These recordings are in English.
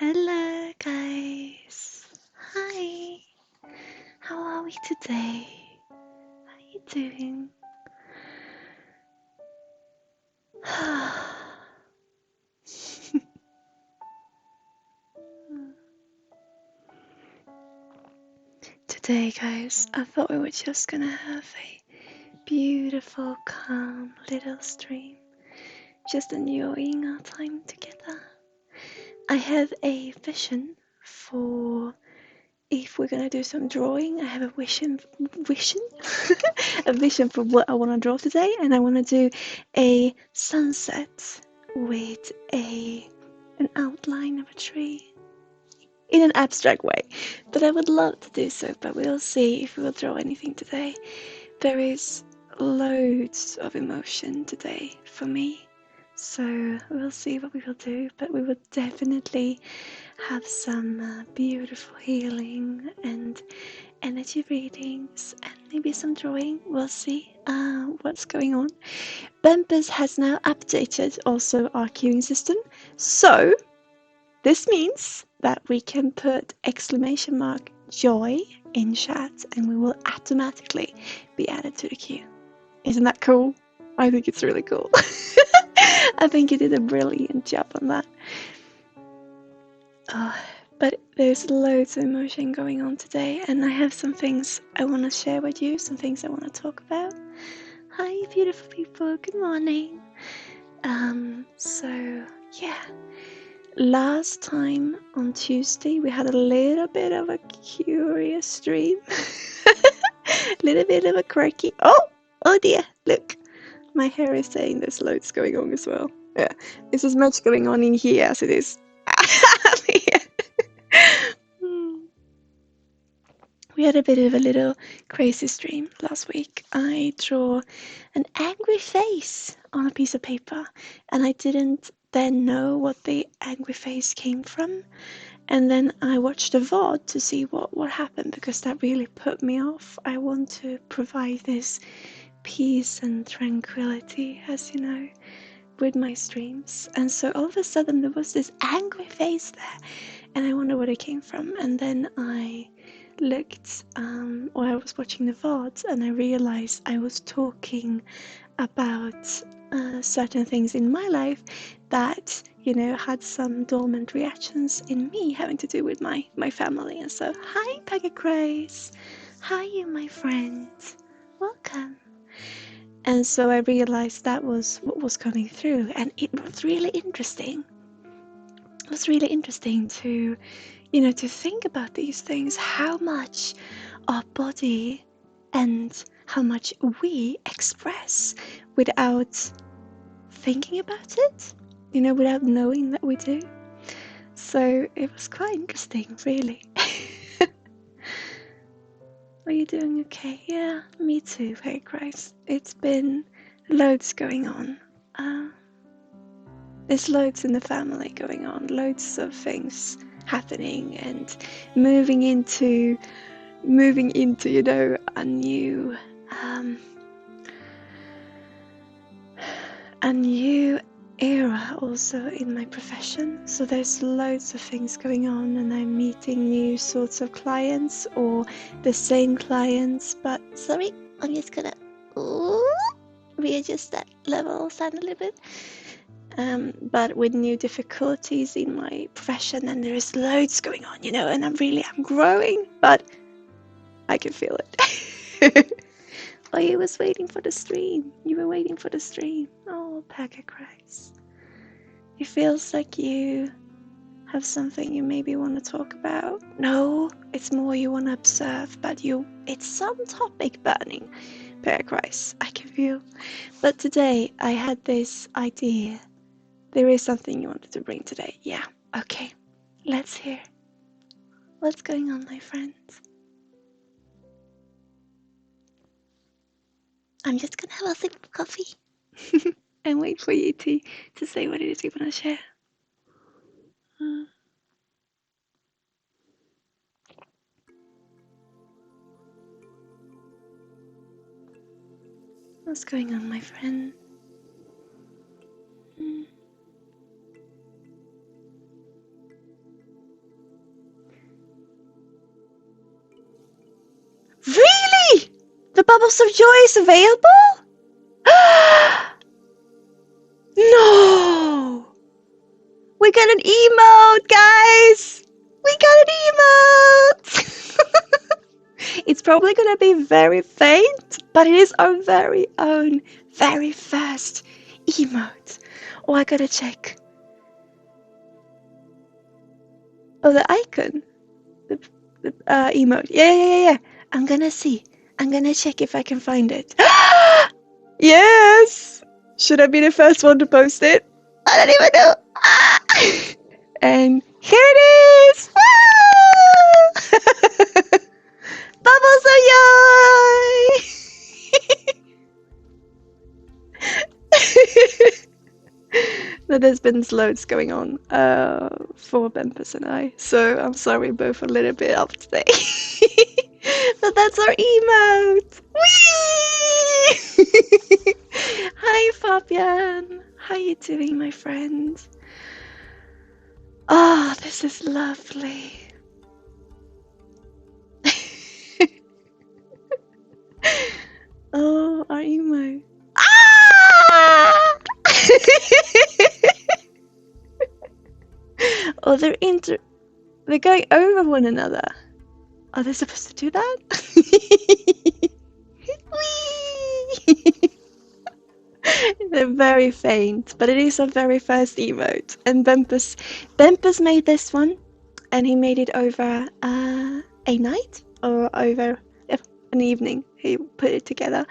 Hello, guys. Hi. How are we today? How are you doing? Today, guys, I thought we were just gonna have a beautiful, calm little stream, just enjoying our time together. I have a vision for if we're gonna do some drawing. I have a vision, a vision for what I want to draw today, and I want to do a sunset with an outline of a tree in an abstract way. But I would love to do so, but we'll see if we will draw anything today. There is loads of emotion today for me, so we'll see what we will do, but we will definitely have some beautiful healing and energy readings and maybe some drawing. We'll see what's going on. Bumpers has now updated also our queuing system, so this means that we can put exclamation mark joy in chat and we will automatically be added to the queue. Isn't that cool? I think it's really cool. I think you did a brilliant job on that. But there's loads of emotion going on today, and I have some things I want to share with you, some things I want to talk about. Hi, beautiful people. Good morning. So yeah, last time on Tuesday we had a little bit of a curious stream, a little bit of a quirky. Oh dear! Look, my hair is saying there's loads going on as well. Yeah, there's as much going on in here as it is. We had a bit of a little crazy stream last week. I drew an angry face on a piece of paper, and I didn't then know what the angry face came from. And then I watched the VOD to see what happened, because that really put me off. I want to provide this peace and tranquility, as you know, with my streams. And so all of a sudden there was this angry face there, and I wonder where it came from. And then I looked, or I was watching the VODs, and I realized I was talking about certain things in my life that, you know, had some dormant reactions in me having to do with my family. And so, hi, Peggy Grace. Hi, you, my friend. Welcome. And so I realized that was what was coming through, and it was really interesting. It was really interesting to, you know, to think about these things, how much our body and how much we express without thinking about it, you know, without knowing that we do. So it was quite interesting, really. Are you doing okay? Yeah, me too, hey Christ. It's been loads going on. There's loads in the family going on, loads of things happening, and moving into, you know, a new era also in my profession. So there's loads of things going on, and I'm meeting new sorts of clients or the same clients. But sorry, I'm just gonna readjust that level sound a little bit. But with new difficulties in my profession, and there is loads going on, you know, and I'm growing, but I can feel it. Oh, you was waiting for the stream. You were waiting for the stream. Oh, Packer Christ. It feels like you have something you maybe want to talk about. No, it's more you want to observe, but it's some topic burning. Packer Christ, I can feel. But today I had this idea. There is something you wanted to bring today. Yeah, okay. Let's hear. What's going on, my friends? I'm just gonna have a sip of coffee and wait for you to say what it is you want to share. What's going on, my friend? Bubbles of Joy is available? No! We got an emote, guys! We got an emote! It's probably gonna be very faint, but it is our very own, very first emote. Oh, I gotta check. Oh, the icon. The emote. Yeah. I'm gonna see. I'm gonna check if I can find it. Yes! Should I be the first one to post it? I don't even know. And here it is! Bubbles of joy! But there's been loads going on for Bempus and I, so I'm sorry, both a little bit up today. But that's our emote! Whee! Hi Fabian! How you doing, my friend? Oh, this is lovely. Oh, our emote. Ah! Oh, they're going over one another. Are they supposed to do that? They're very faint, but it is our very first emote. And Bempus made this one, and he made it over a night or over an evening. He put it together,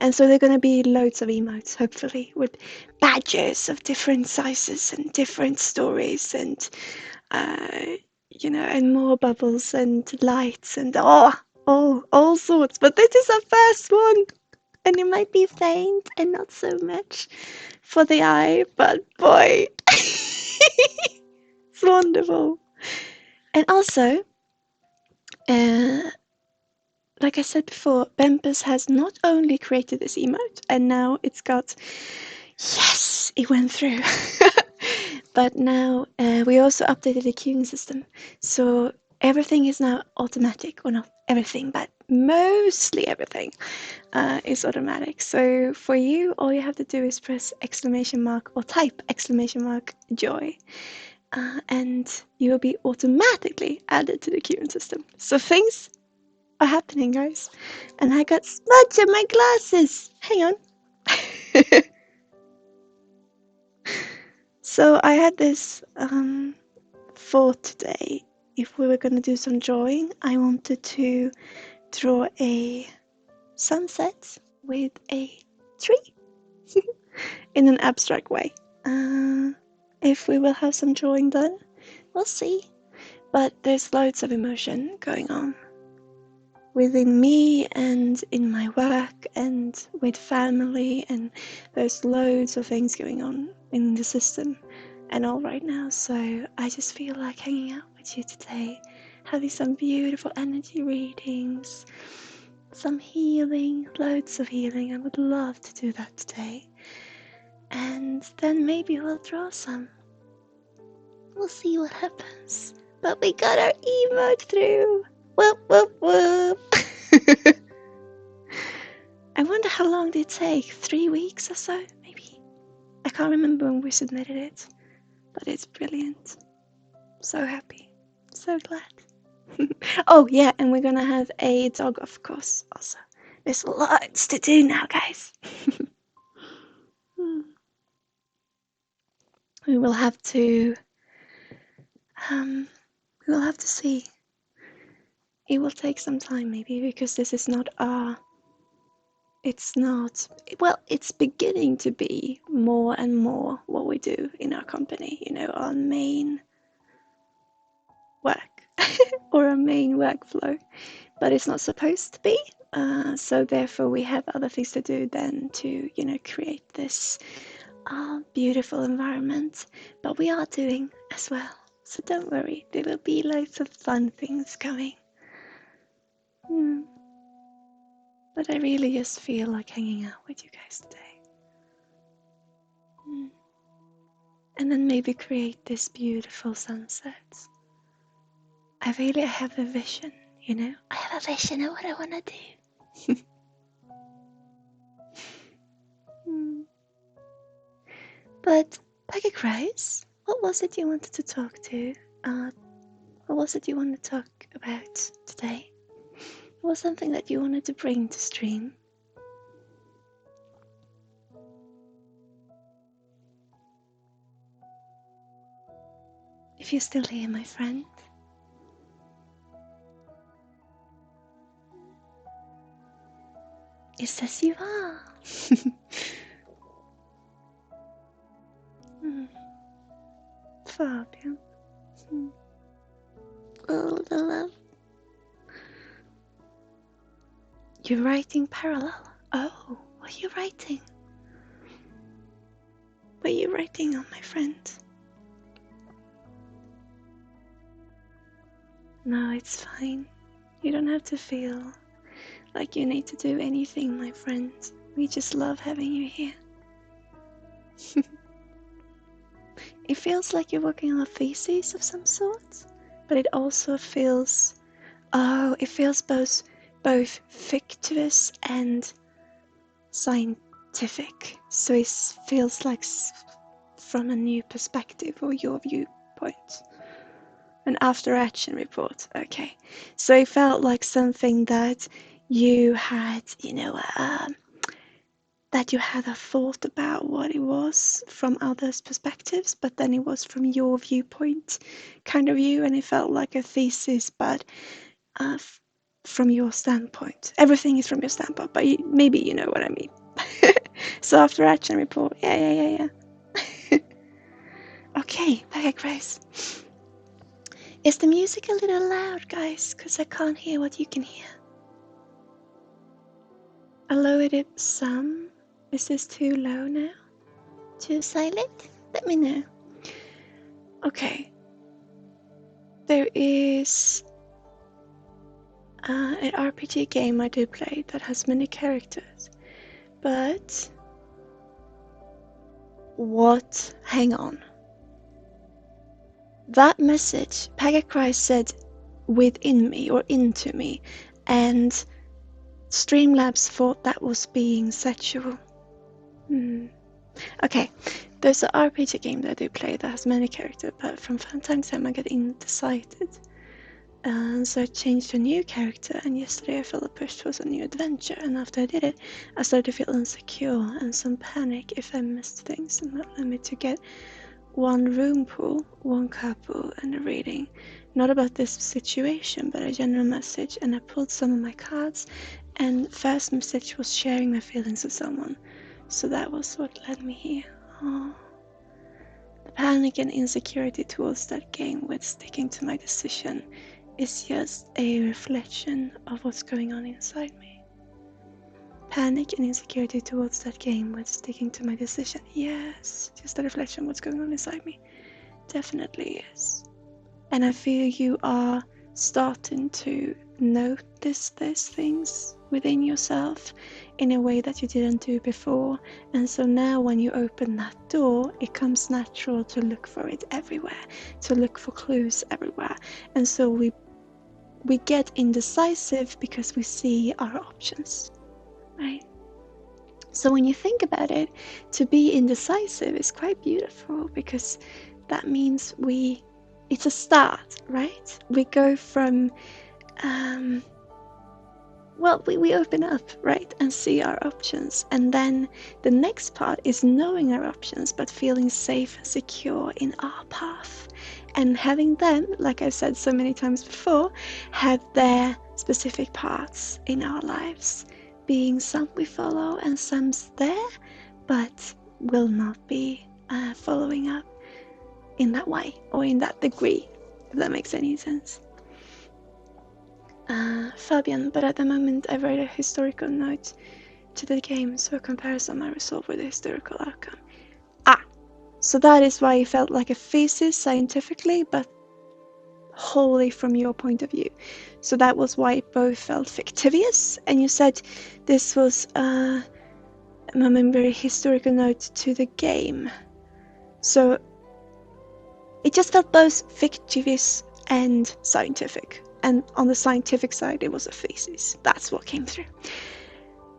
and so there are going to be loads of emotes, hopefully, with badges of different sizes and different stories, and you know, and more bubbles and lights and all sorts. But this is our first one, and it might be faint and not so much for the eye, but boy, it's wonderful. And also, like I said before, Bempus has not only created this emote, and now it's got, yes, it went through. But now we also updated the queuing system, so everything is now automatic. Well, not everything, but mostly everything is automatic. So for you, all you have to do is press exclamation mark or type exclamation mark joy, and you will be automatically added to the queuing system. So things are happening, guys. And I got smudge on my glasses. Hang on. So I had this thought today. If we were going to do some drawing, I wanted to draw a sunset with a tree in an abstract way. If we will have some drawing done, we'll see. But there's loads of emotion going on within me and in my work and with family, and there's loads of things going on in the system and all right now. So I just feel like hanging out with you today, having some beautiful energy readings, some healing, loads of healing. I would love to do that today, and then maybe we'll draw some. We'll see what happens. But we got our emote through. Whoop whoop whoop. I wonder how long did it take? 3 weeks or so, maybe? I can't remember when we submitted it, but it's brilliant. So happy. So glad. Oh yeah, and we're gonna have a dog, of course, also. There's lots to do now, guys. We will have to see. It will take some time maybe, because this is not it's beginning to be more and more what we do in our company, you know, our main work or our main workflow, but it's not supposed to be. So therefore we have other things to do than to, you know, create this beautiful environment, but we are doing as well. So don't worry, there will be loads of fun things coming. But I really just feel like hanging out with you guys today. And then maybe create this beautiful sunset. I have a vision, you know? I have a vision of what I want to do. But Peggy Grace, what was it you wanted to talk to? What was it you wanted to talk about today? What was something that you wanted to bring to stream? If you're still here, my friend. It says you are. Fabian. Oh, the love. You're writing parallel. Oh, what are you writing? What are you writing on, my friend? No, it's fine. You don't have to feel like you need to do anything, my friend. We just love having you here. It feels like you're working on a thesis of some sort, but it also feels, it feels both fictitious and scientific. So it feels like from a new perspective or your viewpoint. An after action report, okay. So it felt like something that you had, that you had a thought about what it was from others' perspectives, but then it was from your viewpoint kind of view, and it felt like a thesis, but from your standpoint. Everything is from your standpoint, but maybe you know what I mean. So after action report, yeah. Okay, Peggy Grace. Is the music a little loud, guys? Because I can't hear what you can hear. I lowered it some. Is this too low now? Too silent? Let me know. Okay. There is an RPG game I do play that has many characters. But what? Hang on. That message, Pegacry said within me or into me, and Streamlabs thought that was being sexual. Okay, there's an RPG game that I do play that has many characters, but from time to time I get indecisive. And so I changed to a new character, and yesterday I felt a push towards a new adventure, and after I did it, I started to feel insecure and some panic if I missed things, and that led me to get one room pool, one couple, and a reading. Not about this situation, but a general message, and I pulled some of my cards, and first message was sharing my feelings with someone. So that was what led me here. Oh. The panic and insecurity towards that game with sticking to my decision is just a reflection of what's going on inside me. Panic and insecurity towards that game with sticking to my decision. Yes, just a reflection of what's going on inside me. Definitely is. And I feel you are starting to notice these things within yourself in a way that you didn't do before. And so now when you open that door, it comes natural to look for it everywhere, to look for clues everywhere. And so we get indecisive because we see our options, right? So when you think about it, to be indecisive is quite beautiful, because that means it's a start, right? We go from we open up, right, and see our options, and then the next part is knowing our options but feeling safe and secure in our path, and having them, like I've said so many times before, have their specific parts in our lives, being some we follow and some's there but will not be following up in that way or in that degree, if that makes any sense. Fabian, but at the moment I write a historical note to the game, so a comparison might resolve with the historical outcome. So that is why it felt like a thesis scientifically, but wholly from your point of view. So that was why it both felt fictitious, and you said this was a very historical note to the game. So it just felt both fictitious and scientific. And on the scientific side, it was a thesis. That's what came through.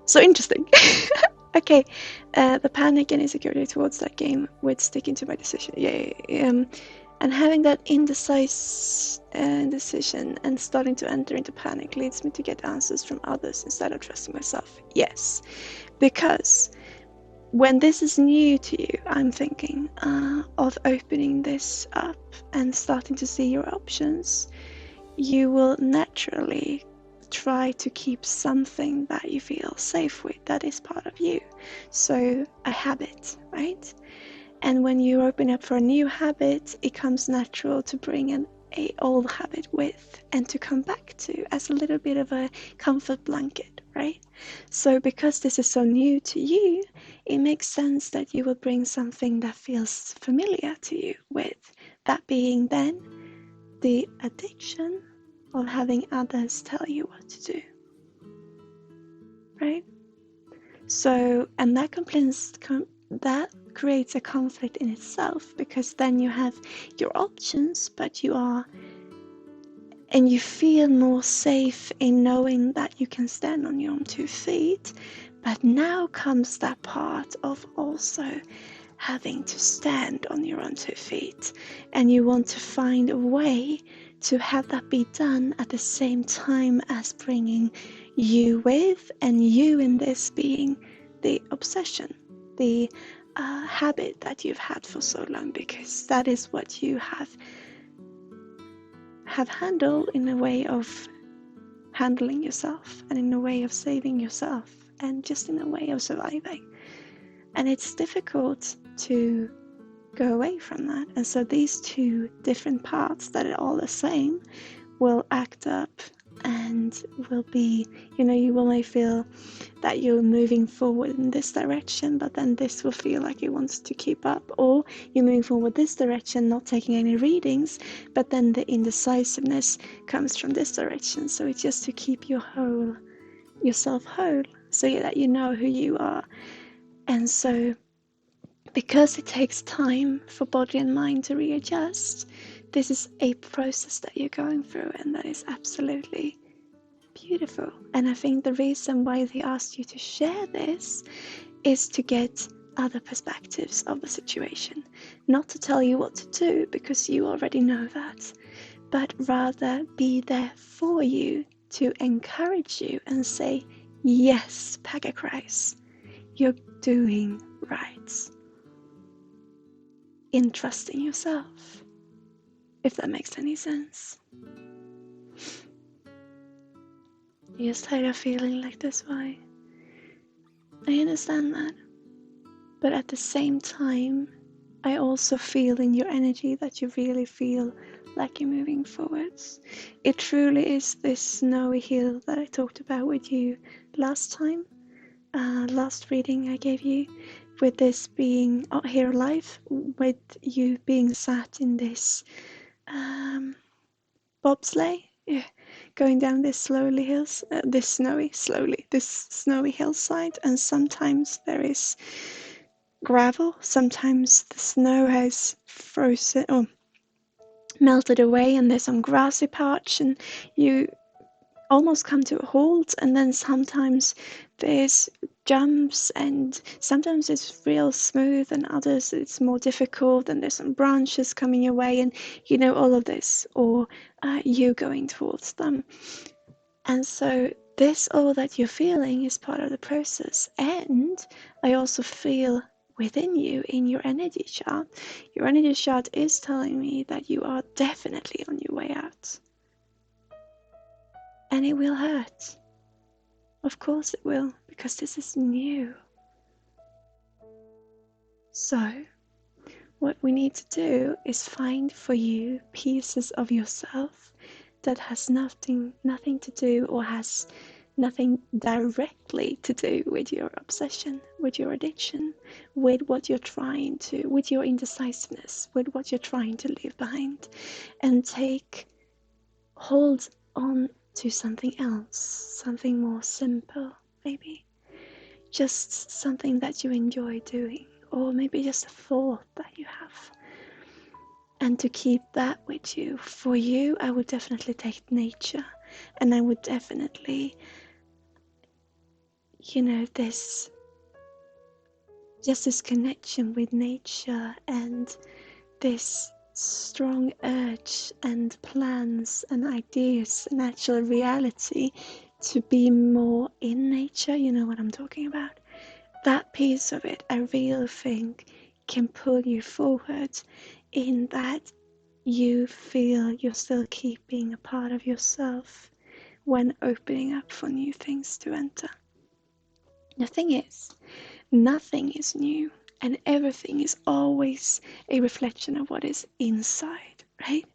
So interesting. Okay, the panic and insecurity towards that game with sticking to my decision. And having that indecision and starting to enter into panic leads me to get answers from others instead of trusting myself. Yes, because when this is new to you, I'm thinking of opening this up and starting to see your options. You will naturally try to keep something that you feel safe with, that is part of you. So a habit, right? And when you open up for a new habit, it comes natural to bring an old habit with and to come back to as a little bit of a comfort blanket, right? So because this is so new to you, it makes sense that you will bring something that feels familiar to you with, that being then the addiction of having others tell you what to do, right? So, and that that creates a conflict in itself, because then you have your options, but and you feel more safe in knowing that you can stand on your own 2 feet. But now comes that part of also having to stand on your own 2 feet, and you want to find a way to have that be done at the same time as bringing you with, and you in this being the obsession, the habit that you've had for so long, because that is what you have handled in a way of handling yourself, and in a way of saving yourself, and just in a way of surviving. And it's difficult to go away from that. And so these 2 different parts that are all the same will act up and will be, you may feel that you're moving forward in this direction, but then this will feel like it wants to keep up. Or you're moving forward this direction, not taking any readings, but then the indecisiveness comes from this direction. So it's just to keep yourself whole, so that you know who you are. And so because it takes time for body and mind to readjust, this is a process that you're going through, and that is absolutely beautiful. And I think the reason why they asked you to share this is to get other perspectives of the situation. Not to tell you what to do, because you already know that, but rather be there for you, to encourage you and say, yes, Pagakrais, you're doing right. In trusting yourself, if that makes any sense. You're just tired of feeling like this, why? I understand that. But at the same time, I also feel in your energy that you really feel like you're moving forwards. It truly is this snowy hill that I talked about with you last time, last reading I gave you, with this being here alive, with you being sat in this bobsleigh, going down this this snowy hillside, and sometimes there is gravel, sometimes the snow has frozen or melted away, and there's some grassy patch, and you almost come to a halt, and then sometimes there's jumps, and sometimes it's real smooth, and others it's more difficult, and there's some branches coming your way, and all of this, or you going towards them. And so this, all that you're feeling, is part of the process. And I also feel within you, in your energy chart is telling me that you are definitely on your way out. And it will hurt. Of course it will, because this is new. So, what we need to do is find for you pieces of yourself that has nothing to do, or has nothing directly to do with your obsession, with your addiction, with what you're trying to, with your indecisiveness, with what you're trying to leave behind, and take hold on to something else, something more simple, maybe just something that you enjoy doing, or maybe just a thought that you have, and to keep that with you. For you, I would definitely take nature, and I would definitely, this just this connection with nature and this strong urge and plans and ideas and actual reality to be more in nature. You know what I'm talking about? That piece of it, I really think, can pull you forward in that you feel you're still keeping a part of yourself when opening up for new things to enter. The thing is, nothing is new, and everything is always a reflection of what is inside, right?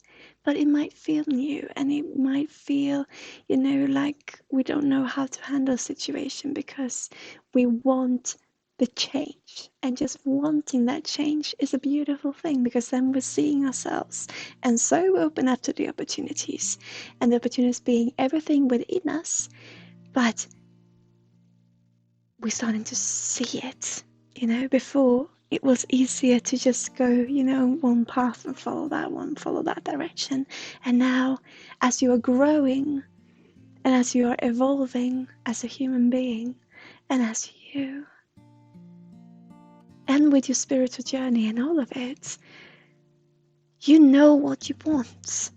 But it might feel new, and it might feel, like we don't know how to handle a situation because we want the change. And just wanting that change is a beautiful thing, because then we're seeing ourselves. And so we open up to the opportunities, and the opportunities being everything within us, but we're starting to see it. Before it was easier to just go, one path and follow that direction. And now, as you are growing and as you are evolving as a human being, and as you, and with your spiritual journey and all of it, you know what you want.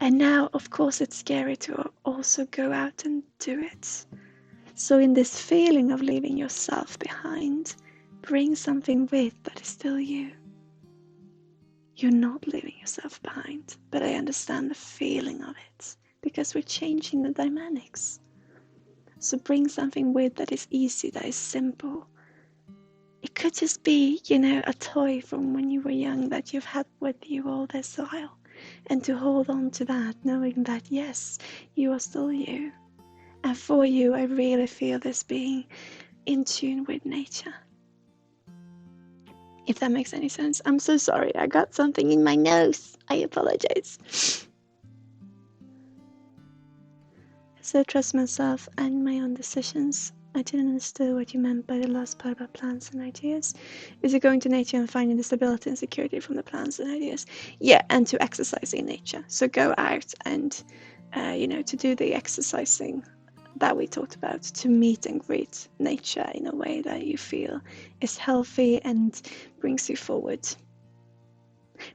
And now, of course, it's scary to also go out and do it. So in this feeling of leaving yourself behind, bring something with that is still you. You're not leaving yourself behind, but I understand the feeling of it, because we're changing the dynamics. So bring something with that is easy, that is simple. It could just be, a toy from when you were young that you've had with you all this while. And to hold on to that, knowing that, yes, you are still you. And for you, I really feel this being in tune with nature. If that makes any sense. I'm so sorry. I got something in my nose. I apologize. So trust myself and my own decisions. I didn't understand what you meant by the last part about plans and ideas. Is it going to nature and finding the stability and security from the plans and ideas? Yeah, and to exercise in nature. So go out and, to do the exercising that we talked about, to meet and greet nature in a way that you feel is healthy and brings you forward.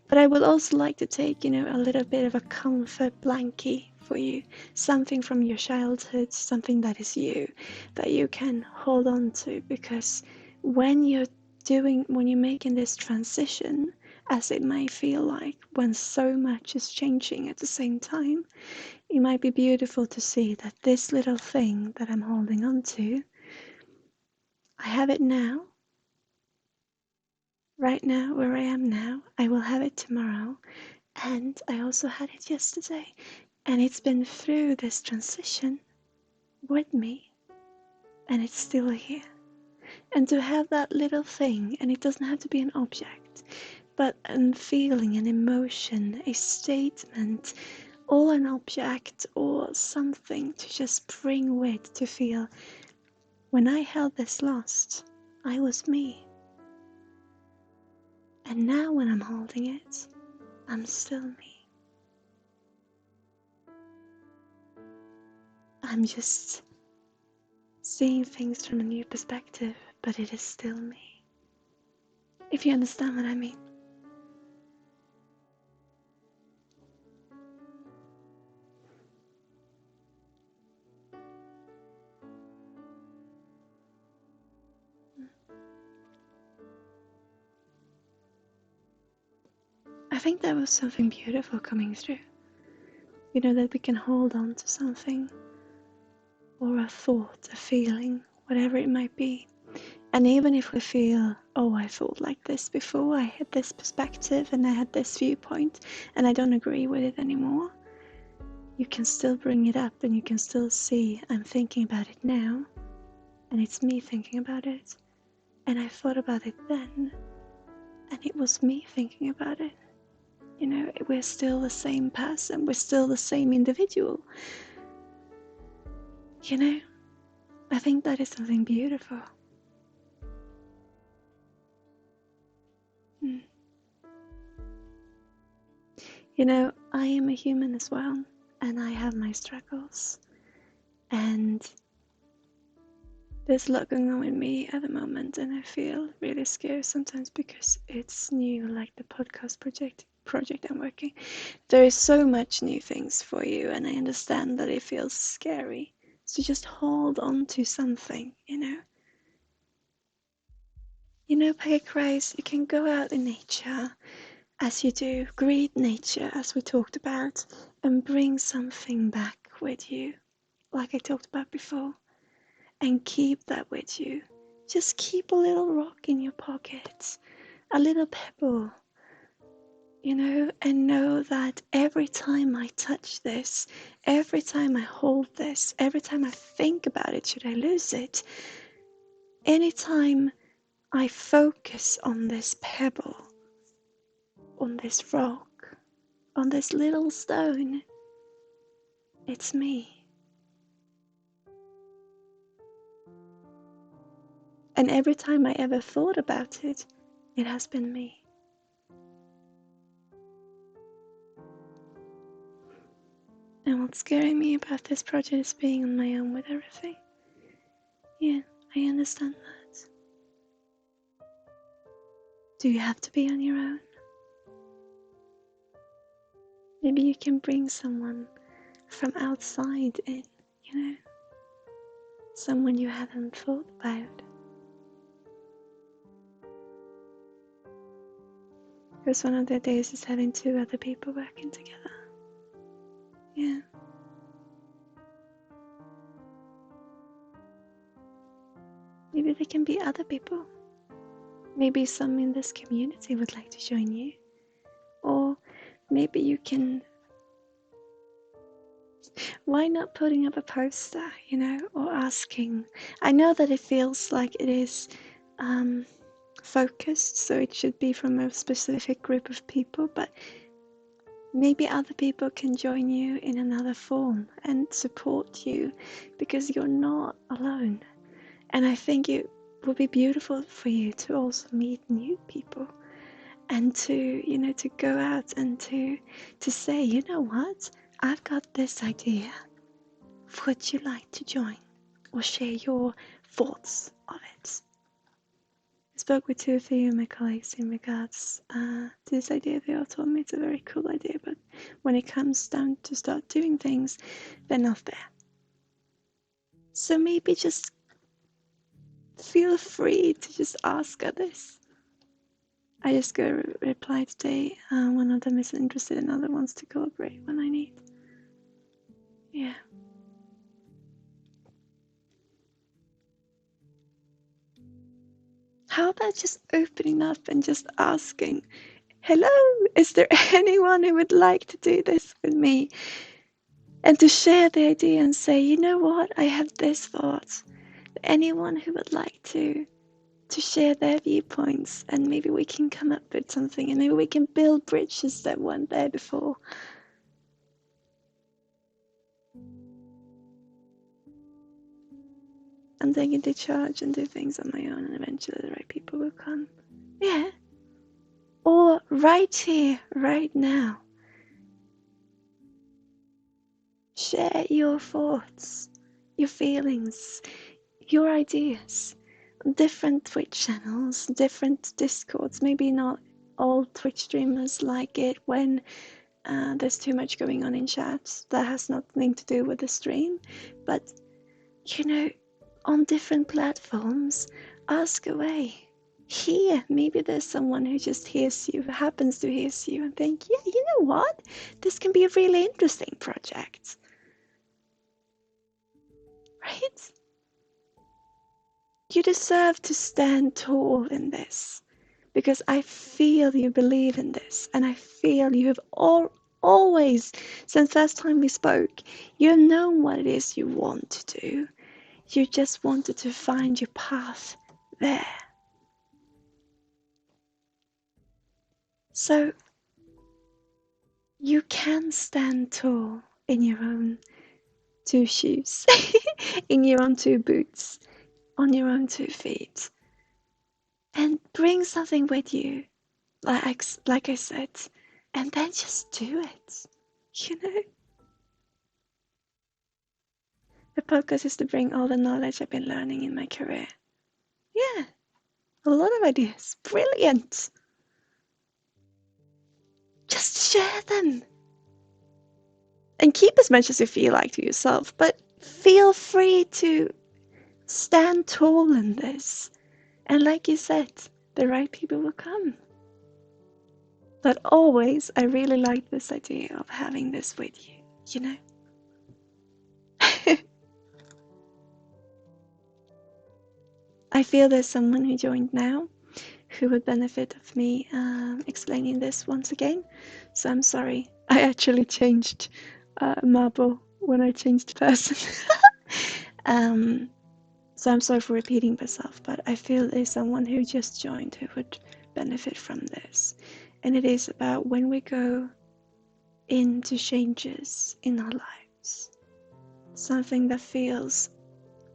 But I would also like to take, a little bit of a comfort blanket for you, something from your childhood, something that is you, that you can hold on to, because when you're making this transition, as it may feel like, when so much is changing at the same time, it might be beautiful to see that this little thing that I'm holding on to, I have it now, right now, where I am now. I will have it tomorrow, and I also had it yesterday, and it's been through this transition with me, and it's still here. And to have that little thing, and it doesn't have to be an object, but a feeling, an emotion, a statement, or an object or something to just bring with, to feel, when I held this last, I was me. And now when I'm holding it, I'm still me. I'm just seeing things from a new perspective, but it is still me. If you understand what I mean. I think that was something beautiful coming through. That we can hold on to something, or a thought, a feeling, whatever it might be. And even if we feel, oh, I thought like this before, I had this perspective and I had this viewpoint, and I don't agree with it anymore, you can still bring it up, and you can still see, I'm thinking about it now, and it's me thinking about it. And I thought about it then, and it was me thinking about it. We're still the same person, we're still the same individual. I think that is something beautiful. I am a human as well, and I have my struggles. And There's a lot going on with me at the moment, and I feel really scared sometimes because it's new, like the podcast project I'm working. There is so much new things for you, and I understand that it feels scary. So just hold on to something, you know. You know, pay Christ, you can go out in nature as you do, greet nature as we talked about, and bring something back with you, like I talked about before. And keep that with you. Just keep a little rock in your pocket, a little pebble, you know, and know that every time I touch this, every time I hold this, every time I think about it, should I lose it, anytime I focus on this pebble, on this rock, on this little stone, it's me. And every time I ever thought about it, it has been me. And what's scaring me about this project is being on my own with everything. Yeah, I understand that. Do you have to be on your own? Maybe you can bring someone from outside in, you know? Someone you haven't thought about. Because one of the days is having 2 other people working together. Yeah. Maybe there can be other people. Maybe some in this community would like to join you. Or maybe you can... Why not putting up a poster, you know, or asking? I know that it feels like it is focused, so it should be from a specific group of people, but maybe other people can join you in another form and support you because you're not alone. And I think it would be beautiful for you to also meet new people and to, you know, to go out and to say, you know what, I've got this idea. Would you like to join or share your thoughts of it? I spoke with 2 or 3 of my colleagues in regards to this idea. They all told me it's a very cool idea, but when it comes down to start doing things, they're not there. So maybe just feel free to just ask others. I just got a reply today. One of them is interested, another wants to collaborate when I need. Yeah. How about just opening up and just asking, hello, is there anyone who would like to do this with me? And to share the idea and say, you know what, I have this thought. Anyone who would like to share their viewpoints, and maybe we can come up with something, and maybe we can build bridges that weren't there before. And then get to charge and do things on my own, and eventually the right people will come. Yeah. Or right here, right now. Share your thoughts, your feelings, your ideas. Different Twitch channels, different Discords. Maybe not all Twitch streamers like it when there's too much going on in chat. That has nothing to do with the stream. But, you know, on different platforms, ask away. Here, maybe there's someone who just hears you, happens to hear you, and think, yeah, you know what? This can be a really interesting project. Right? You deserve to stand tall in this, because I feel you believe in this, and I feel you have always, since last time we spoke, you have known what it is you want to do. You just wanted to find your path there. So you can stand tall in your own 2 shoes, in your own 2 boots, on your own 2 feet, and bring something with you, like I said, and then just do it, you know? The podcast is to bring all the knowledge I've been learning in my career. Yeah, a lot of ideas. Brilliant. Just share them. And keep as much as you feel like to yourself, but feel free to stand tall in this. And like you said, the right people will come. But always, I really like this idea of having this with you, you know? I feel there's someone who joined now who would benefit of me explaining this once again. So I'm sorry. I actually changed marble when I changed person. So I'm sorry for repeating myself, but I feel there's someone who just joined who would benefit from this. And it is about when we go into changes in our lives, something that feels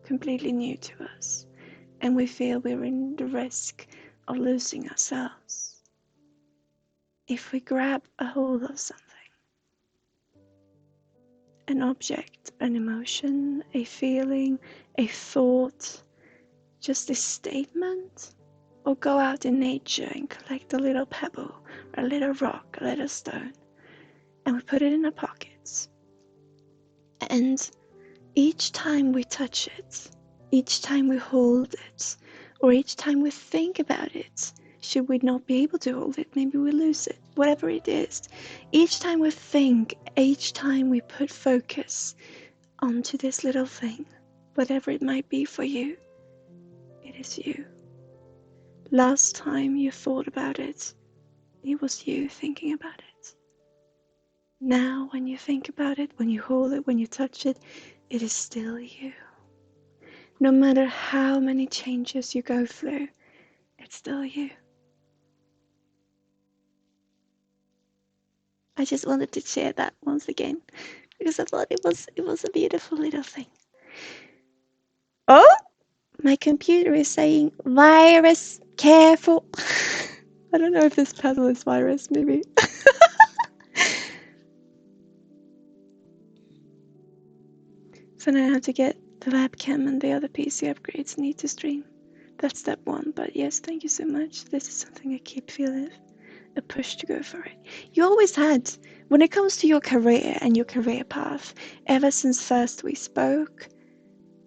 completely new to us, and we feel we're in the risk of losing ourselves. If we grab a hold of something, an object, an emotion, a feeling, a thought, just a statement, or go out in nature and collect a little pebble, or a little rock, a little stone, and we put it in our pockets. And each time we touch it, each time we hold it, or each time we think about it, should we not be able to hold it, maybe we lose it, whatever it is. Each time we think, each time we put focus onto this little thing, whatever it might be for you, it is you. Last time you thought about it, it was you thinking about it. Now when you think about it, when you hold it, when you touch it, it is still you. No matter how many changes you go through, it's still you. I just wanted to share that once again because I thought it was a beautiful little thing. Oh, my computer is saying virus, careful. I don't know if this puzzle is virus, maybe. So now I have to get the webcam and the other PC upgrades need to stream. That's step one, but yes, thank you so much. This is something I keep feeling a push to go for it. You always had, when it comes to your career and your career path, ever since first we spoke,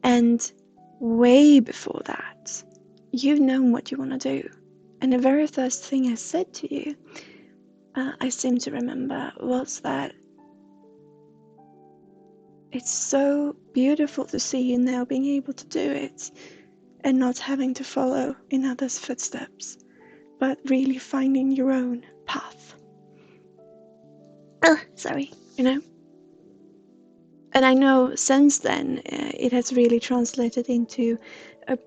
and way before that, you've known what you want to do. And the very first thing I said to you, I seem to remember, was that it's so beautiful to see you now being able to do it and not having to follow in others' footsteps, but really finding your own path. Sorry, you know. And I know since then it has really translated into a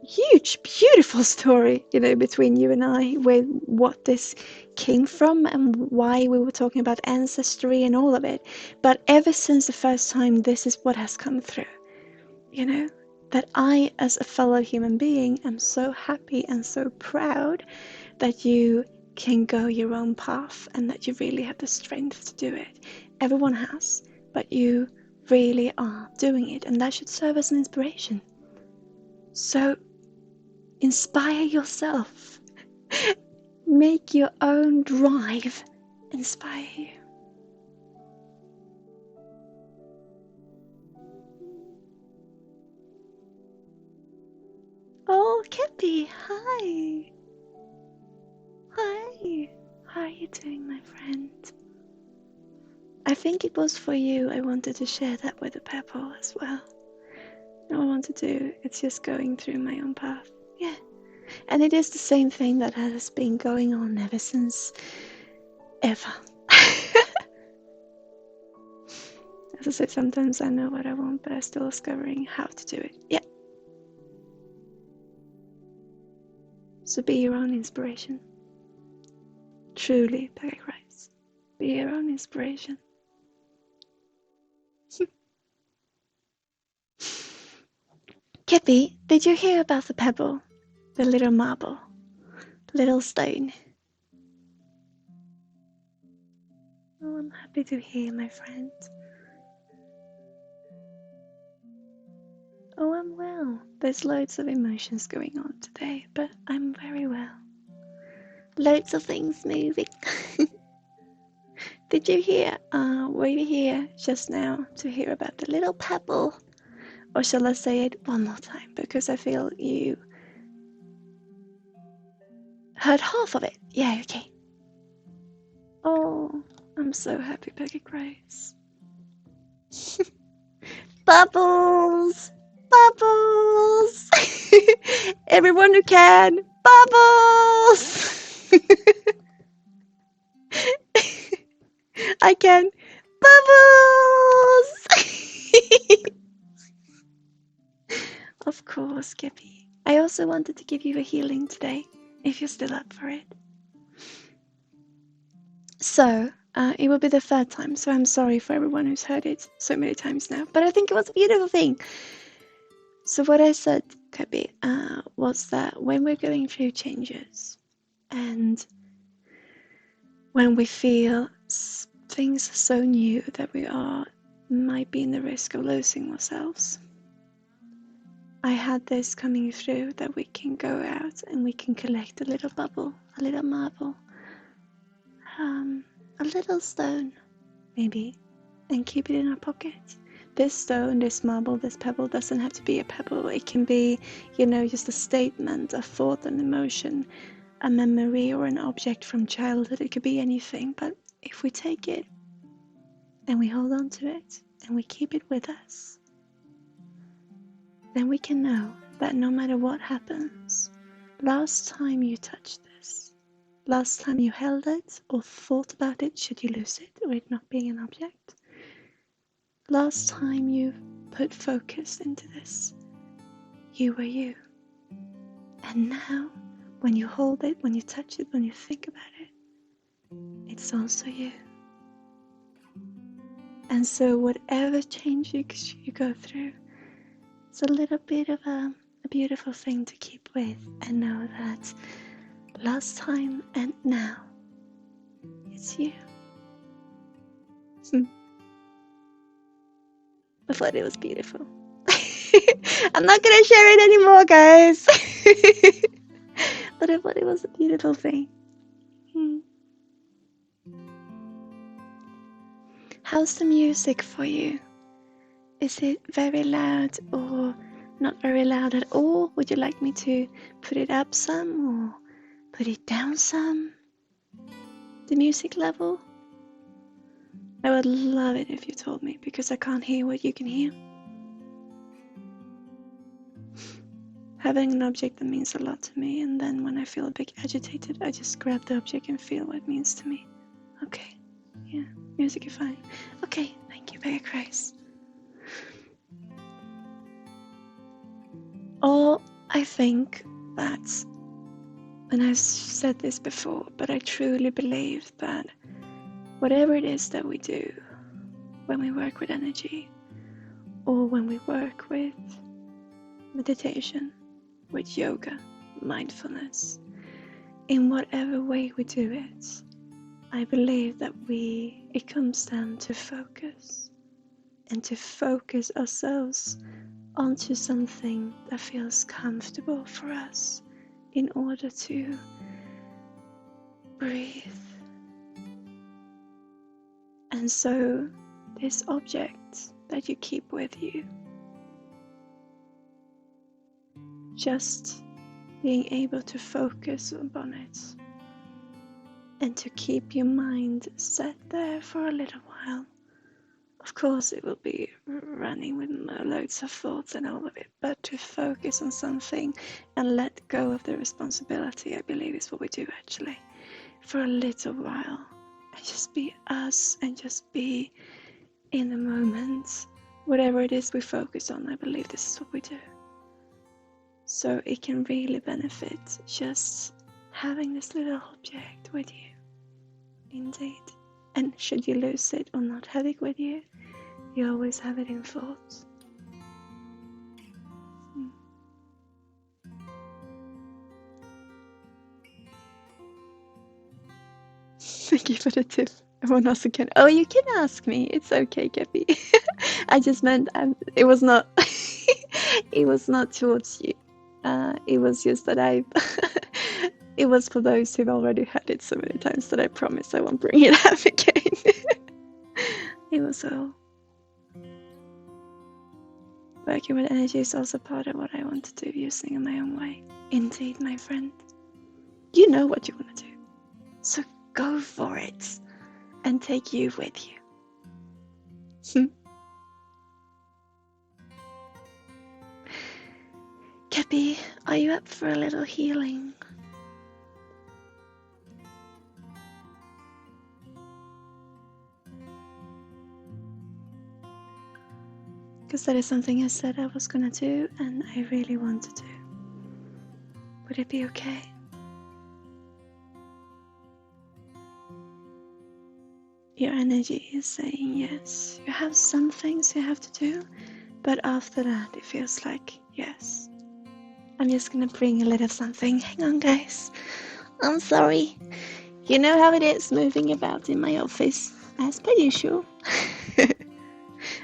huge, beautiful story, you know, between you and I, with what this came from and why we were talking about ancestry and all of it. But ever since the first time, this is what has come through, you know, that I, as a fellow human being, am so happy and so proud that you can go your own path and that you really have the strength to do it. Everyone has, but you really are doing it, and that should serve as an inspiration. So inspire yourself. Make your own drive inspire you. Oh, Kepi, hi. Hi. How are you doing, my friend? I think it was for you I wanted to share that with the pebble as well. All I want to do, it's just going through my own path. Yeah. And it is the same thing that has been going on ever since ever. As I said, sometimes I know what I want, but I'm still discovering how to do it. Yeah. So be your own inspiration. Truly, Peggyrice. Be your own inspiration. Kippy, did you hear about the pebble? The little marble? Little stone? Oh, I'm happy to hear, my friend. well. There's loads of emotions going on today, but I'm very well. Loads of things moving. Did you hear? Were you here just now to hear about the little pebble? Or shall I say it one more time? Because I feel you heard half of it. Yeah, okay. Oh, I'm so happy, Peggy Grace. Bubbles! Bubbles! Everyone who can, bubbles! I can, bubbles! Of course, Gabby. I also wanted to give you a healing today, if you're still up for it. So, it will be the third time, so I'm sorry for everyone who's heard it so many times now, but I think it was a beautiful thing. So what I said, Gabby, was that when we're going through changes and when we feel things are so new that we might be in the risk of losing ourselves, I had this coming through that we can go out and we can collect a little bubble, a little marble, a little stone, maybe, and keep it in our pocket. This stone, this marble, this pebble doesn't have to be a pebble. It can be, just a statement, a thought, an emotion, a memory, or an object from childhood. It could be anything, but if we take it and we hold on to it and we keep it with us, then we can know that no matter what happens, last time you touched this, last time you held it or thought about it, should you lose it or it not being an object, last time you put focus into this, you were you. And now, when you hold it, when you touch it, when you think about it, it's also you. And so whatever change you go through, it's a little bit of a beautiful thing to keep with and know that last time and now, it's you. I thought it was beautiful. I'm not gonna share it anymore, guys. But I thought it was a beautiful thing. How's the music for you? Is it very loud or not very loud at all? Would you like me to put it up some or put it down some? The music level? I would love it if you told me, because I can't hear what you can hear. Having an object that means a lot to me, and then when I feel a bit agitated, I just grab the object and feel what it means to me. Okay, yeah, music is fine. Okay, thank you, Peggy Grace. I think that, and I've said this before, but I truly believe that whatever it is that we do, when we work with energy, or when we work with meditation, with yoga, mindfulness, in whatever way we do it, I believe that it comes down to focus, and to focus ourselves onto something that feels comfortable for us in order to breathe. And so this object that you keep with you, just being able to focus upon it and to keep your mind set there for a little while. Of course, it will be running with loads of thoughts and all of it, but to focus on something and let go of the responsibility, I believe, is what we do actually, for a little while, and just be us and just be in the moment. Whatever it is we focus on, I believe this is what we do. So it can really benefit just having this little object with you, indeed. And should you lose it or not have it with you, you always have it in thoughts. Thank you for the tip. Everyone also can. Oh, you can ask me. It's okay, Gabby. I just meant it was not. It was not towards you. It was just that it was for those who've already heard it so many times that I promise I won't bring it up again. It was all. Working with energy is also part of what I want to do, using in my own way. Indeed, my friend. You know what you want to do. So go for it and take you with you. Kepi, are you up for a little healing? Because that is something I said I was gonna do and I really want to do. Would it be okay? Your energy is saying yes. You have some things you have to do, but after that it feels like yes. I'm just gonna bring a little something. Hang on, guys. I'm sorry. You know how it is moving about in my office, as per usual.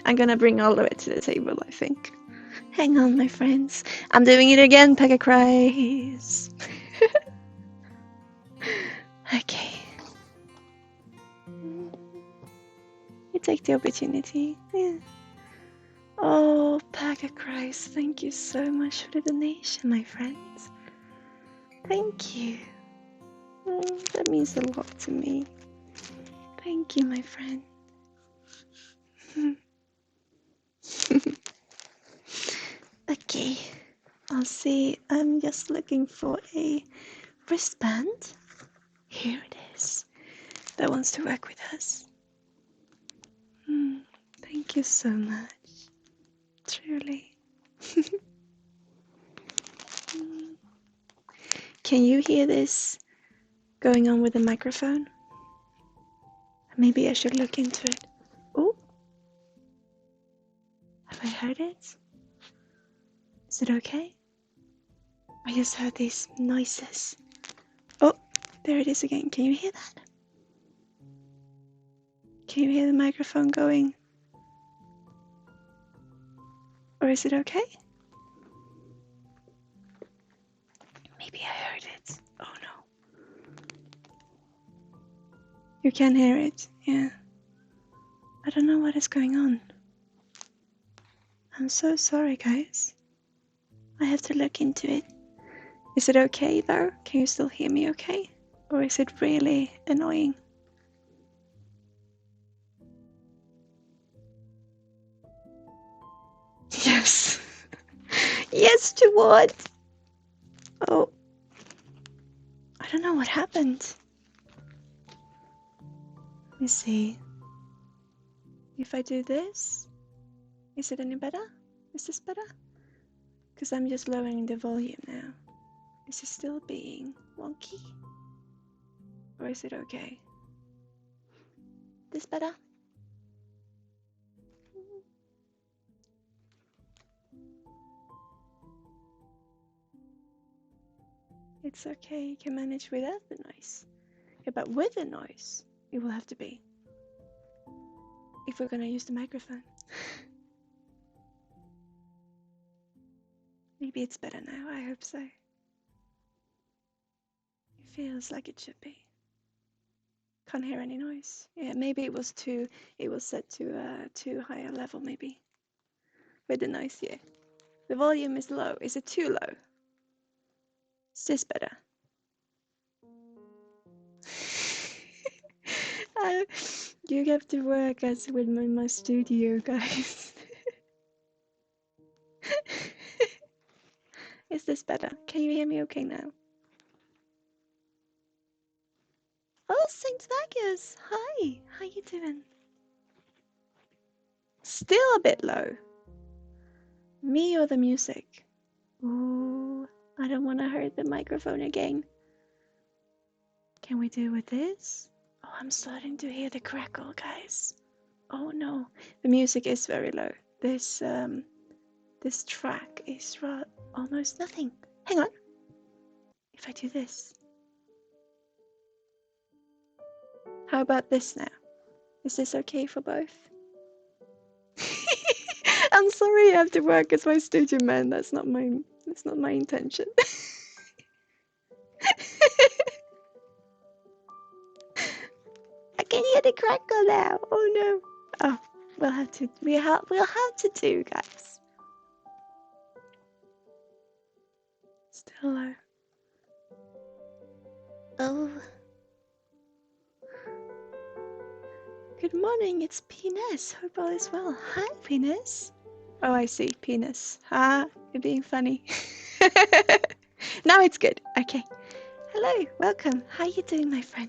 I'm gonna bring all of it to the table, I think. Hang on, my friends. I'm doing it again, Pegacries. Okay. You take the opportunity. Yeah. Oh, Pegacries, thank you so much for the donation, my friends. Thank you. That means a lot to me. Thank you, my friend. Okay, I'll see. I'm just looking for a wristband. Here it is. That wants to work with us. Thank you so much. Truly. Can you hear this going on with the microphone? Maybe I should look into it. Oh, have I heard it? Is it okay? I just heard these noises. Oh, there it is again. Can you hear that? Can you hear the microphone going? Or is it okay? Maybe I heard it. Oh no. You can hear it, yeah. I don't know what is going on. I'm so sorry, guys. I have to look into it. Is it okay though? Can you still hear me okay? Or is it really annoying? Yes. Yes, to what? Oh. I don't know what happened. Let me see. If I do this, is it any better? Is this better? Because I'm just lowering the volume now. Is it still being wonky? Or is it okay? This better? It's okay, you can manage without the noise. Yeah, but with the noise, it will have to be. If we're gonna use the microphone. Maybe it's better now, I hope so. It feels like it should be. Can't hear any noise. Yeah, maybe it was set to too high a level maybe. With the noise, yeah. The volume is low. Is it too low? Is this better? You have to work as with my studio, guys. Is this better? Can you hear me okay now? Oh, Saint Vegas! Hi! How you doing? Still a bit low. Me or the music? Ooh, I don't want to hurt the microphone again. Can we do with this? Oh, I'm starting to hear the crackle, guys. Oh no, the music is very low. This track is almost nothing. Hang on. If I do this. How about this now? Is this okay for both? I'm sorry you have to work as my studio man. That's not my intention. I can hear the crackle now. Oh no. Oh, we'll have to do, guys. Still low. Oh. Good morning, it's Penis. Hope all is well. Hi, Penis. Oh, I see, Penis. Ah, you're being funny. Now it's good. Okay. Hello, welcome. How you doing, my friend?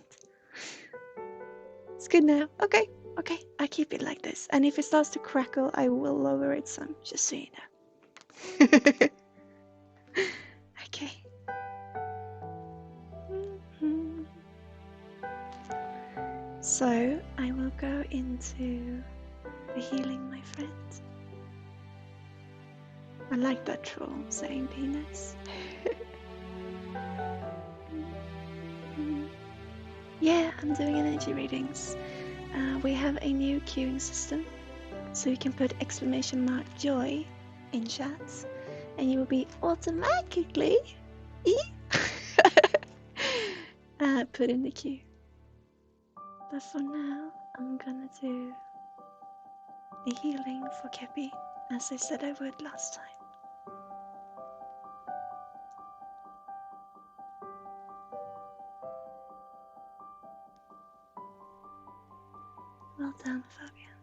It's good now. Okay, okay. I keep it like this. And if it starts to crackle, I will lower it some, just so you know. Okay. So I will go into the healing, my friend. I like that troll saying penis. Yeah, I'm doing energy readings. We have a new queuing system, so you can put exclamation mark joy in chat, and you will be automatically put in the queue. But for now, I'm gonna do a healing for Kepi, as I said I would last time. Well done, Fabian.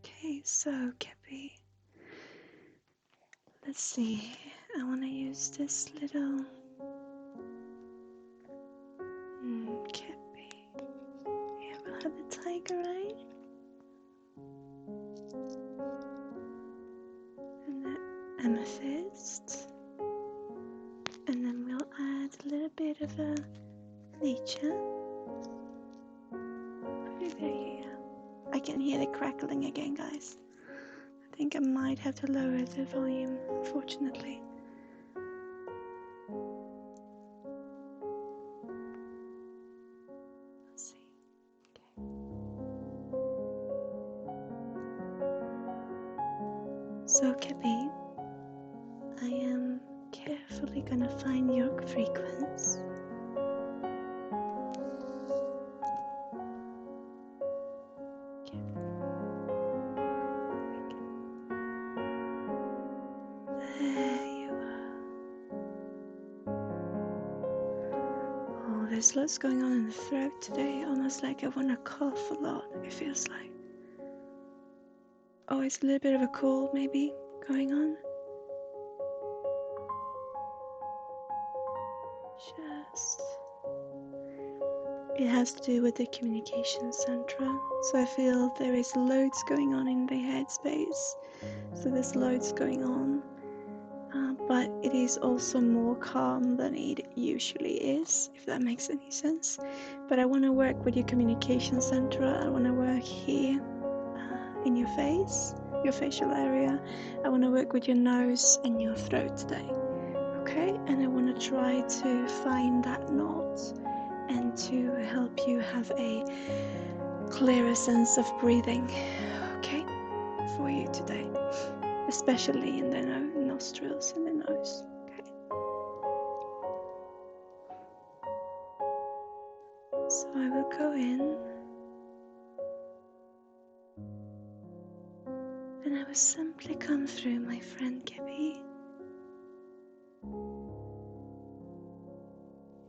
Okay, so Kepi, let's see. I want to use this little Kepi. Yeah, we'll have the tiger eye and the amethyst, and then we'll add a little bit of a nature. There you go. I can hear the crackling again, guys. I think I might have to lower the volume, unfortunately. Let's see. Okay. So, Kepi, I am carefully gonna find your frequency. There's lots going on in the throat today, almost like I want to cough a lot, it feels like. Oh, it's a little bit of a cold maybe going on. It has to do with the communication center. So I feel there is loads going on in the headspace. So there's loads going on. But it is also more calm than it usually is, if that makes any sense. But I want to work with your communication center. I want to work here in your face, your facial area. I want to work with your nose and your throat today. Okay? And I want to try to find that knot and to help you have a clearer sense of breathing. Okay? For you today. Especially in the nostrils and the nose. Okay. So I will go in and I will simply come through, my friend Kepi.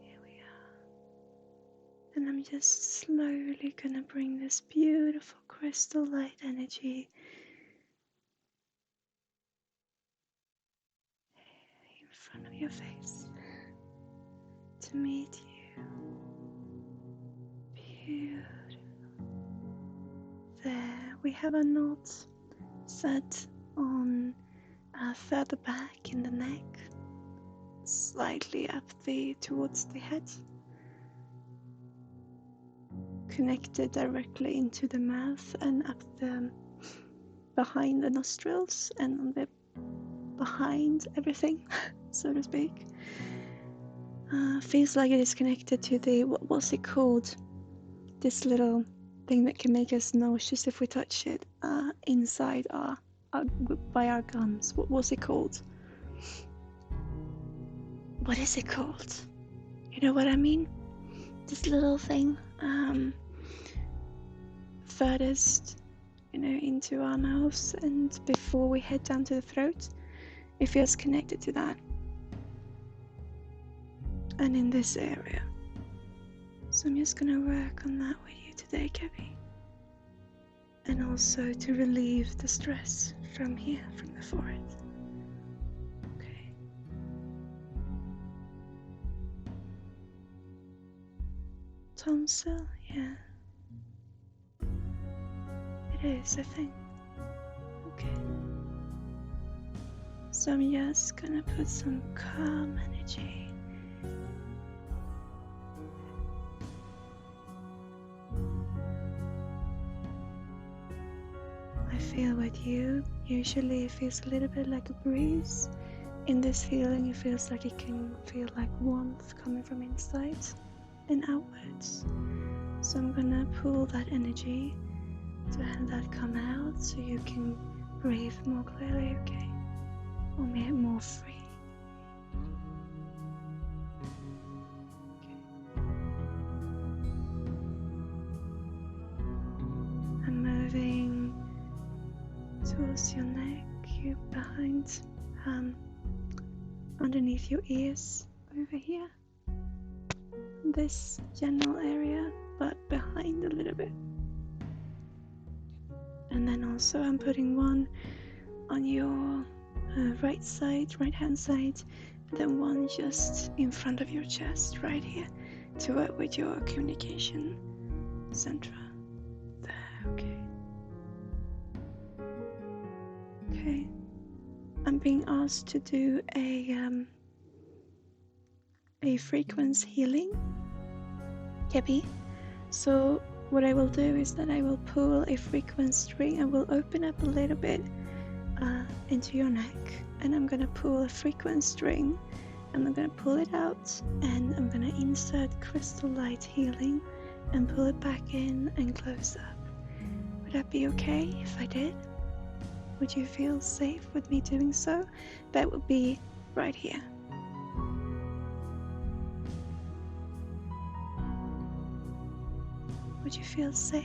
Here we are. And I'm just slowly gonna bring this beautiful crystal light energy in front of your face to meet you. Beautiful. There we have a knot set on further back in the neck, slightly up towards the head, connected directly into the mouth and up behind the nostrils and on the behind everything, so to speak. Feels like it is connected to the, what was it called? This little thing that can make us nauseous if we touch it, inside by our gums. What was it called? What is it called? You know what I mean? This little thing, furthest, into our mouths, and before we head down to the throat, it feels connected to that. And in this area. So I'm just gonna work on that with you today, Gabby. And also to relieve the stress from here, from the forehead. Okay. Tonsil, yeah. It is, I think. Okay. So I'm just gonna put some calm energy. I feel with you, usually it feels a little bit like a breeze. In this feeling, it feels like it can feel like warmth coming from inside and outwards. So I'm gonna pull that energy to have that come out so you can breathe more clearly, okay? Or more free. Okay. I'm moving towards your neck, you behind, underneath your ears, over here. This general area, but behind a little bit. And then also I'm putting one on your right hand side, and then one just in front of your chest, right here, to work with your communication center. There, okay. Okay. I'm being asked to do a frequency healing, Gabby. So what I will do is that I will pull a frequency string and will open up a little bit into your neck, and I'm gonna pull a frequency string and I'm gonna pull it out, and I'm gonna insert crystal light healing and pull it back in and close up. Would that be okay if I did? Would you feel safe with me doing so? That would be right here. Would you feel safe?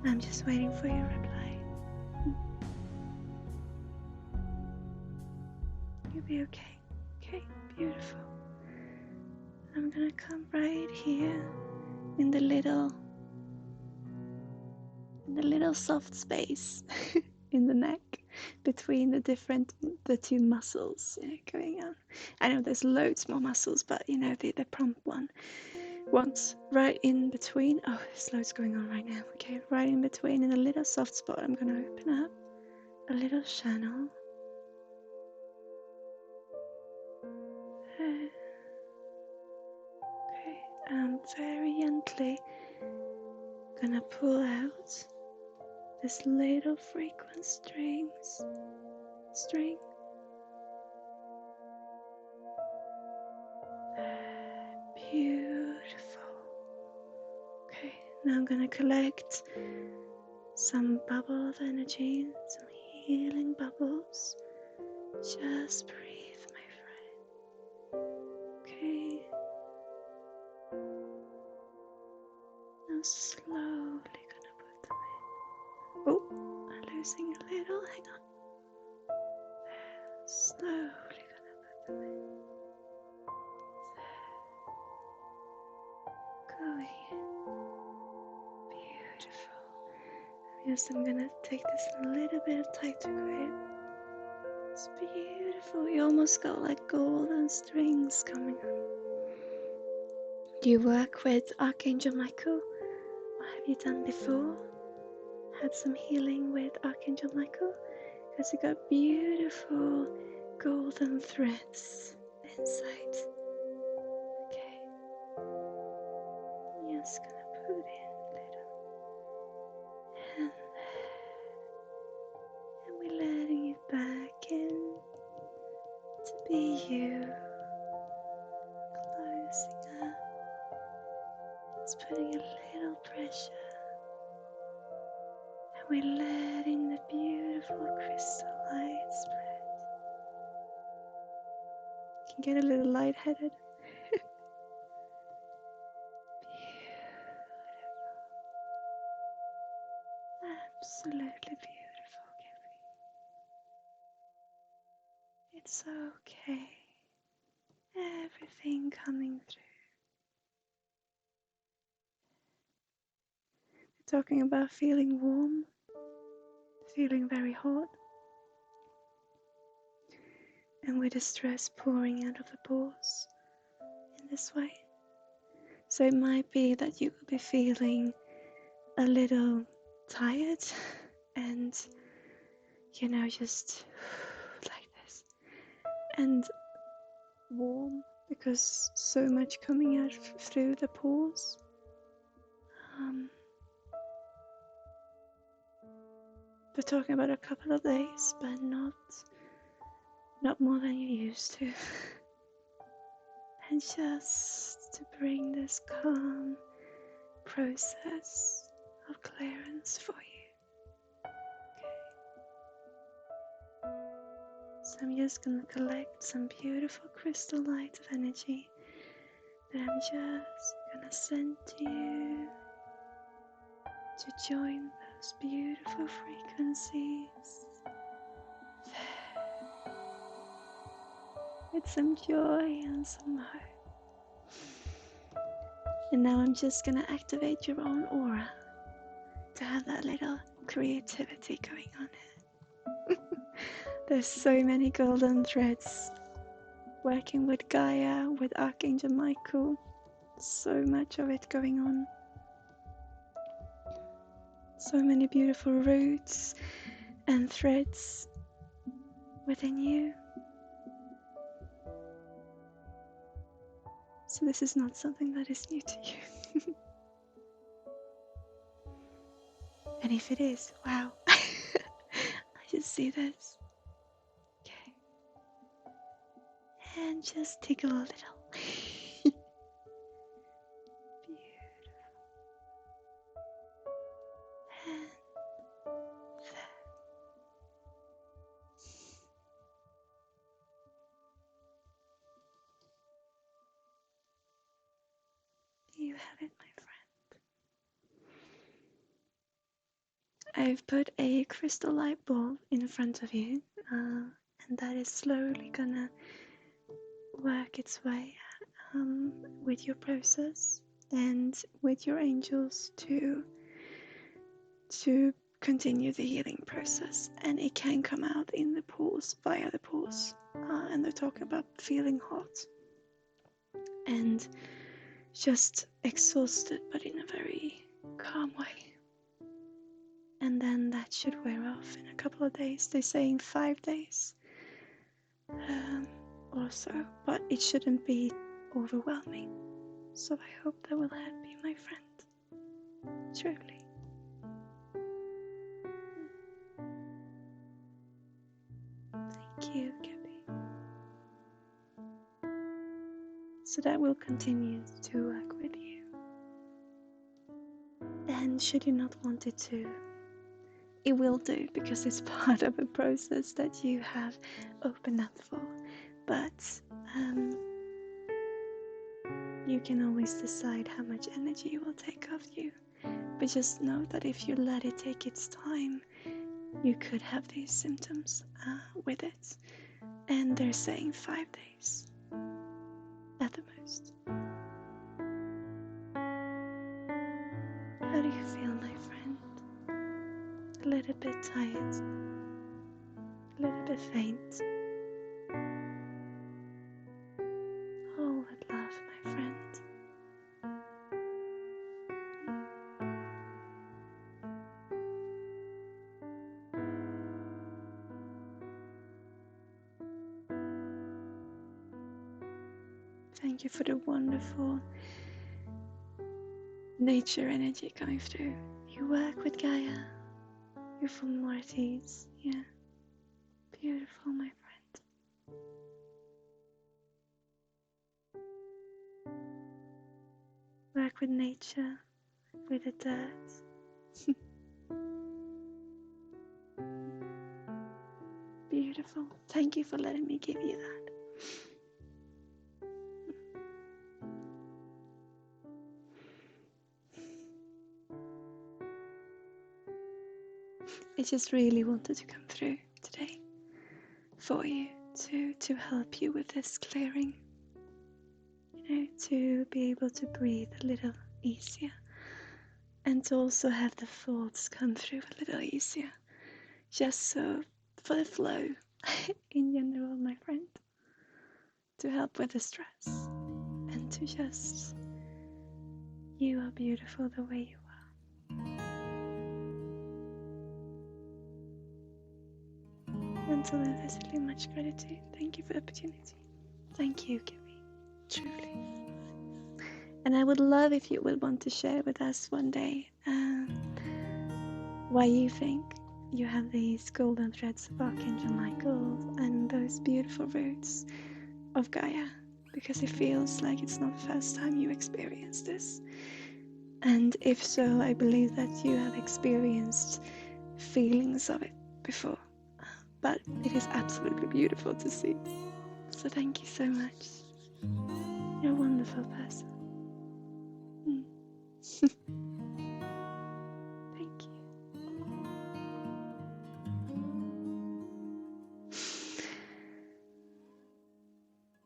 I'm just waiting for your reply. You'll be okay. Okay, beautiful. I'm gonna come right here in the little soft space in the neck between the two muscles going on. I know there's loads more muscles, but the prompt one. Once right in between. Oh, there's loads going on right now. Okay, right in between in a little soft spot, I'm gonna open up a little channel. Okay, I'm very gently gonna pull out this little frequency string. Beautiful. Okay, now I'm gonna collect some bubble of energy, some healing bubbles. Just breathe, my friend. Okay. Now slowly gonna put them in. Oh, I'm losing a little. Hang on. Slowly gonna put them in. Going in. Beautiful. Yes, I'm gonna take this little bit of tighter grip. It's beautiful. You almost got like golden strings coming on. Do you work with Archangel Michael? What have you done before? Had some healing with Archangel Michael? Because you got beautiful golden threads inside. Okay. I'm just gonna put in a little. And we're letting it back in to be you. Closing up. It's putting a little pressure. And we're letting the beautiful crystal light spread. You can get a little lightheaded. Beautiful. Absolutely beautiful, Gabby. It's okay. Everything coming through. We're talking about feeling warm, feeling very hot, and with the stress pouring out of the pores in this way. So it might be that you will be feeling a little tired and, you know, just like this, and warm because so much coming out through the pores. We're talking about a couple of days, but not more than you used to. And just to bring this calm process of clearance for you. Okay. So I'm just gonna collect some beautiful crystal light of energy that I'm just gonna send to you to join those beautiful frequencies with some joy and some hope. And now I'm just gonna activate your own aura to have that little creativity going on here. There's so many golden threads working with Gaia, with Archangel Michael. So much of it going on. So many beautiful roots and threads within you. So this is not something that is new to you. And if it is, wow. I just see this. Okay. And just tickle a little. Beautiful. And there. You have it, my friend. I've put a crystal light ball in front of you, and that is slowly gonna work its way with your process and with your angels to continue the healing process. And it can come out in the pores, via the pores, and they're talking about feeling hot and just exhausted, but in a very calm way. And then that should wear off in a couple of days. They say in 5 days or so, but it shouldn't be overwhelming. So I hope that will help you, my friend. Truly. Thank you, Gabby. So that will continue to work with you. And should you not want it to, it will do, because it's part of a process that you have opened up for. But you can always decide how much energy it will take of you. But just know that if you let it take its time, you could have these symptoms with it. And they're saying 5 days at the most. How do you feel, my friend? A little bit tired, a little bit faint. Oh, with love, my friend. Thank you for the wonderful nature energy coming through. You work with Gaia, you're from Marty's, yeah. Beautiful, my friend. Work with nature, with the dirt. Beautiful. Thank you for letting me give you that. I just really wanted to come through today for you to help you with this clearing. You know, to be able to breathe a little easier and to also have the thoughts come through a little easier. Just so for the flow in general, my friend. To help with the stress and to just, you are beautiful the way you are. Mental and physically much gratitude. Thank you for the opportunity. Thank you, Gibby. Truly. And I would love if you would want to share with us one day why you think you have these golden threads of Archangel Michael and those beautiful roots of Gaia, because it feels like it's not the first time you experience this. And if so, I believe that you have experienced feelings of it before, but it is absolutely beautiful to see. So thank you so much. You're a wonderful person. Thank you.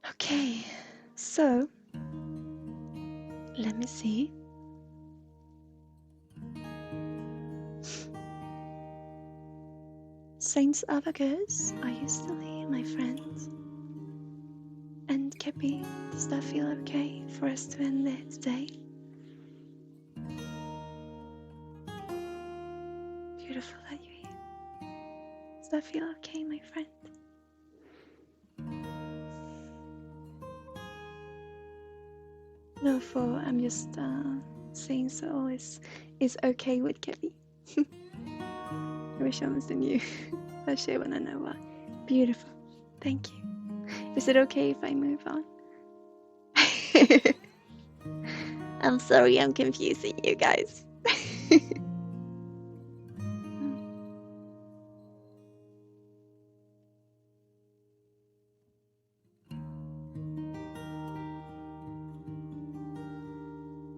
Okay, so let me see. Saints Avagus, are you still here, my friend? And Kepi, does that feel okay for us to end there today? Beautiful that you're here. Does that feel okay, my friend? No, I'm just saying so is okay with Kepi. I wish I was you. I'll share when I know why. Beautiful. Thank you. Is it okay if I move on? I'm sorry I'm confusing you guys.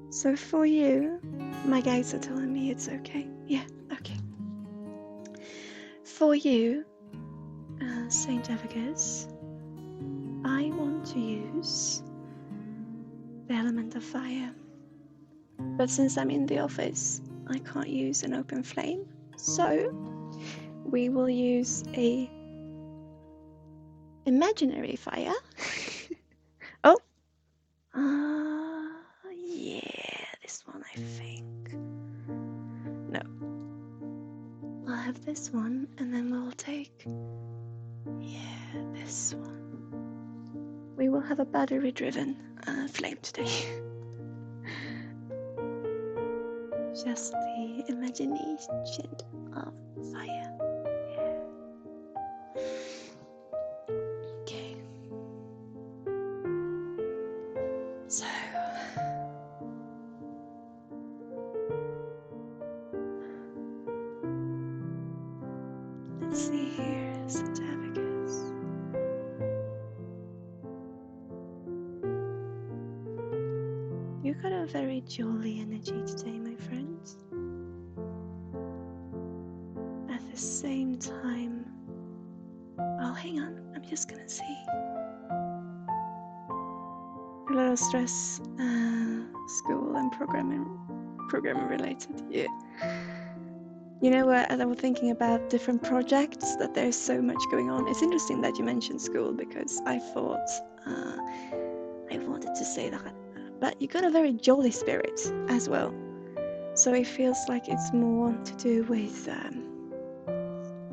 So for you, my guides are telling me it's okay. Yeah, okay. For you, Saint Avagus, I want to use the element of fire. But since I'm in the office, I can't use an open flame. So we will use a imaginary fire. Oh, yeah, this one I think. No, I'll have this one, and then we'll take, yeah, this one. We will have a battery-driven flame today. Just the imagination of fire. Yeah. Okay. So let's see here, Saint Avagus. You got a very jolly energy today, my friends. At the same time, oh, hang on, I'm just gonna see. A lot of stress, school and programming related. Yeah. You know what? As I was thinking about different projects, that there's so much going on. It's interesting that you mentioned school because I thought I wanted to say that, but you got a very jolly spirit as well. So it feels like it's more to do with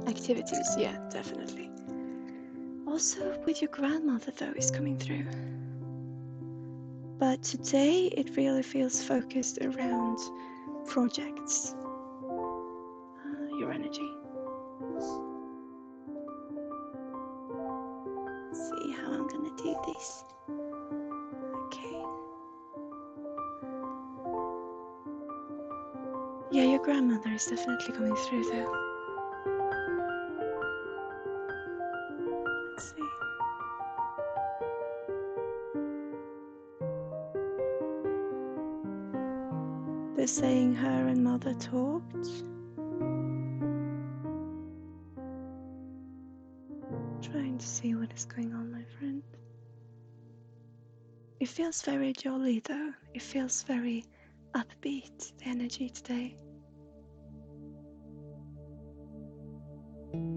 activities. Yeah, definitely. Also with your grandmother though is coming through. But today it really feels focused around projects. Your energy. Let's see how I'm gonna do this. Okay. Yeah, your grandmother is definitely coming through though. Let's see. They're saying her and mother talked. Trying to see what is going on, my friend. It feels very jolly though. It feels very upbeat, the energy today.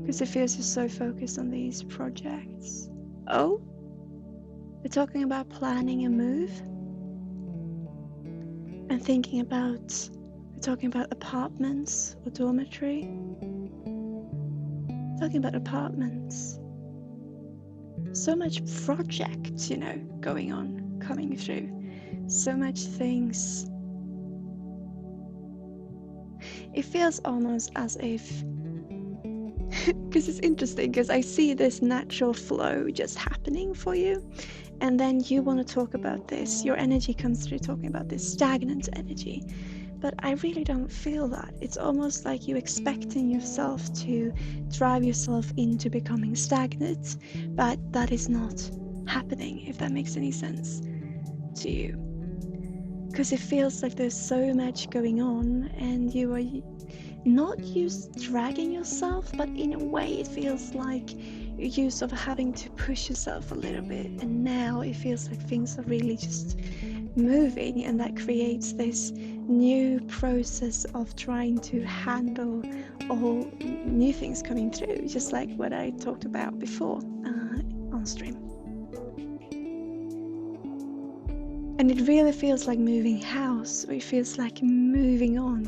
Because it feels you're so focused on these projects. Oh? We're talking about planning a move. And thinking about, we're talking about apartments or dormitory. Talking about apartments. So much project, going on, coming through. So much things. It feels almost as if, because it's interesting, because I see this natural flow just happening for you. And then you want to talk about this. Your energy comes through talking about this stagnant energy. But I really don't feel that. It's almost like you expecting yourself to drive yourself into becoming stagnant. But that is not happening, if that makes any sense to you. Because it feels like there's so much going on and you are not dragging yourself, but in a way it feels like you sort of having to push yourself a little bit, and now it feels like things are really just moving, and that creates this new process of trying to handle all new things coming through, just like what I talked about before on stream. And it really feels like moving house, or it feels like moving on,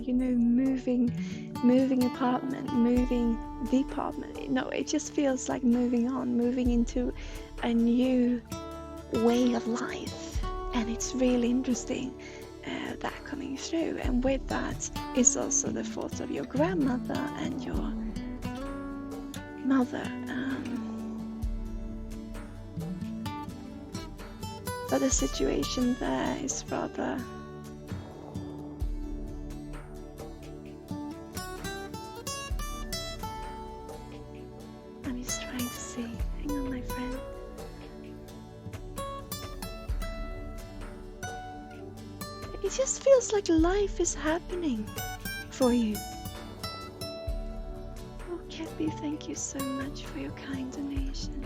moving apartment, moving department. It just feels like moving on, moving into a new way of life. And it's really interesting that coming through. And with that is also the thoughts of your grandmother and your mother. But the situation there is rather I'm just trying to see. Hang on, my friend. It just feels like life is happening for you. Oh, Kepi, thank you so much for your kind donation.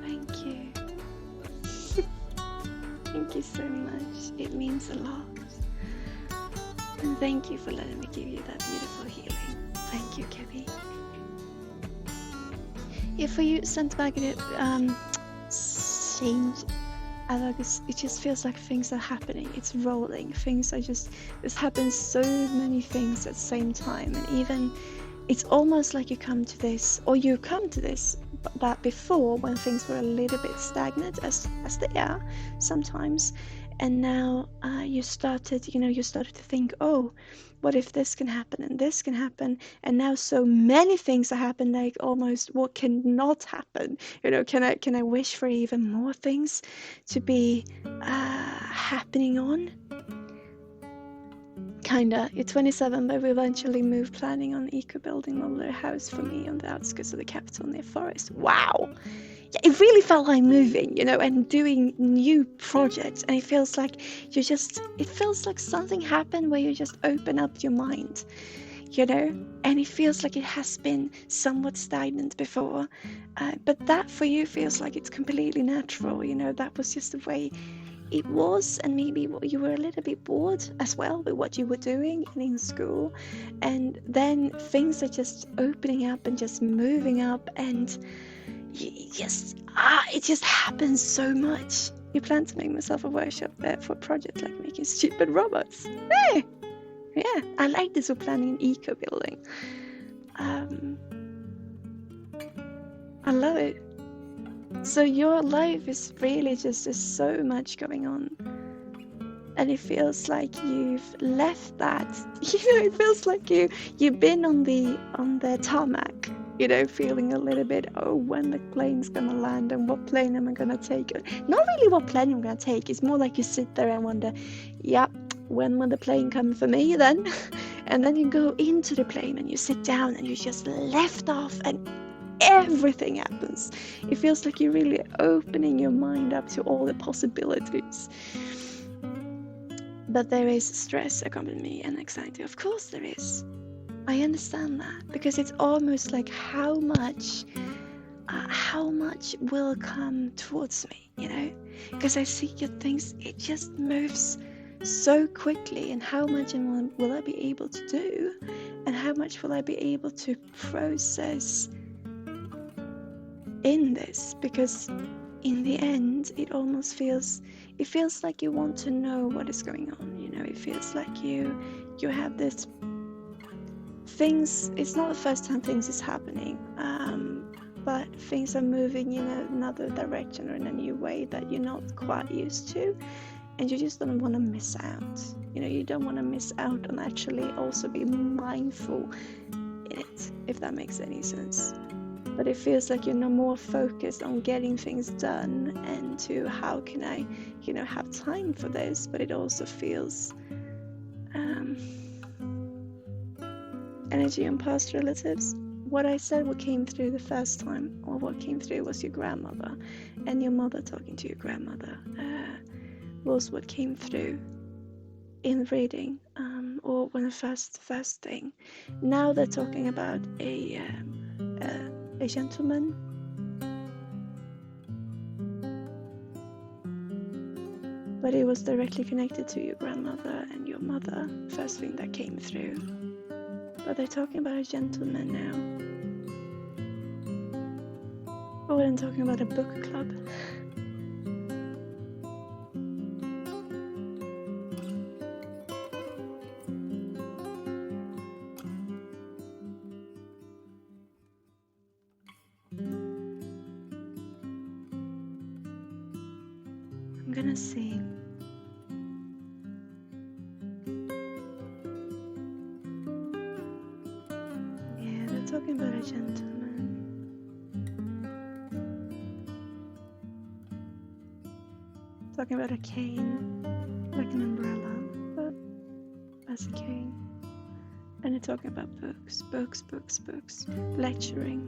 Thank you. Thank you so much. It means a lot. And thank you for letting me give you that beautiful healing. Thank you, Kepi. Yeah, for you, Santbagger, it just feels like things are happening. It's rolling. This happens so many things at the same time. And even, it's almost like you come to this, but before, when things were a little bit stagnant, as they are sometimes, and now you started to think, oh, what if this can happen and this can happen, and now so many things are happening, like almost what cannot happen. Can I wish for even more things to be happening on? Kinda. It's 27, but we eventually moved, planning on eco-building modular house for me on the outskirts of the capital near forest. Wow! Yeah, it really felt like moving, and doing new projects, and it feels like something happened where you just open up your mind, and it feels like it has been somewhat stagnant before, but that for you feels like it's completely natural, that was just the way it was, and maybe you were a little bit bored as well with what you were doing in school, and then things are just opening up and just moving up, and it just happens so much. You plan to make myself a workshop there for a project like making stupid robots. Hey! Yeah, I like this for planning an eco building. I love it. So your life is really just there's so much going on. And it feels like you've left that. It feels like you've been on the tarmac, feeling a little bit, oh, when the plane's gonna land and what plane am I gonna take? Not really what plane I'm gonna take. It's more like you sit there and wonder, yeah, when will the plane come for me then? And then you go into the plane and you sit down and you just left off and everything happens. It feels like you're really opening your mind up to all the possibilities. But there is stress accompanying me and anxiety. Of course there is. I understand that, because it's almost like how much will come towards me, because I see your things, it just moves so quickly, and how much will I be able to do, and how much will I be able to process in this, because in the end it feels like you want to know what is going on. It feels like you have this things. It's not the first time things is happening, but things are moving in another direction or in a new way that you're not quite used to, and you just don't want to miss out. You don't want to miss out on actually also be mindful in it, if that makes any sense. But it feels like you're no more focused on getting things done and to how can I, have time for this. But it also feels energy on past relatives. What I said, what came through the first time, or what came through was your grandmother, and your mother talking to your grandmother was what came through in reading, or when the first thing. Now they're talking about a gentleman. But it was directly connected to your grandmother and your mother, first thing that came through. But they're talking about a gentleman now. Or they're talking about a book club. I'm gonna see. Yeah, they're talking about a gentleman. Talking about a cane, like an umbrella, but as a cane. And they're talking about books, lecturing.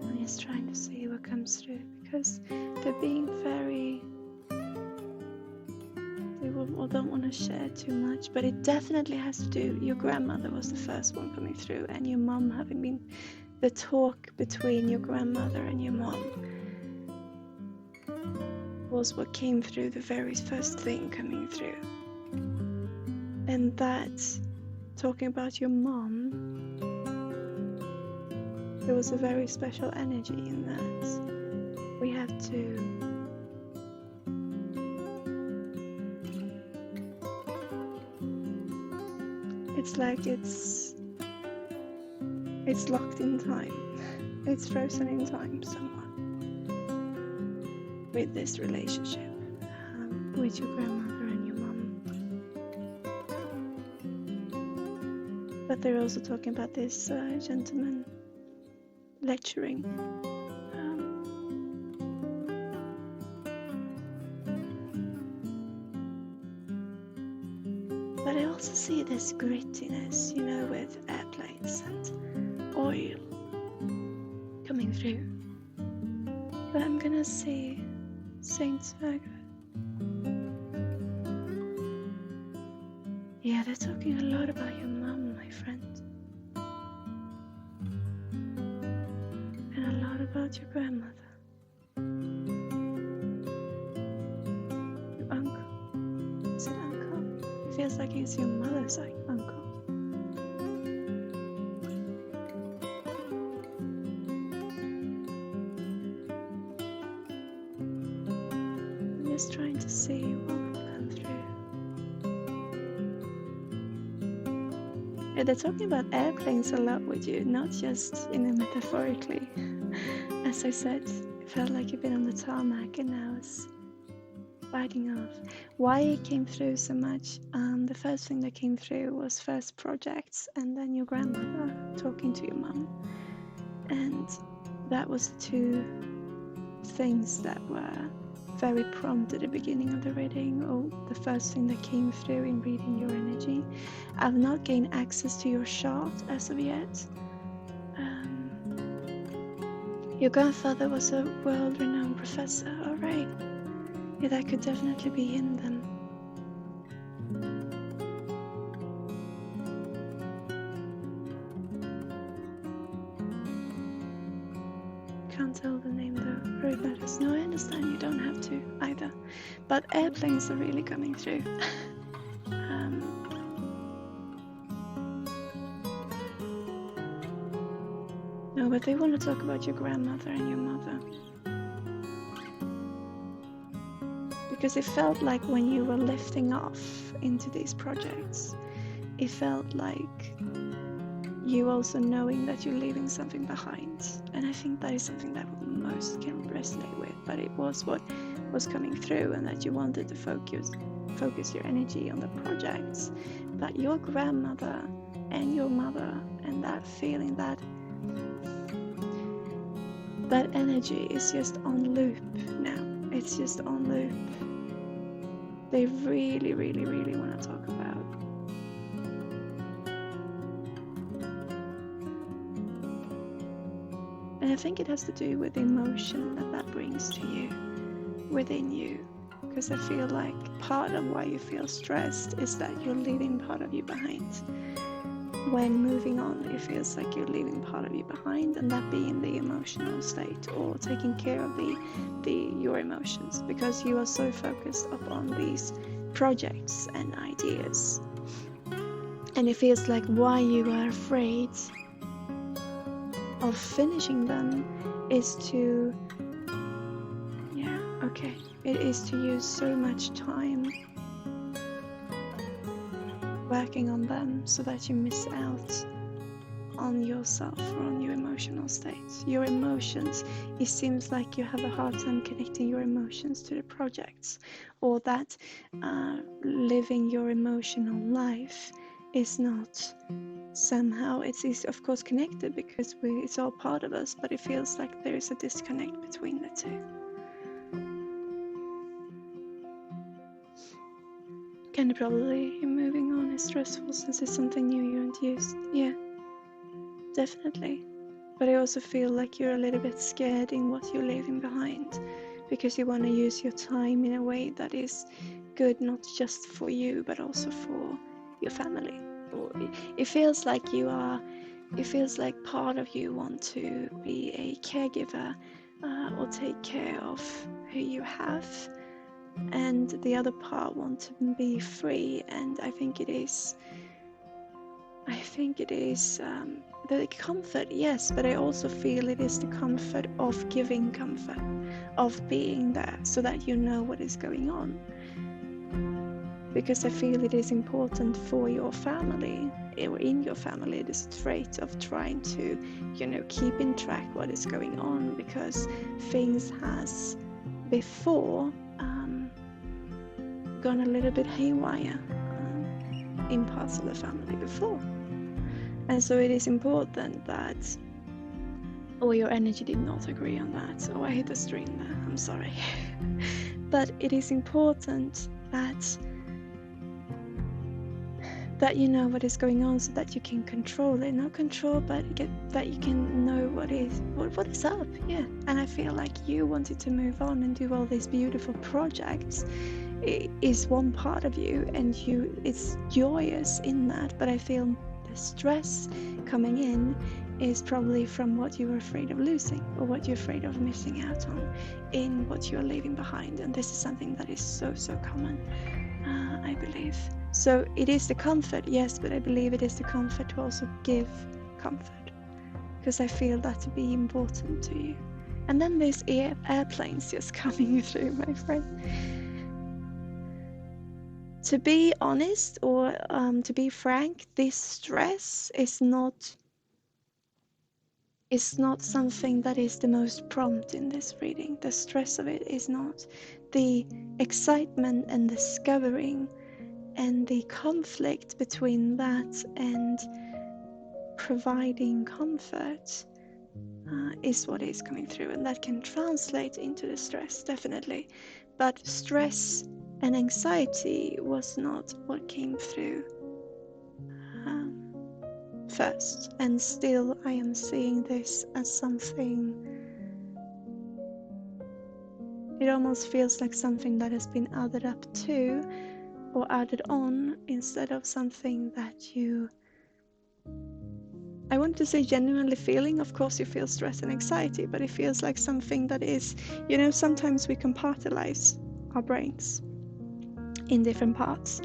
I'm just trying to see what comes through, because they're being very... They don't want to share too much, but it definitely has to do... Your grandmother was the first one coming through, and your mom having been... The talk between your grandmother and your mom was what came through, the very first thing coming through. And that, talking about your mom, there was a very special energy in that. We have to... It's like it's locked in time. It's frozen in time somewhat with this relationship with your grandmother and your mom. But they're also talking about this gentleman lecturing. But I also see this grittiness, with airplanes and oil coming through. But I'm gonna see Saint Sverger. Yeah, they're talking a lot about your mum, my friend. And a lot about your grandmother. Your uncle. Is it uncle? It feels like it's your mother's uncle. Just trying to see what will come through. Yeah, they're talking about airplanes a lot with you, not just metaphorically. As I said, it felt like you've been on the tarmac and now it's biting off. Why it came through so much, the first thing that came through was first projects and then your grandmother talking to your mum. And that was the two things that were very prompt at the beginning of the reading, or the first thing that came through in reading your energy. I've not gained access to your chart as of yet. Your grandfather was a world-renowned professor. All right. Yeah, that could definitely be him then. Can't tell the name though. Very matters. No, I understand. You don't have to either. But airplanes are really coming through. No, but they want to talk about your grandmother and your mother. Because it felt like when you were lifting off into these projects, it felt like you also knowing that you're leaving something behind. And I think that is something that most can resonate with, but it was what was coming through, and that you wanted to focus your energy on the projects. But your grandmother and your mother and that feeling, that energy is just on loop now. It's just on loop. They really, really, really want to talk about. And I think it has to do with the emotion that brings to you, within you. Because I feel like part of why you feel stressed is that you're leaving part of you behind. When moving on, it feels like you're leaving part of you behind, and that being the emotional state, or taking care of your emotions, because you are so focused upon these projects and ideas. And it feels like why you are afraid of finishing them is to, it is to use so much time working on them so that you miss out on yourself or on your emotional state. Your emotions, it seems like you have a hard time connecting your emotions to the projects, or that living your emotional life is not somehow, it's of course connected because it's all part of us, but it feels like there is a disconnect between the two. Kind of probably moving on is stressful since it's something new you aren't used. Yeah, definitely. But I also feel like you're a little bit scared in what you're leaving behind, because you want to use your time in a way that is good, not just for you, but also for your family. It feels like part of you want to be a caregiver or take care of who you have, and the other part want to be free. And I think it is the comfort, yes, but I also feel it is the comfort of giving comfort, of being there so that you know what is going on. Because I feel it is important for your family, or in your family, this trait of trying to, keep in track what is going on, because things has before gone a little bit haywire in parts of the family before. And so it is important that, your energy did not agree on that. I hit the stream there, I'm sorry. But it is important that you know what is going on so that you can control it. Not control, but that you can know what is up, yeah. And I feel like you wanted to move on and do all these beautiful projects. It is one part of you, and it's joyous in that, but I feel the stress coming in is probably from what you were afraid of losing, or what you're afraid of missing out on in what you're leaving behind. And this is something that is so common, I believe. So it is the comfort, yes, but I believe it is the comfort to also give comfort, because I feel that to be important to you. And then there's airplanes just coming through, my friend. To be honest, or to be frank, this stress is not something that is the most prompt in this reading. The stress of it is not. The excitement and discovering and the conflict between that and providing comfort is what is coming through, and that can translate into the stress, definitely. But stress and anxiety was not what came through first, and still I am seeing this as something. It almost feels like something that has been added up to or added on, instead of something that you, I want to say, genuinely feeling. Of course you feel stress and anxiety, but it feels like something that is, sometimes we compartmentalize our brains in different parts,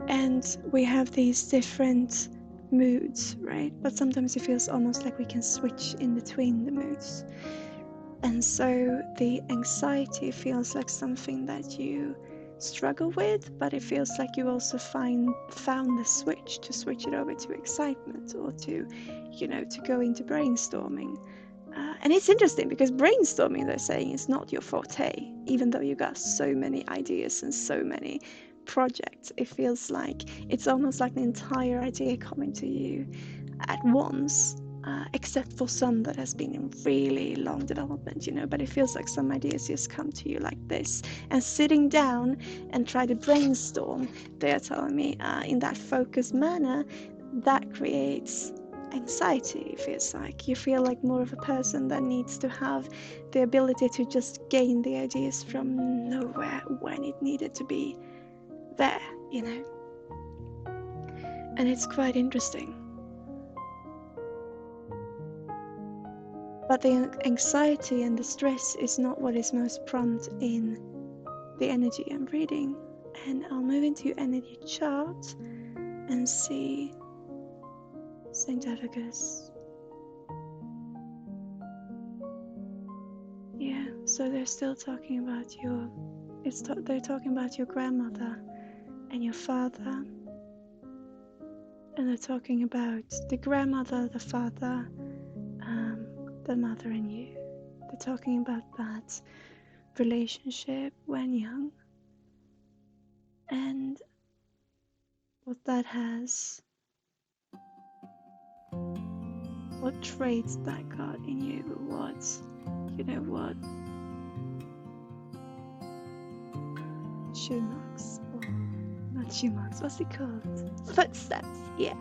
and we have these different moods, right? But sometimes it feels almost like we can switch in between the moods. And so the anxiety feels like something that you struggle with, but it feels like you also found the switch to switch it over to excitement, or to go into brainstorming. And it's interesting because brainstorming, they're saying, is not your forte, even though you got so many ideas and so many projects. It feels like it's almost like an entire idea coming to you at once, except for some that has been in really long development, but it feels like some ideas just come to you like this. And sitting down and try to brainstorm, they're telling me, in that focused manner, that creates anxiety. It feels like you feel like more of a person that needs to have the ability to just gain the ideas from nowhere when it needed to be there, and it's quite interesting. But the anxiety and the stress is not what is most prompt in the energy I'm reading. And I'll move into your energy chart and see St. Advocates. Yeah, so they're still talking about they're talking about your grandmother and your father. And they're talking about the grandmother, the father, the mother, and you. They're talking about that relationship when young, and what that has, what traits that got in you, what shoe marks, or not shoe marks, what's it called? Footsteps, yeah.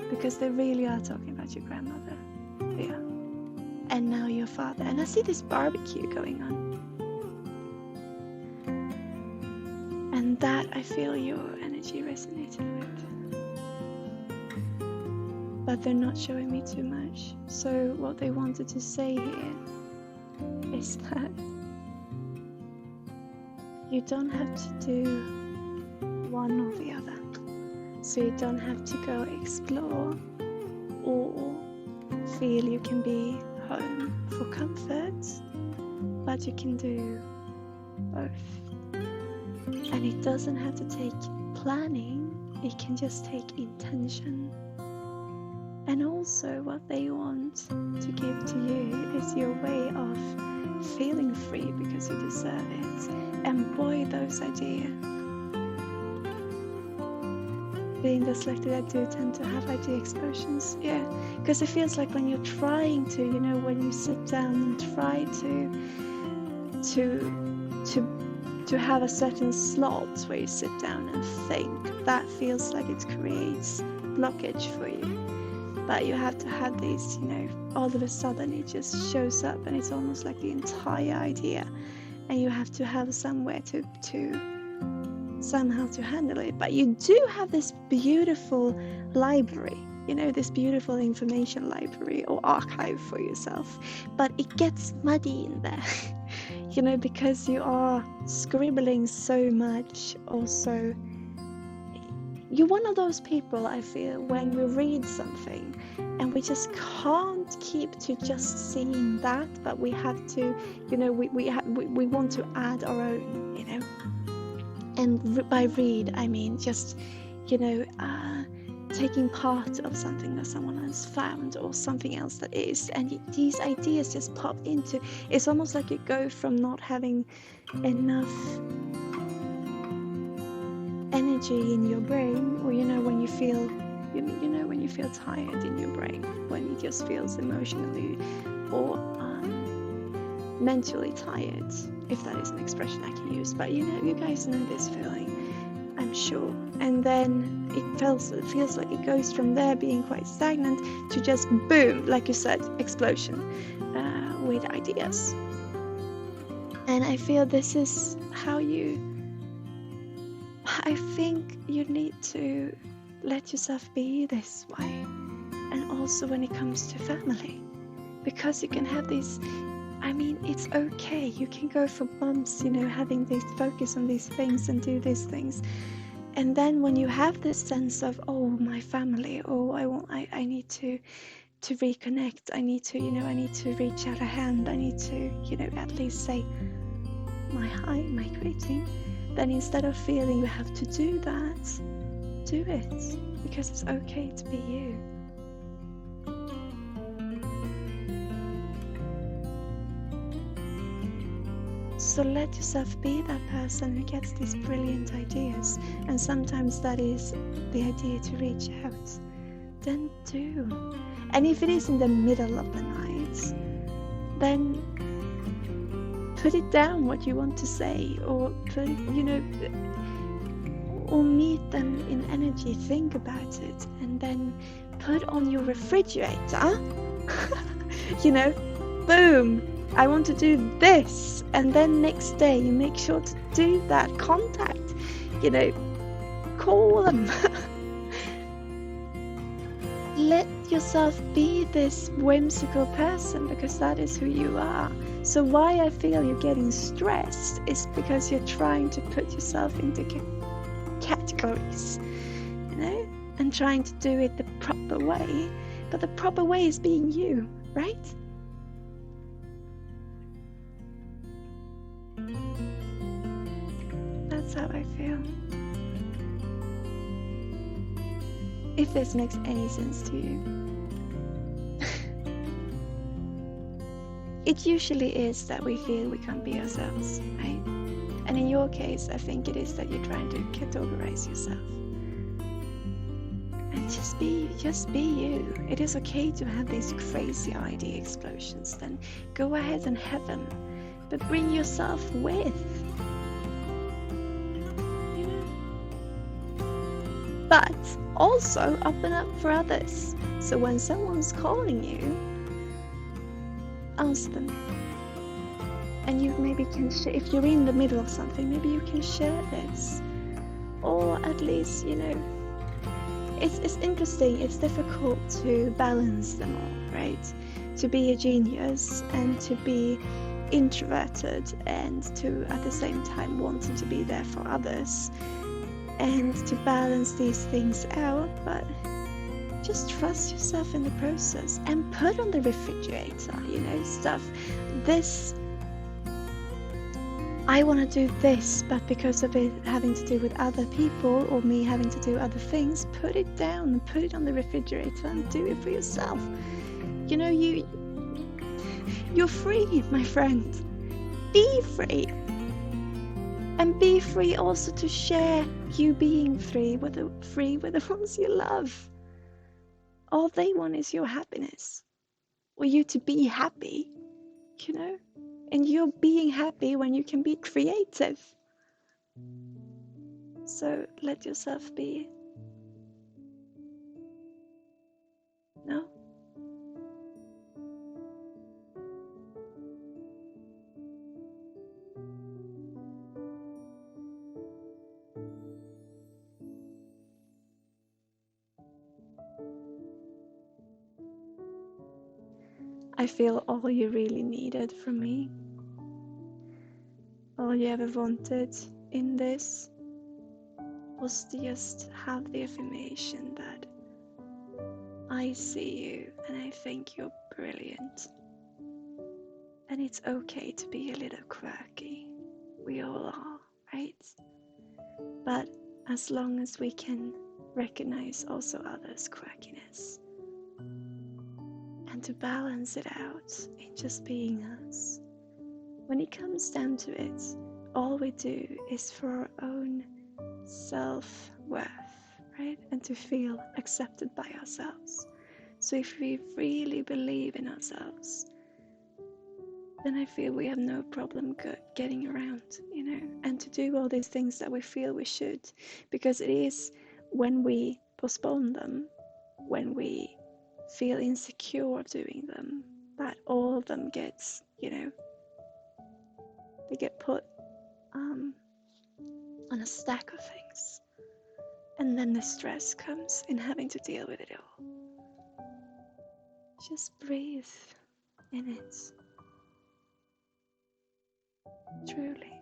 Because they really are talking about your grandmother, yeah. And now your father, and I see this barbecue going on. And that I feel your energy resonated with. But they're not showing me too much. So what they wanted to say here is that you don't have to do one or the other. So you don't have to go explore or feel you can be home for comfort, but you can do both. And it doesn't have to take planning, it can just take intention. And also what they want to give to you is your way of feeling free because you deserve it. And boy, those ideas. Being dyslexic, I do tend to have idea explosions, yeah. Because it feels like when you're trying to, when you sit down and try to have a certain slot where you sit down and think, that feels like it creates blockage for you. But you have to have these, all of a sudden it just shows up and it's almost like the entire idea, and you have to have somewhere to somehow to handle it. But you do have this beautiful library, this beautiful information library or archive for yourself, but it gets muddy in there, because you are scribbling so much. Also, you're one of those people, I feel, when we read something and we just can't keep to just seeing that, but we have to, we want to add our own, And by read, I mean just, you know, taking part of something that someone has found or something else that is. And these ideas just pop into, it's almost like you go from not having enough energy in your brain, or you know, when you feel, you know, when you feel tired in your brain, when it just feels emotionally or mentally tired, if that is an expression I can use. But you know, you guys know this feeling, I'm sure. And then it feels like it goes from there being quite stagnant to just boom, like you said, explosion with ideas. And I feel this is how I think you need to let yourself be this way. And also when it comes to family, because you can have these, I mean, it's okay. You can go for months, you know, having this focus on these things and do these things. And then when you have this sense of, oh, my family, oh, I need to reconnect. I need to, you know, I need to reach out a hand. I need to, you know, at least say my hi, my greeting. Then instead of feeling you have to do that, do it, because it's okay to be you. So let yourself be that person who gets these brilliant ideas, and sometimes that is the idea to reach out. Then do. And if it is in the middle of the night, then put it down what you want to say, or put it, you know, or meet them in energy, think about it, and then put on your refrigerator, you know, boom, I want to do this. And then next day you make sure to do that, contact, you know, call them. Let yourself be this whimsical person, because that is who you are. So why I feel you're getting stressed is because you're trying to put yourself into categories, you know, and trying to do it the proper way. But the proper way is being you, right? That's how I feel. If this makes any sense to you. It usually is that we feel we can't be ourselves, right? And in your case, I think it is that you're trying to categorize yourself. And just be you. It is okay to have these crazy idea explosions. Then go ahead and have them, but bring yourself with. You know? But also open up for others. So when someone's calling you, answer them. And you maybe can share, if you're in the middle of something, maybe you can share this. Or at least, you know, it's interesting, it's difficult to balance them all, right? To be a genius and to be introverted and to at the same time wanting to be there for others, and to balance these things out. But just trust yourself in the process and put on the refrigerator, you know, stuff. This, I want to do this, but because of it having to do with other people or me having to do other things, put it down and put it on the refrigerator and do it for yourself. You know, you're free, my friend. Be free. And be free also to share you being free with the ones you love. All they want is your happiness, or you to be happy, you know? And you're being happy when you can be creative. So let yourself be. No? I feel all you really needed from me, all you ever wanted in this, was to just have the affirmation that I see you and I think you're brilliant. And it's okay to be a little quirky. We all are, right? But as long as we can recognize also others' quirkiness and to balance it out in just being us, when it comes down to it, all we do is for our own self-worth, right? And to feel accepted by ourselves. So if we really believe in ourselves, then I feel we have no problem getting around, and to do all these things that we feel we should, because it is when we postpone them, when we feel insecure doing them, that all of them gets, they get put on a stack of things, and then the stress comes in having to deal with it all. Just breathe in it. Truly.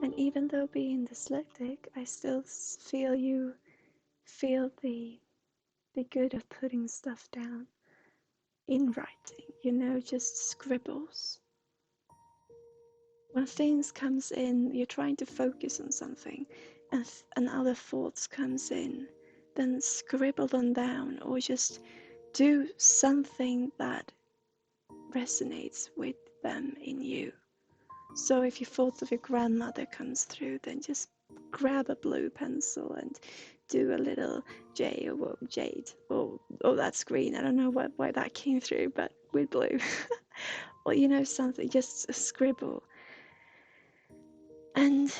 And even though being dyslexic, I still feel you feel the good of putting stuff down in writing, just scribbles. When things comes in, you're trying to focus on something, and other thoughts comes in, then scribble them down, or just do something that resonates with them in you. So if your thoughts of your grandmother comes through, then just grab a blue pencil and do a little J or jade. Oh, that's green. I don't know why that came through, but with blue. Or something, just a scribble. And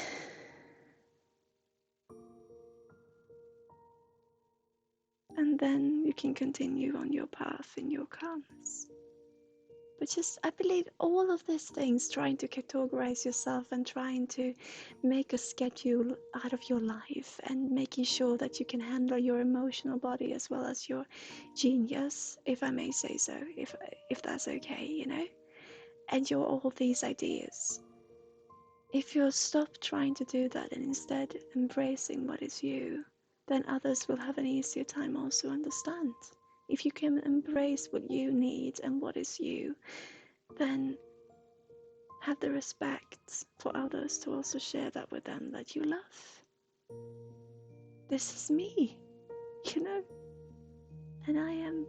then you can continue on your path in your calmness. But I believe all of these things, trying to categorize yourself and trying to make a schedule out of your life and making sure that you can handle your emotional body as well as your genius, if I may say so, if that's okay, and all these ideas. If you stop trying to do that and instead embracing what is you, then others will have an easier time also understand. If you can embrace what you need and what is you, then have the respect for others to also share that with them that you love. This is me, and I am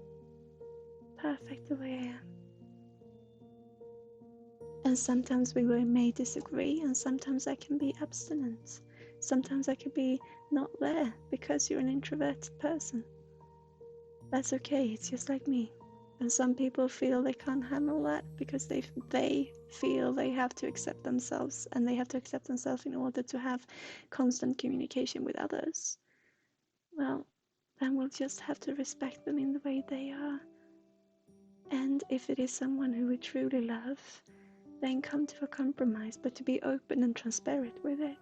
perfect the way I am. And sometimes we may disagree, and sometimes I can be abstinent. Sometimes I can be not there because you're an introverted person. That's okay, it's just like me. And some people feel they can't handle that because they feel they have to accept themselves, and they have to accept themselves in order to have constant communication with others. Well, then we'll just have to respect them in the way they are. And if it is someone who we truly love, then come to a compromise, but to be open and transparent with it.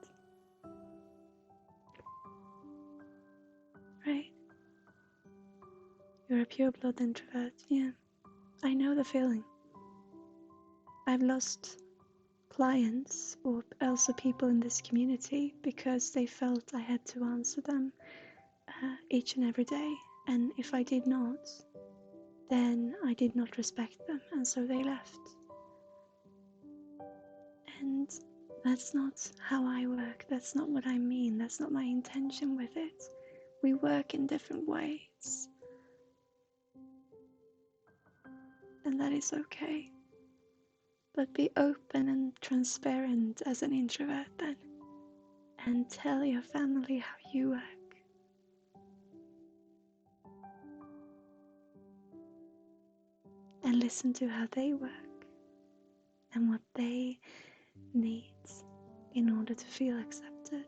Right? You're a pure-blood introvert, yeah. I know the feeling. I've lost clients or also people in this community because they felt I had to answer them each and every day. And if I did not, then I did not respect them, and so they left. And that's not how I work. That's not what I mean. That's not my intention with it. We work in different ways. And that is okay. But be open and transparent as an introvert then. And tell your family how you work. And listen to how they work and what they need in order to feel accepted.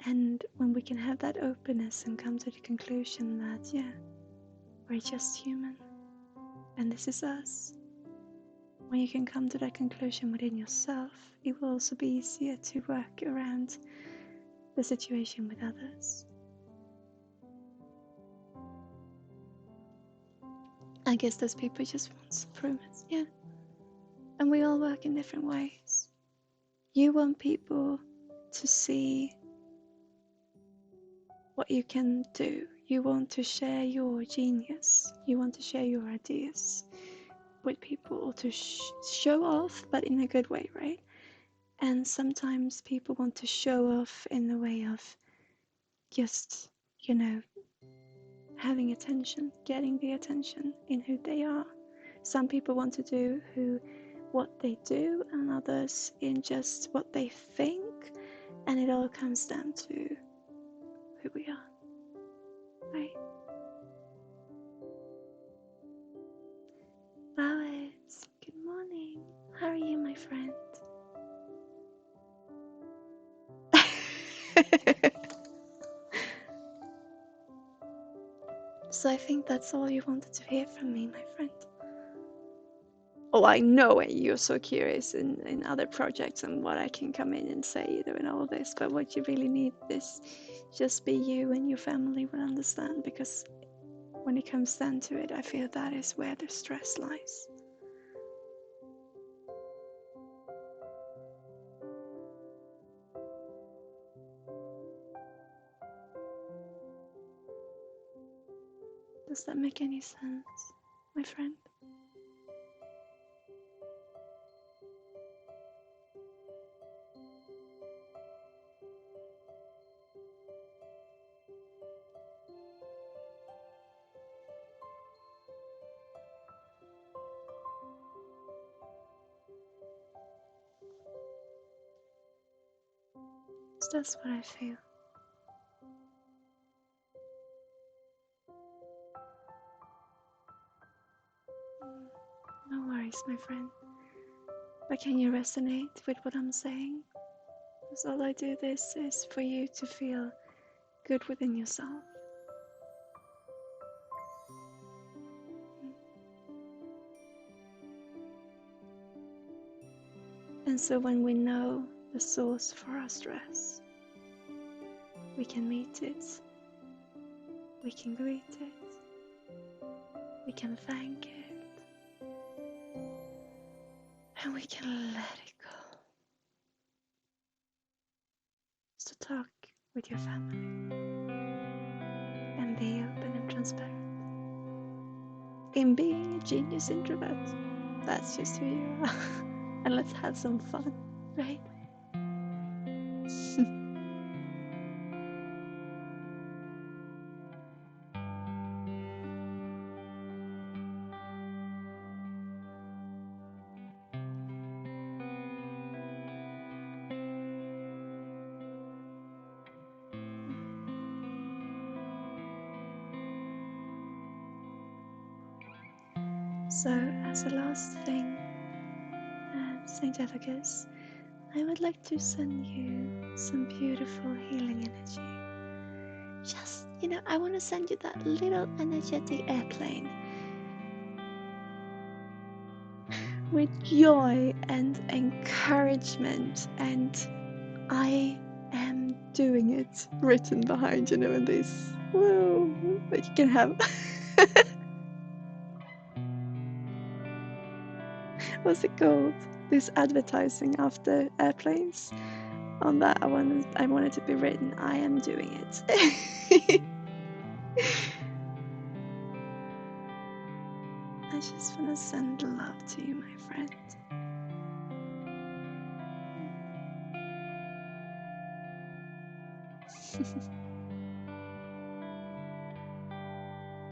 And when we can have that openness and come to the conclusion that, yeah, we're just human and this is us. When you can come to that conclusion within yourself, it will also be easier to work around the situation with others. I guess those people just want improvements, yeah. And we all work in different ways. You want people to see what you can do. You want to share your genius. You want to share your ideas. with people or to show off, but in a good way, right? And sometimes people want to show off in the way of just, you know, having attention, getting the attention in who they are. Some people want to do what they do, and others in just what they think, and it all comes down to who we are, right? Flowers, good morning. How are you, my friend? So I think that's all you wanted to hear from me, my friend. Oh, I know you're so curious in other projects and what I can come in and say, you know, and all this, but what you really need is just be you, and your family will understand, because when it comes down to it, I feel that is where the stress lies. Does that make any sense, my friend? So that's what I feel. No worries, my friend. But can you resonate with what I'm saying? Because all I do this is for you to feel good within yourself. And so when we know the source for our stress, we can meet it, we can greet it, we can thank it, and we can let it go. So talk with your family and be open and transparent. In being a genius introvert, that's just who you are. And let's have some fun, right? So, as a last thing, Saint Efficacy, I would like to send you some beautiful healing energy. Just, you know, I want to send you that little energetic airplane with joy and encouragement, and I am doing it written behind, you know, in this. Whoa, that you can have. What's it called? This advertising after airplanes. On that, I wanted to be written, I am doing it. I just want to send love to you, my friend.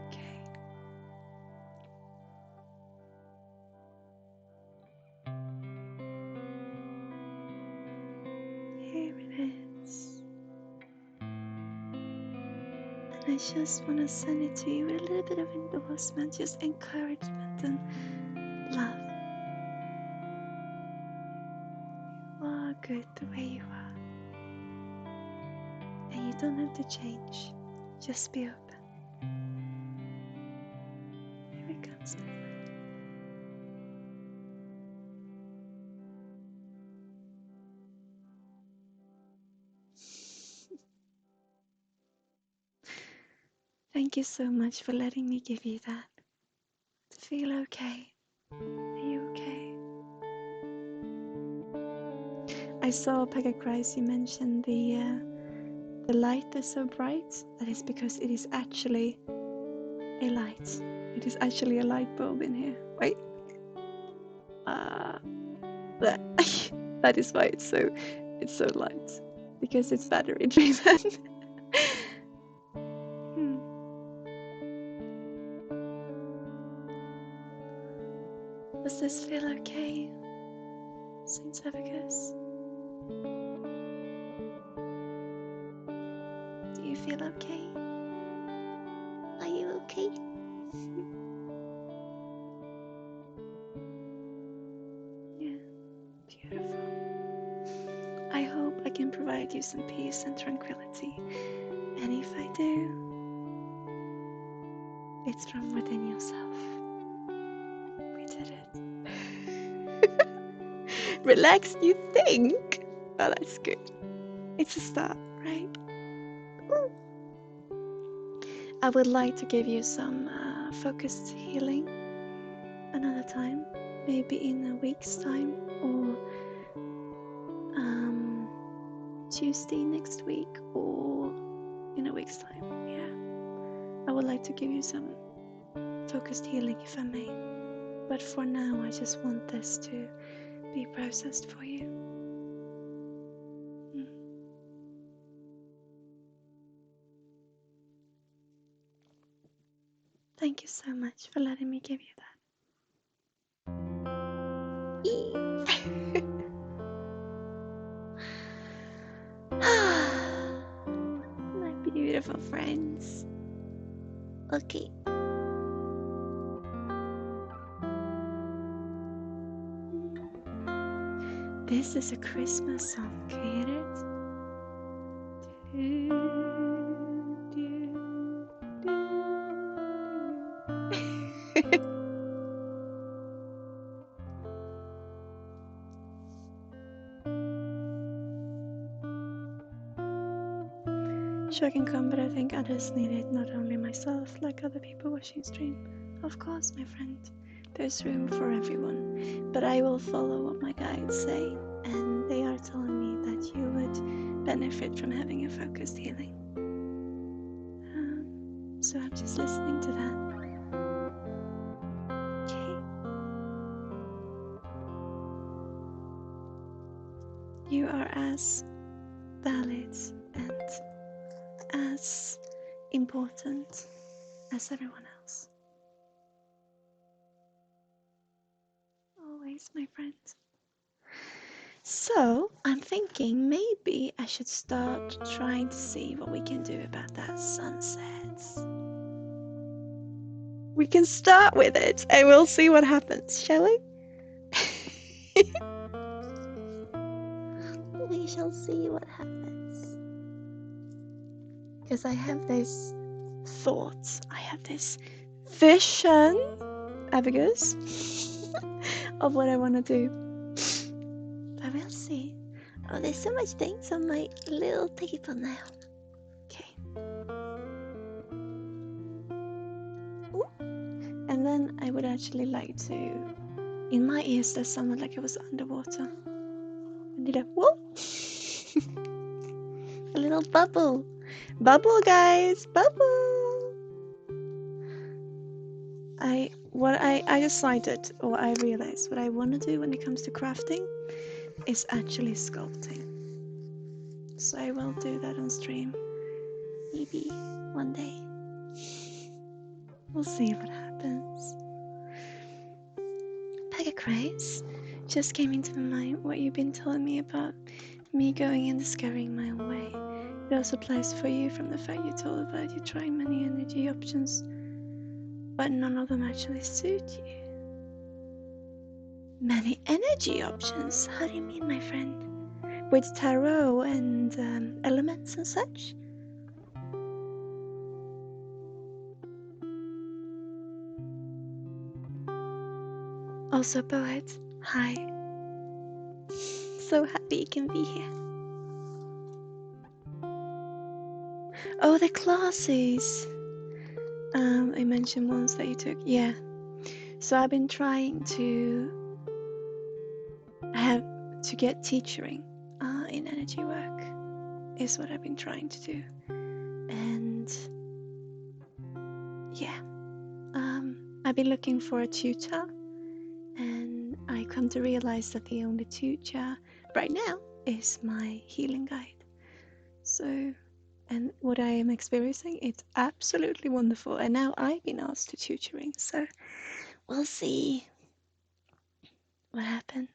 Okay. Here it is. And I just want to send it to you with a little bit of endorsement, just encouragement and love. You are good the way you are. And you don't have to change. Just be open. Here it comes, my friend. Thank you so much for letting me give you that. To feel okay. Are you okay? I saw Pega Christ, you mentioned the light is so bright. That is because it is actually a light. It is actually a light bulb in here. Wait. that that is why it's so light, because it's battery driven. Does this feel okay, Saint Savicus? Do you feel okay? Are you okay? Yeah, beautiful. I hope I can provide you some peace and tranquility. And if I do, it's from within yourself. We did it. Relaxed, you think? Oh, that's good. It's a start, right? Ooh. I would like to give you some focused healing another time, maybe in a week's time, or Tuesday next week, or in a week's time. Yeah, I would like to give you some focused healing if I may, but for now I just want this to be processed for you. Thank you so much for letting me give you that. My beautiful friends. Okay. This is a Christmas song, can you hear it? Sure can come, but I think others need it, not only myself, like other people watching stream. Of course, my friend, there's room for everyone, but I will follow what my guides say, and they are telling me that you would benefit from having a focused healing. So I'm just listening to that. Okay. You are as valid and as important as everyone else. Always, my friend. So, I'm thinking maybe I should start trying to see what we can do about that sunset. We can start with it and we'll see what happens, shall we? We shall see what happens. Because I have this thought, I have this vision, Abigail's, of what I want to do. But we'll see. Oh, there's so much things on my little paper now. Okay. Ooh. And then I would actually like to, in my ears that sounded like I was underwater. I did a whoop. A little bubble. Bubble, guys, bubble. I decided, or I realized, what I want to do when it comes to crafting is actually sculpting. So I will do that on stream, maybe one day. We'll see what happens. Pegacraze just came into my mind what you've been telling me about me going and discovering my own way. It also applies for you from the fact you told about you trying many energy options, but none of them actually suit you. Many energy options? How do you mean, my friend? With tarot and elements and such? Also, poet, hi. So happy you can be here. Oh, the classes. I mentioned ones that you took. Yeah. So I've been trying to get teaching in energy work is what I've been trying to do. And yeah, I've been looking for a tutor, and I come to realize that the only tutor right now is my healing guide. So, and what I am experiencing, it's absolutely wonderful. And now I've been asked to tutoring, so we'll see what happens.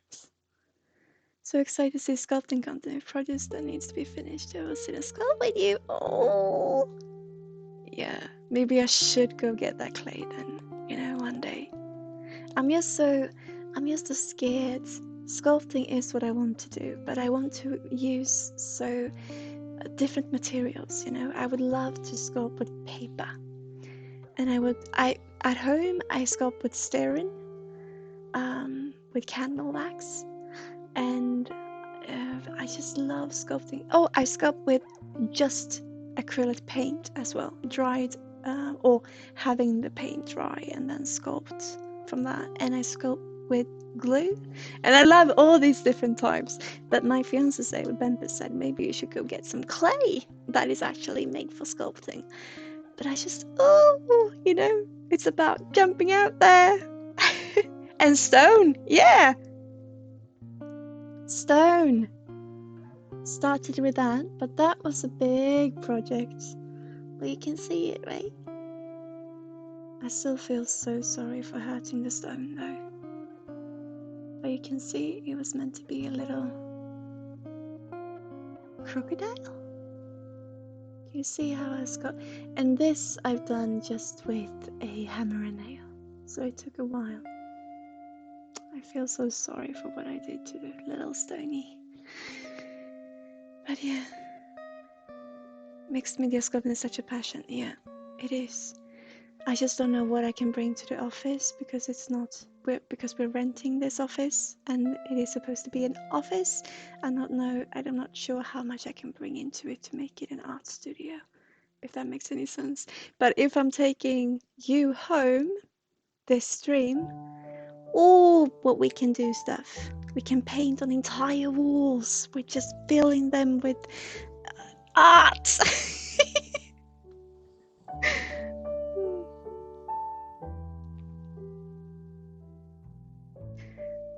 So excited to see sculpting content projects that needs to be finished. I will sit and sculpt with you. Oh, yeah. Maybe I should go get that clay then. You know, one day. I'm just so scared. Sculpting is what I want to do, but I want to use so different materials. You know, I would love to sculpt with paper, and at home I sculpt with stearin, with candle wax. And I just love sculpting. Oh, I sculpt with just acrylic paint as well, dried or having the paint dry and then sculpt from that. And I sculpt with glue, and I love all these different types. But my fiance said maybe you should go get some clay that is actually made for sculpting. But I just you know, it's about jumping out there. And stone, yeah. Stone. Started with that, but that was a big project. But you can see it, right? I still feel so sorry for hurting the stone though. But you can see it was meant to be a little crocodile. Can you see how I got? And this I've done just with a hammer and nail, so it took a while. I feel so sorry for what I did to the little stony. But yeah, mixed media sculpting is such a passion. Yeah, it is. I just don't know what I can bring to the office because because we're renting this office and it is supposed to be an office. I'm not sure how much I can bring into it to make it an art studio, if that makes any sense. But if I'm taking you home this stream, what we can do stuff. We can paint on entire walls. We're just filling them with art.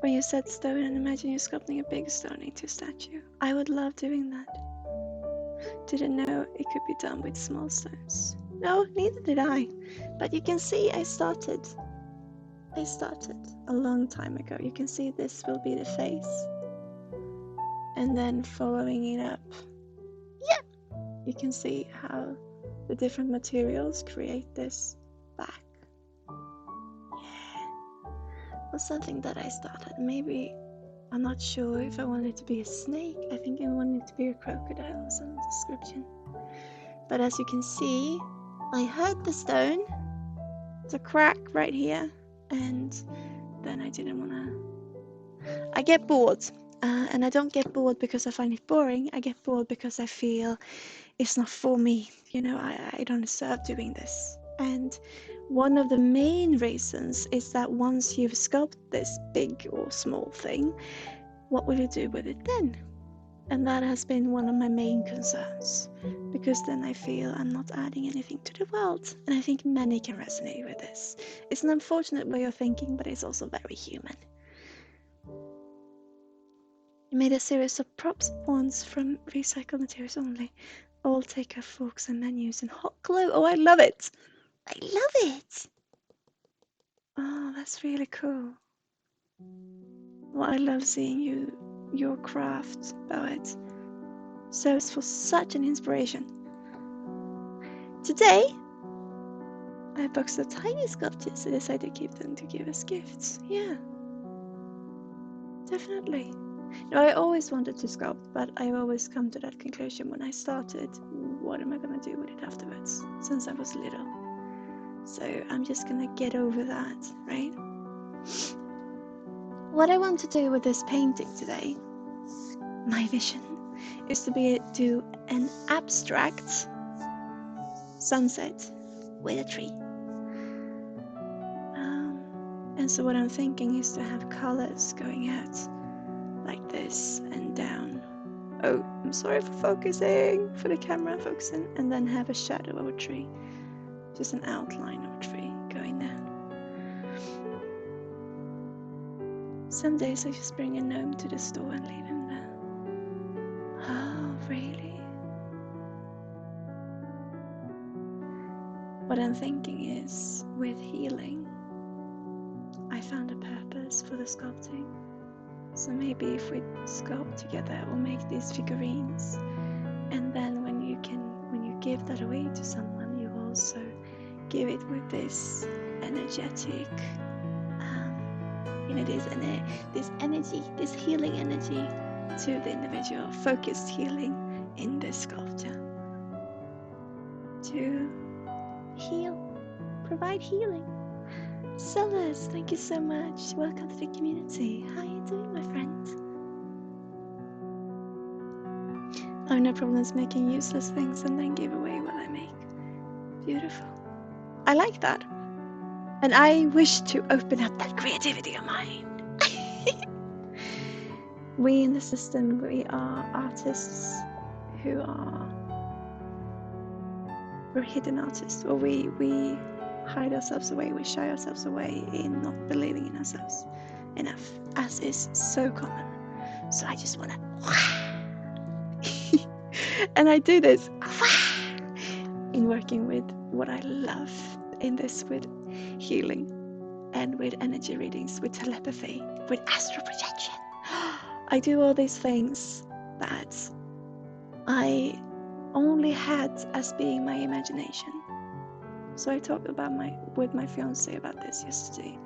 When you said stone, and imagine you sculpting a big stone into a statue. I would love doing that. Didn't know it could be done with small stones. No, neither did I. But you can see I started a long time ago. You can see this will be the face. And then following it up, yeah, you can see how the different materials create this back. Yeah, it was something that I started. Maybe, I'm not sure if I want it to be a snake. I think I want it to be a crocodile or some description. But as you can see, I hurt the stone. There's a crack right here. And then I didn't want to... I get bored. And I don't get bored because I find it boring. I get bored because I feel it's not for me. You know, I don't deserve doing this. And one of the main reasons is that once you've sculpted this big or small thing, what will you do with it then? And that has been one of my main concerns, because then I feel I'm not adding anything to the world. And I think many can resonate with this. It's an unfortunate way of thinking, but it's also very human. I made a series of props once from recycled materials only. All take-off forks and menus in hot glue. Oh, I love it! I love it! Oh, that's really cool. Well, I love seeing your craft, Boet. So it's for such an inspiration. Today, I boxed the tiny sculptures and decided to keep them to give as gifts. Yeah, definitely. No, I always wanted to sculpt, but I always come to that conclusion when I started. What am I gonna do with it afterwards? Since I was little. So I'm just gonna get over that, right? What I want to do with this painting today, my vision, is to do an abstract sunset with a tree. And so what I'm thinking is to have colors going out like this and down. Oh, I'm sorry for focusing, for the camera focusing, and then have a shadow of a tree. Just an outline of a tree going down. Some days I just bring a gnome to the store and leave him there. Oh, really? What I'm thinking is, with healing, I found a purpose for the sculpting. So maybe if we sculpt together or make these figurines, and then when you give that away to someone, you also give it with this energetic, this energy, this healing energy to the individual, focused healing in this sculpture to heal, provide healing. Sellers, thank you so much. Welcome to the community. How are you doing, my friend? I have no problems making useless things and then give away what I make. Beautiful. I like that. And I wish to open up that creativity of mine. We in the system, we are artists who we're hidden artists, or we hide ourselves away, we shy ourselves away in not believing in ourselves enough, as is so common. So I just wanna and I do this in working with what I love in this, with healing and with energy readings, with telepathy, with astral projection. I do all these things that I only had as being my imagination. So I talked about with my fiance about this yesterday.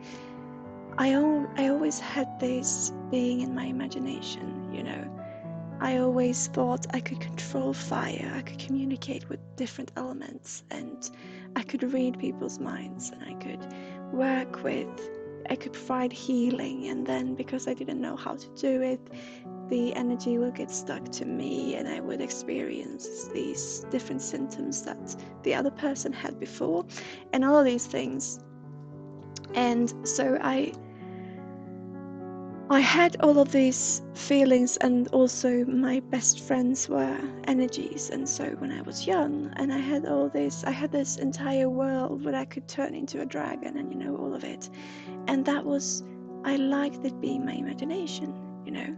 I always had this being in my imagination, you know. I always thought I could control fire, I could communicate with different elements, and I could read people's minds, and I could I could provide healing, and then because I didn't know how to do it, the energy would get stuck to me and I would experience these different symptoms that the other person had before, and all of these things. And so I had all of these feelings, and also my best friends were energies. And so when I was young and I had this entire world where I could turn into a dragon and, you know, all of it. And I liked it being my imagination, you know.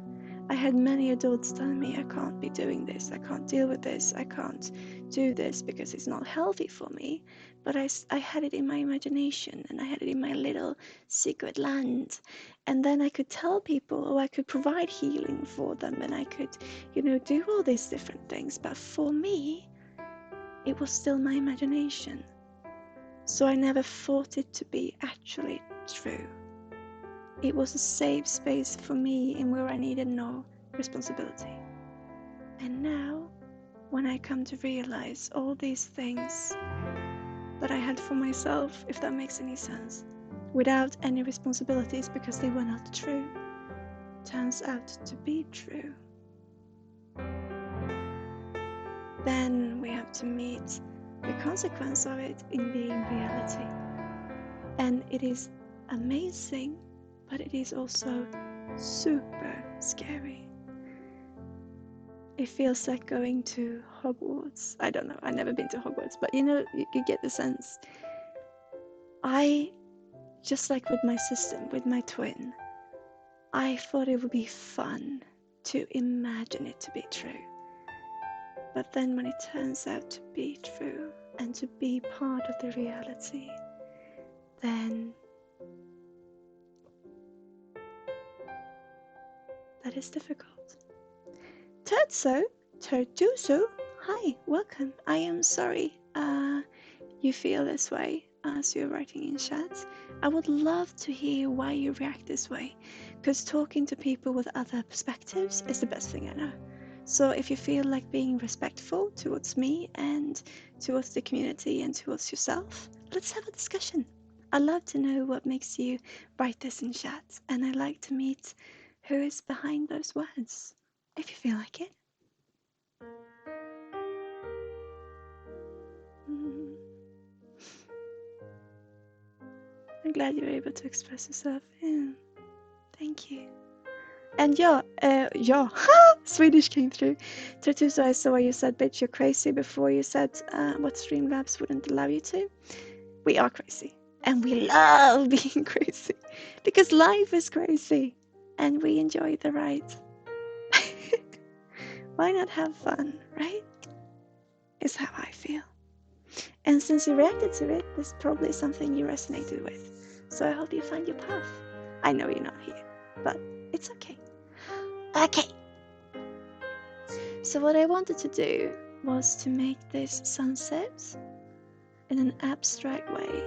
I had many adults telling me I can't be doing this, I can't deal with this, I can't do this because it's not healthy for me. But I had it in my imagination, and I had it in my little secret land. And then I could tell people, or I could provide healing for them, and I could, you know, do all these different things. But for me, it was still my imagination. So I never thought it to be actually true. It was a safe space for me in where I needed no responsibility. And now, when I come to realize all these things that I had for myself, if that makes any sense, without any responsibilities because they were not true, turns out to be true, then we have to meet the consequence of it in being reality. And it is amazing, but it is also super scary. It feels like going to Hogwarts. I don't know, I've never been to Hogwarts, but you know, you get the sense. Just like with my system, with my twin, I thought it would be fun to imagine it to be true. But then when it turns out to be true and to be part of the reality, then that is difficult. Tertuso, hi, welcome. I am sorry you feel this way as you're writing in chat. I would love to hear why you react this way, because talking to people with other perspectives is the best thing I know. So if you feel like being respectful towards me and towards the community and towards yourself, let's have a discussion. I'd love to know what makes you write this in chat, and I'd like to meet who is behind those words, if you feel like it. I'm glad you're able to express yourself. Yeah. Thank you. And Swedish came through. Tertuso, I saw you said, bitch, you're crazy before you said what Streamlabs wouldn't allow you to. We are crazy. And we love being crazy. Because life is crazy. and we enjoy the ride. Why not have fun, right? Is how I feel. And since you reacted to it, there's probably something you resonated with. So I hope you find your path. I know you're not here, but it's okay. Okay. So what I wanted to do was to make this sunset in an abstract way.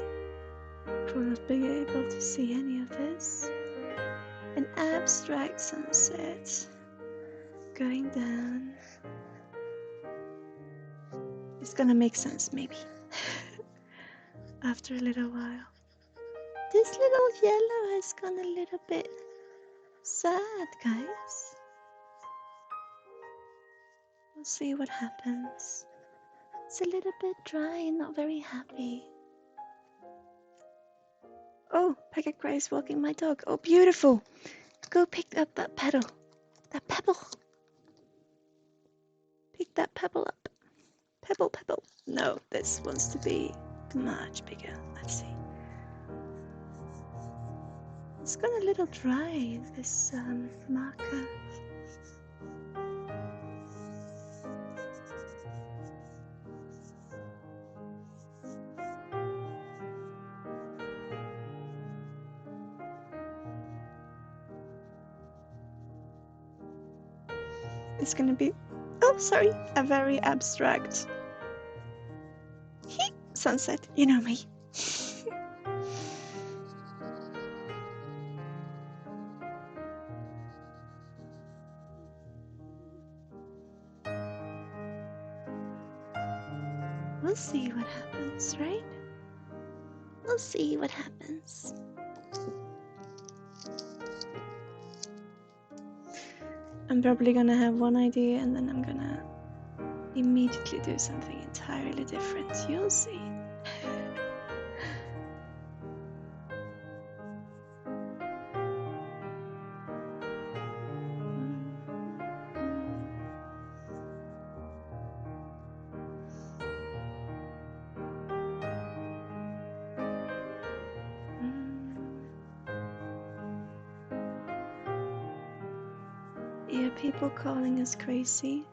Probably not being able to see any of this. An abstract sunset going down. It's gonna make sense maybe after a little while. This little yellow has gone a little bit sad, guys. We'll see what happens. It's a little bit dry and not very happy. Oh, Pekka Gray is walking my dog. Oh, beautiful. Go pick up that pedal. That pebble. Pick that pebble up. Pebble, pebble. No, this wants to be much bigger. Let's see. It's gone a little dry, this marker. It's gonna be, oh sorry, a very abstract sunset, you know me. We'll see what happens, right? We'll see what happens. I'm probably gonna have one idea and then I'm gonna immediately do something entirely different. You'll see. Yeah, people calling us crazy.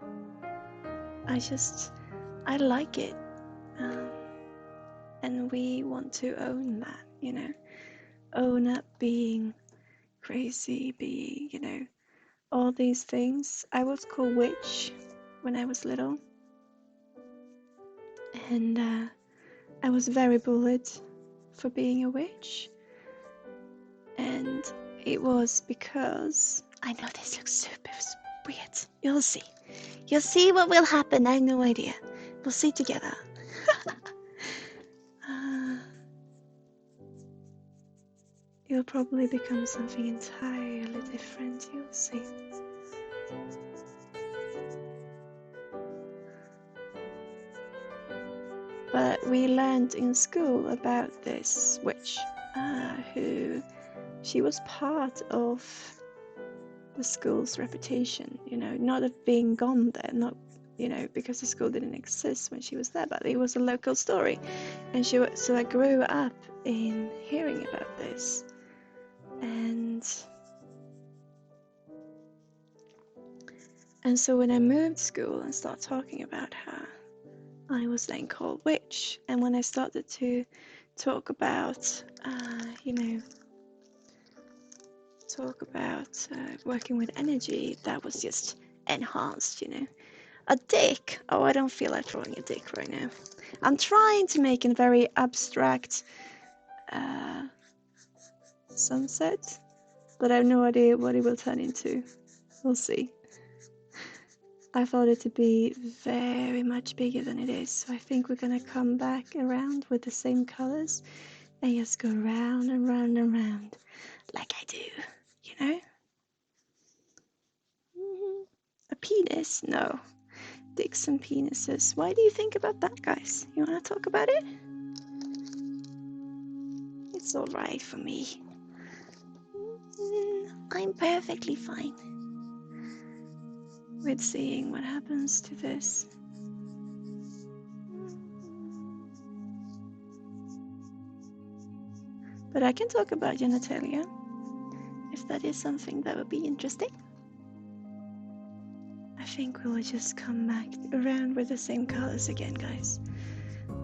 I like it. And we want to own that, you know. Own up being crazy, being, you know, all these things. I was called witch when I was little. And I was very bullied for being a witch. And it was because, I know this looks super weird. You'll see. You'll see what will happen. I have no idea. We'll see together. You'll probably become something entirely different. You'll see. But we learned in school about this witch, who she was part of the school's reputation, you know, not of being gone there, not, you know, because the school didn't exist when she was there, but it was a local story. And so I grew up in hearing about this. And so when I moved school and started talking about her, I was then called witch. And when I started to talk about, you know, working with energy, that was just enhanced, you know. A dick? Oh, I don't feel like throwing a dick right now. I'm trying to make a very abstract sunset, but I have no idea what it will turn into. We'll see. I thought it to be very much bigger than it is, so I think we're gonna come back around with the same colors and just go round and round and round like I do, you know? A penis? No. Dicks and penises. Why do you think about that, guys? You wanna talk about it? It's alright for me. I'm perfectly fine with seeing what happens to this. But I can talk about genitalia, if that is something that would be interesting. I think we'll just come back around with the same colors again, guys.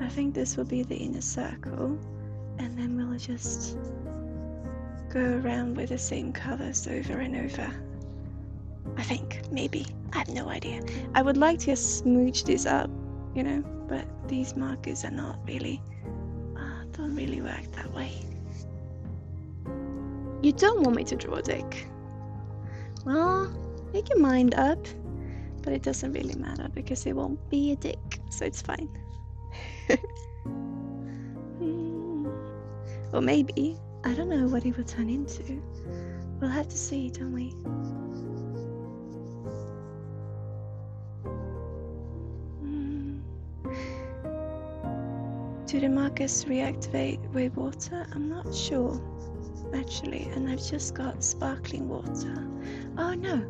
I think this will be the inner circle, and then we'll just go around with the same colors over and over. I think, maybe. I have no idea. I would like to smooch this up, you know, but these markers are not really, don't really work that way. You don't want me to draw a dick. Well, make your mind up, but it doesn't really matter because it won't be a dick, so it's fine. Or maybe, I don't know what it will turn into. We'll have to see, don't we? Do the markers reactivate with water? I'm not sure, actually. And I've just got sparkling water. Oh no,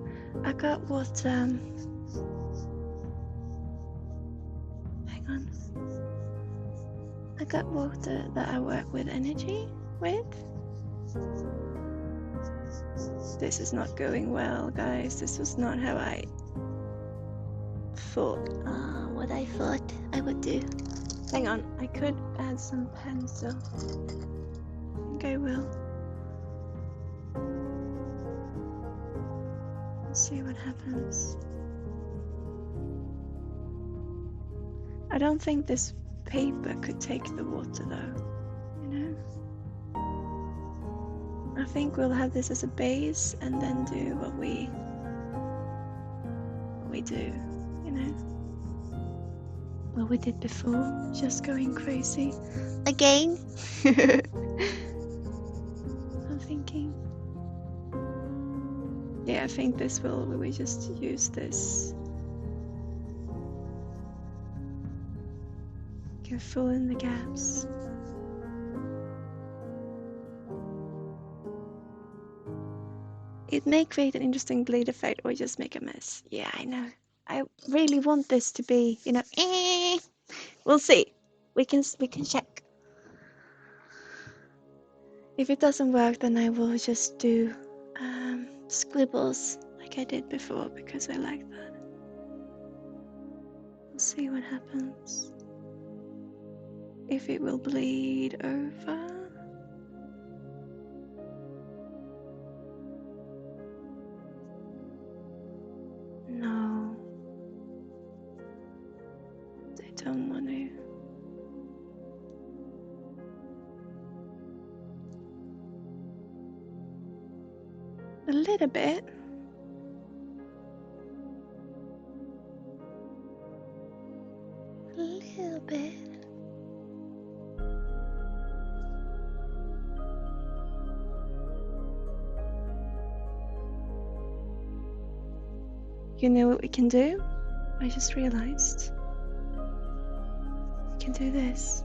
I got what, hang on. I got water that I work with energy with. This is not going well, guys. This was not how I thought, what I thought I would do. Hang on, I could add some pencil. I think I will. Let's see what happens. I don't think this paper could take the water though, you know? I think we'll have this as a base and then do what we do, you know? What we did before, just going crazy. Again? I'm thinking. Yeah, I think this will we just use this. Can fill in the gaps. It may create an interesting bleed effect or just make a mess. Yeah, I know. I really want this to be, you know, we'll see. We can check. If it doesn't work, then I will just do scribbles like I did before because I like that. We'll see what happens. If it will bleed over. No. I don't want to. A little bit. A little bit. You know what we can do? I just realized. We can do this.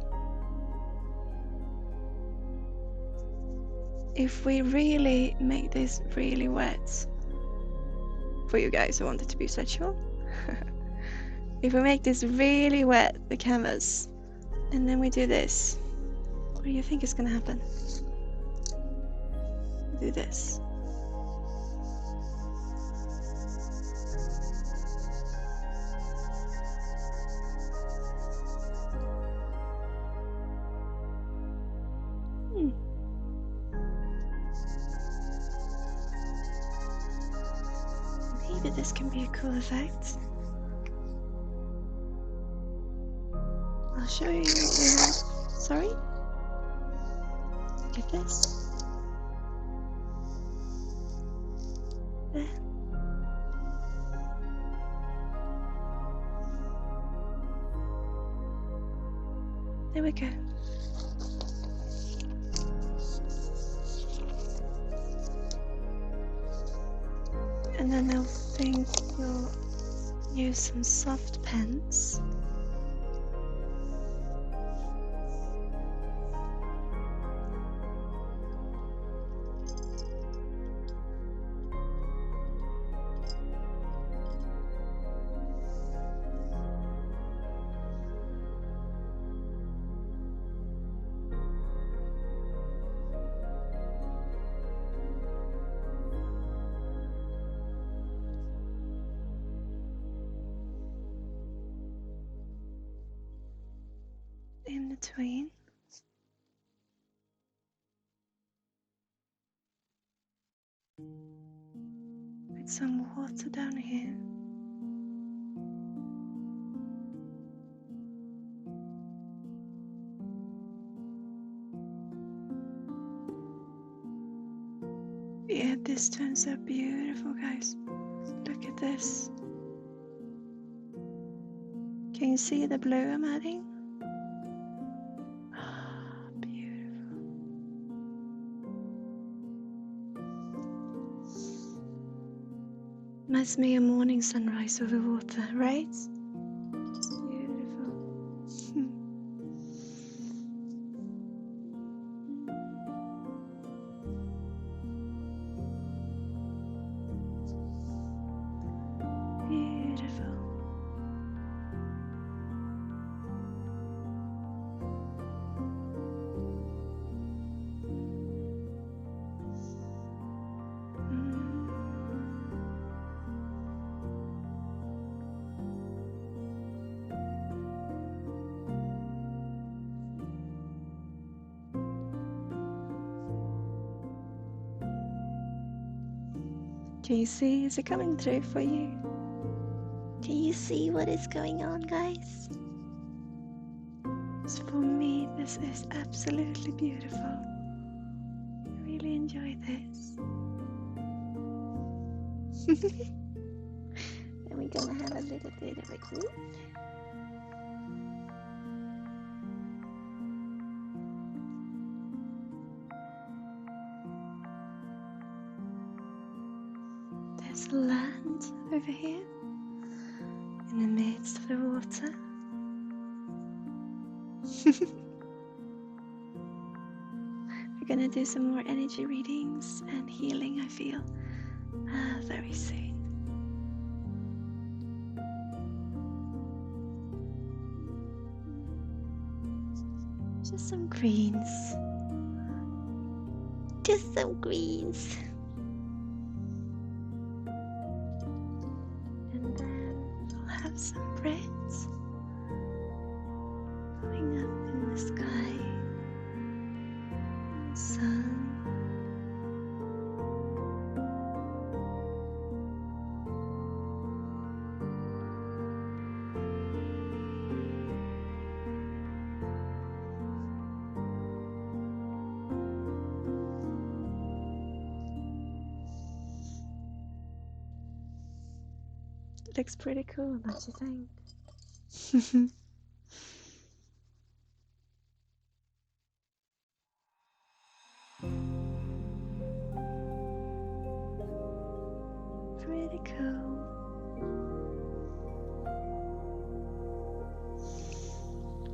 If we really make this really wet, for you guys who want it to be sexual, if we make this really wet, the canvas, and then we do this, what do you think is gonna happen? Do this. Maybe this can be a cool effect. I'll show you. Sorry? Look at this. There. There we go. And then I think we'll use some soft pens. in between. With some water down here. Yeah, this turns out beautiful, guys. Look at this. Can you see the blue I'm adding? Beautiful. Must be a morning sunrise over water, right? Beautiful. Beautiful. Can you see? Is it coming through for you? Can you see what is going on, guys? So for me, this is absolutely beautiful. I really enjoy this. And we're gonna have a little bit of a group. There's land over here in the midst of the water. We're gonna do some more energy readings and healing, I feel, very soon. Just some greens. Just some greens. And then we'll have some reds going up in the sky. And the sun. Looks pretty cool, don't you think? Pretty cool.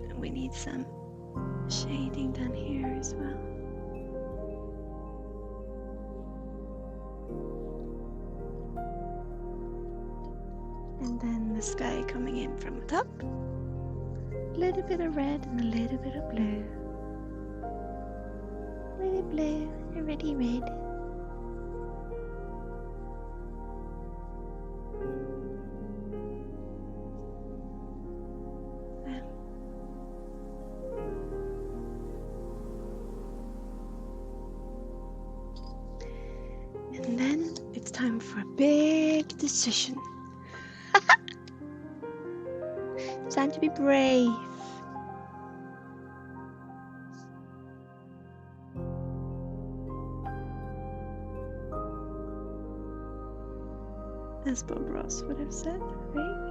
And we need some shading down here as well. And then the sky coming in from the top. A little bit of red and a little bit of blue. Really blue, already red. And then it's time for a big decision. Time to be brave. As Bob Ross would have said, right?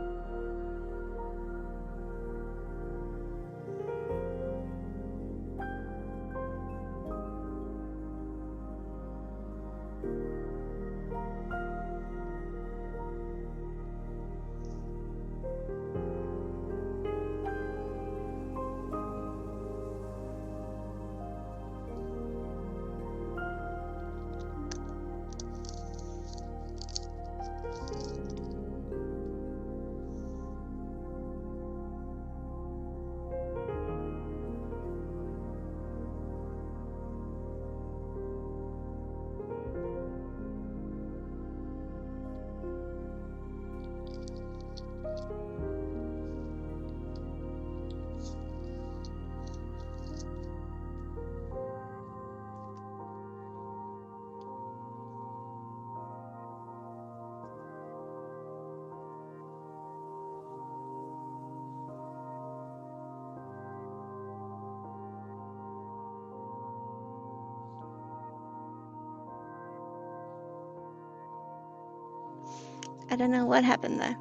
I don't know what happened there.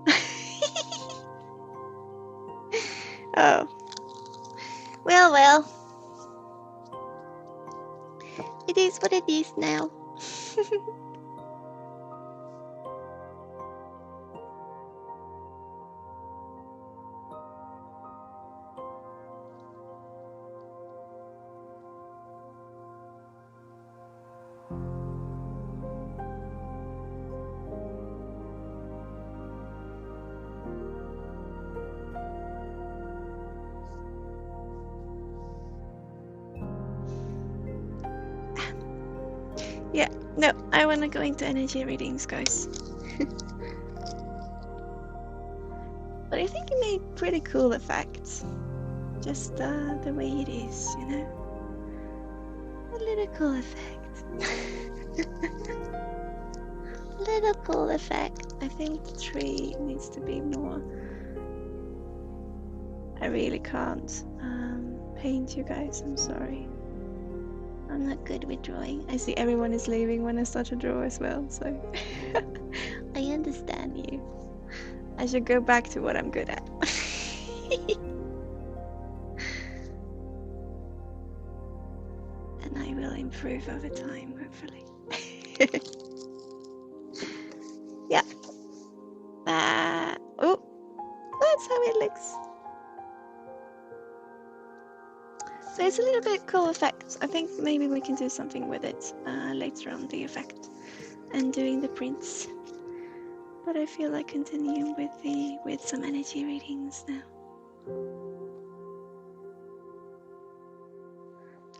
Oh. Well. It is what it is now. Yeah, no, I want to go into energy readings, guys. But I think it made pretty cool effects. Just the way it is, you know? A little cool effect. Little cool effect. I think the tree needs to be more. I really can't paint, you guys. I'm sorry. I'm not good with drawing. I see everyone is leaving when I start to draw as well, so I understand you. I should go back to what I'm good at. And I will improve over time, hopefully. Yeah. Oh, that's how it looks. So it's a little bit cool effect. I think maybe we can do something with it later on, the effect, and doing the prints. But I feel like continuing with some energy readings now.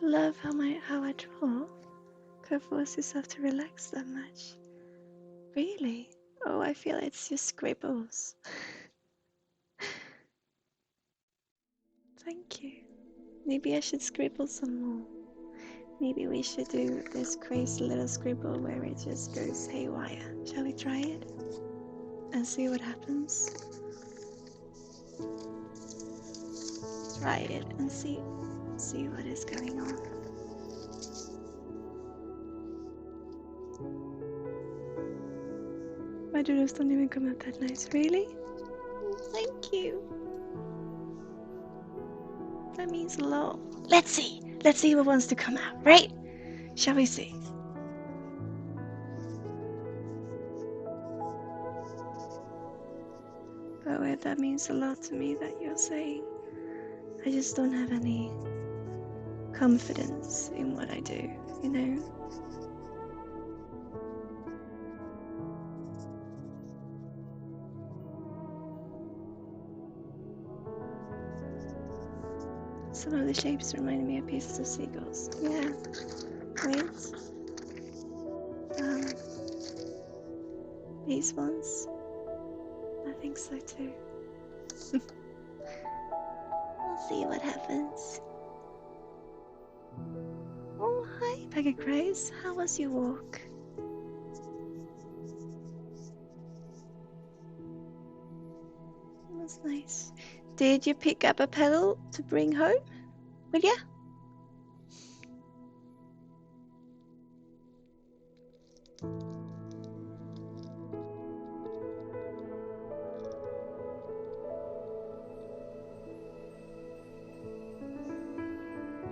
Love how I draw. Can't force yourself to relax that much. Really? Oh, I feel it's just scribbles. Thank you. Maybe I should scribble some more. Maybe we should do this crazy little scribble where it just goes haywire. Shall we try it? And see what happens? Try it and see what is going on. My doodles don't even come out that nice. Really? Thank you. That means a lot. Let's see who wants to come out, right? Shall we see? But wait, that means a lot to me that you're saying. I just don't have any confidence in what I do, you know? Some of the shapes remind me of pieces of seagulls. Yeah. Wait. These ones? I think so too. We'll see what happens. Oh, hi, Peggy Grace. How was your walk? It was nice. Did you pick up a pedal to bring home? Will ya?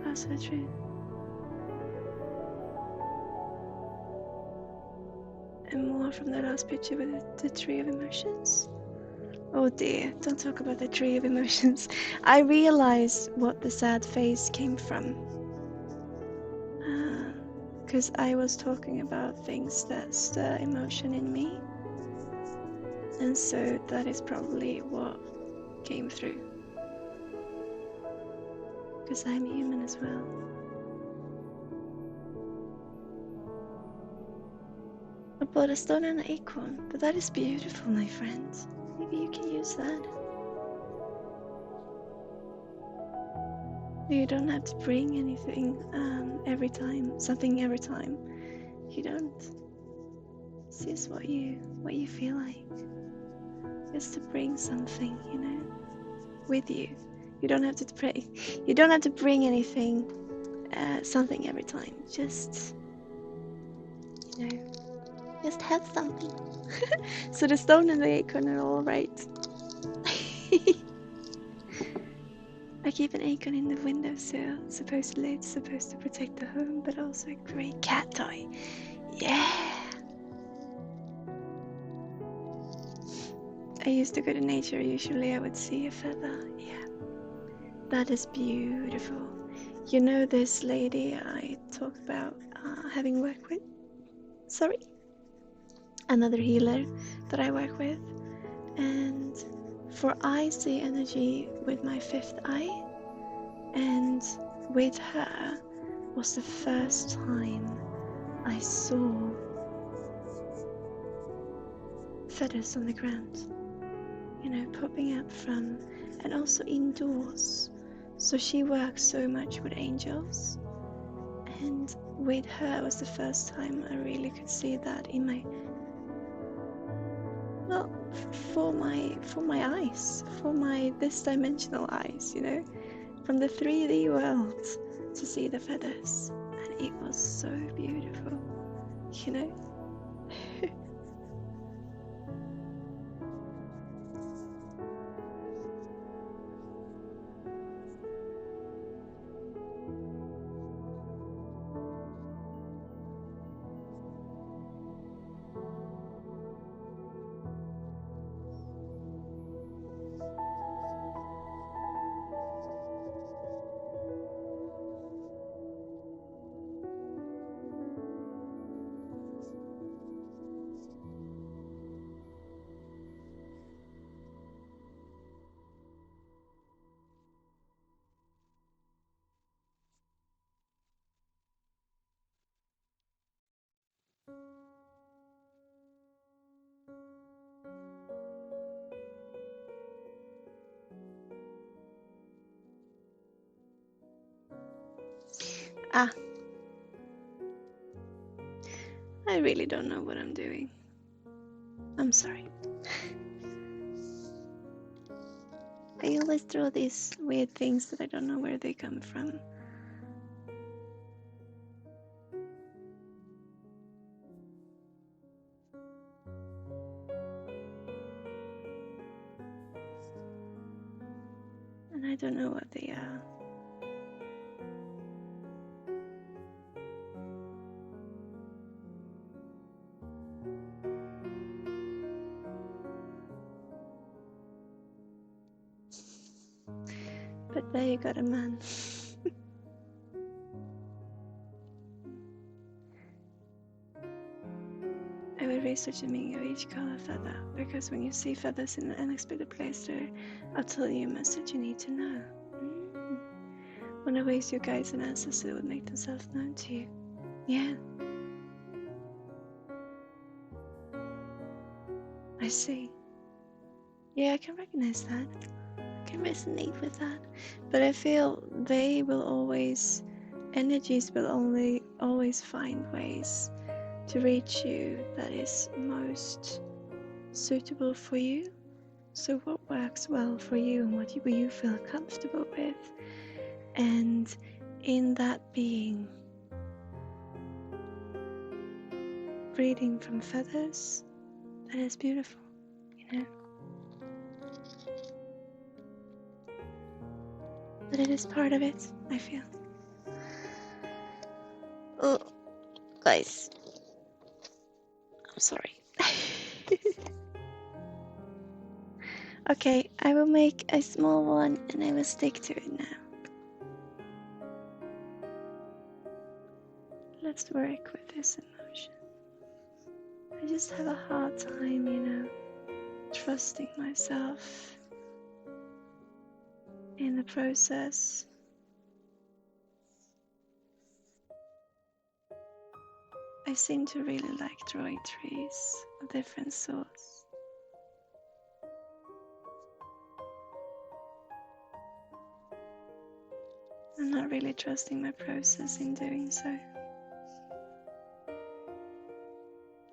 That's so true. And more from the last picture with the tree of emotions. Oh dear, don't talk about the tree of emotions. I realized what the sad face came from. Because I was talking about things that stir emotion in me. And so that is probably what came through. Because I'm human as well. I bought a stone and an acorn, but that is beautiful, my friend. Maybe you can use that. You don't have to bring anything every time, something every time. You don't. It's just what you feel like. Just to bring something, you know, with you. You don't have to pray. You don't have to bring anything, something every time. Just, you know, Just have something. So the stone and the acorn are all right. I keep an acorn in the windowsill. Supposedly it's supposed to protect the home, but also a great cat toy. Yeah! I used to go to nature. Usually I would see a feather. Yeah. That is beautiful. You know this lady I talked about having worked with? Sorry? Another healer that I work with. And for I see energy with my fifth eye. And with her was the first time I saw feathers on the ground. You know, popping up from, and also indoors. So she works so much with angels. And with her was the first time I really could see that in my, well, for my eyes, for my this dimensional eyes, you know, from the 3D world to see the feathers, and it was so beautiful, you know. Ah, I really don't know what I'm doing. I'm sorry. I always draw these weird things that I don't know where they come from. And I don't know what they are. But there you got a man. I will research the meaning of each color feather, because when you see feathers in an unexpected place there, I'll tell you a message you need to know. One of ways your guides and ancestors would make themselves known to you. Yeah. I see. Yeah, I can recognize that. I can resonate with that. But I feel they will always, energies will always find ways to reach you that is most suitable for you. So what works well for you and what you feel comfortable with, and in that being, breathing from feathers, that is beautiful, you know. But it is part of it, I feel. Oh, guys, I'm sorry. Okay, I will make a small one and I will stick to it now. Let's work with this emotion. I just have a hard time, you know, trusting myself in the process. I seem to really like drawing trees of different sorts. I'm not really trusting my process in doing so.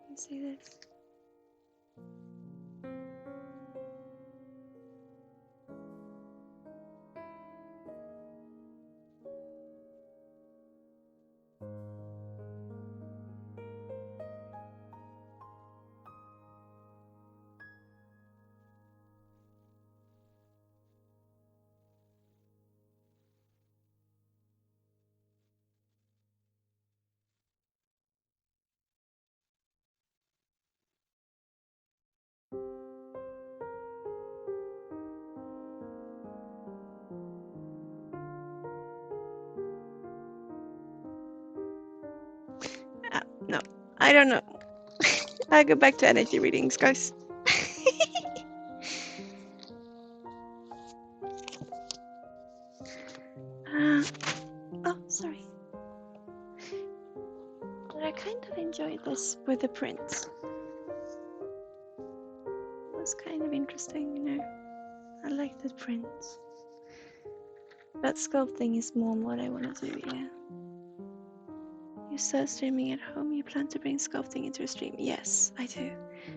You see this? I don't know. I'll go back to energy readings, guys. Oh, sorry. But I kind of enjoyed this with the prints. It was kind of interesting, you know. I like the prints. But sculpting is more what I want to do, yeah. You start streaming at home, you plan to bring sculpting into your stream? Yes, I do.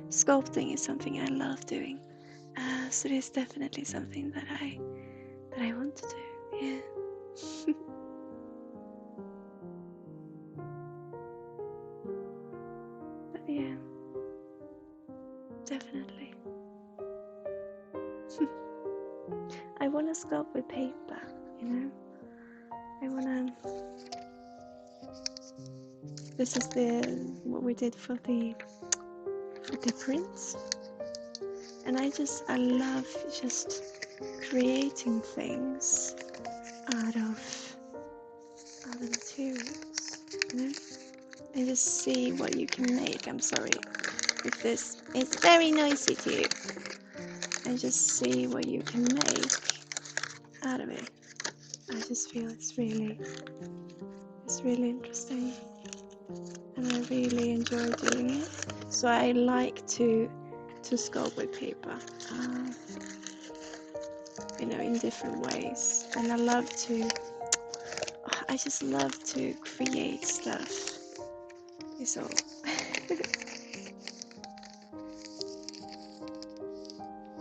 Sculpting is something I love doing. So it is definitely something that I want to do, yeah. But yeah, definitely. I want to sculpt with paper, you know. I want to. This is what we did for the prints, and I love just creating things out of other materials, you know, and just see what you can make. I'm sorry if this is very noisy to you, and just see what you can make out of it. I just feel it's really interesting, and I really enjoy doing it. So I like to sculpt with paper, you know, in different ways, and I just love to create stuff. It's all.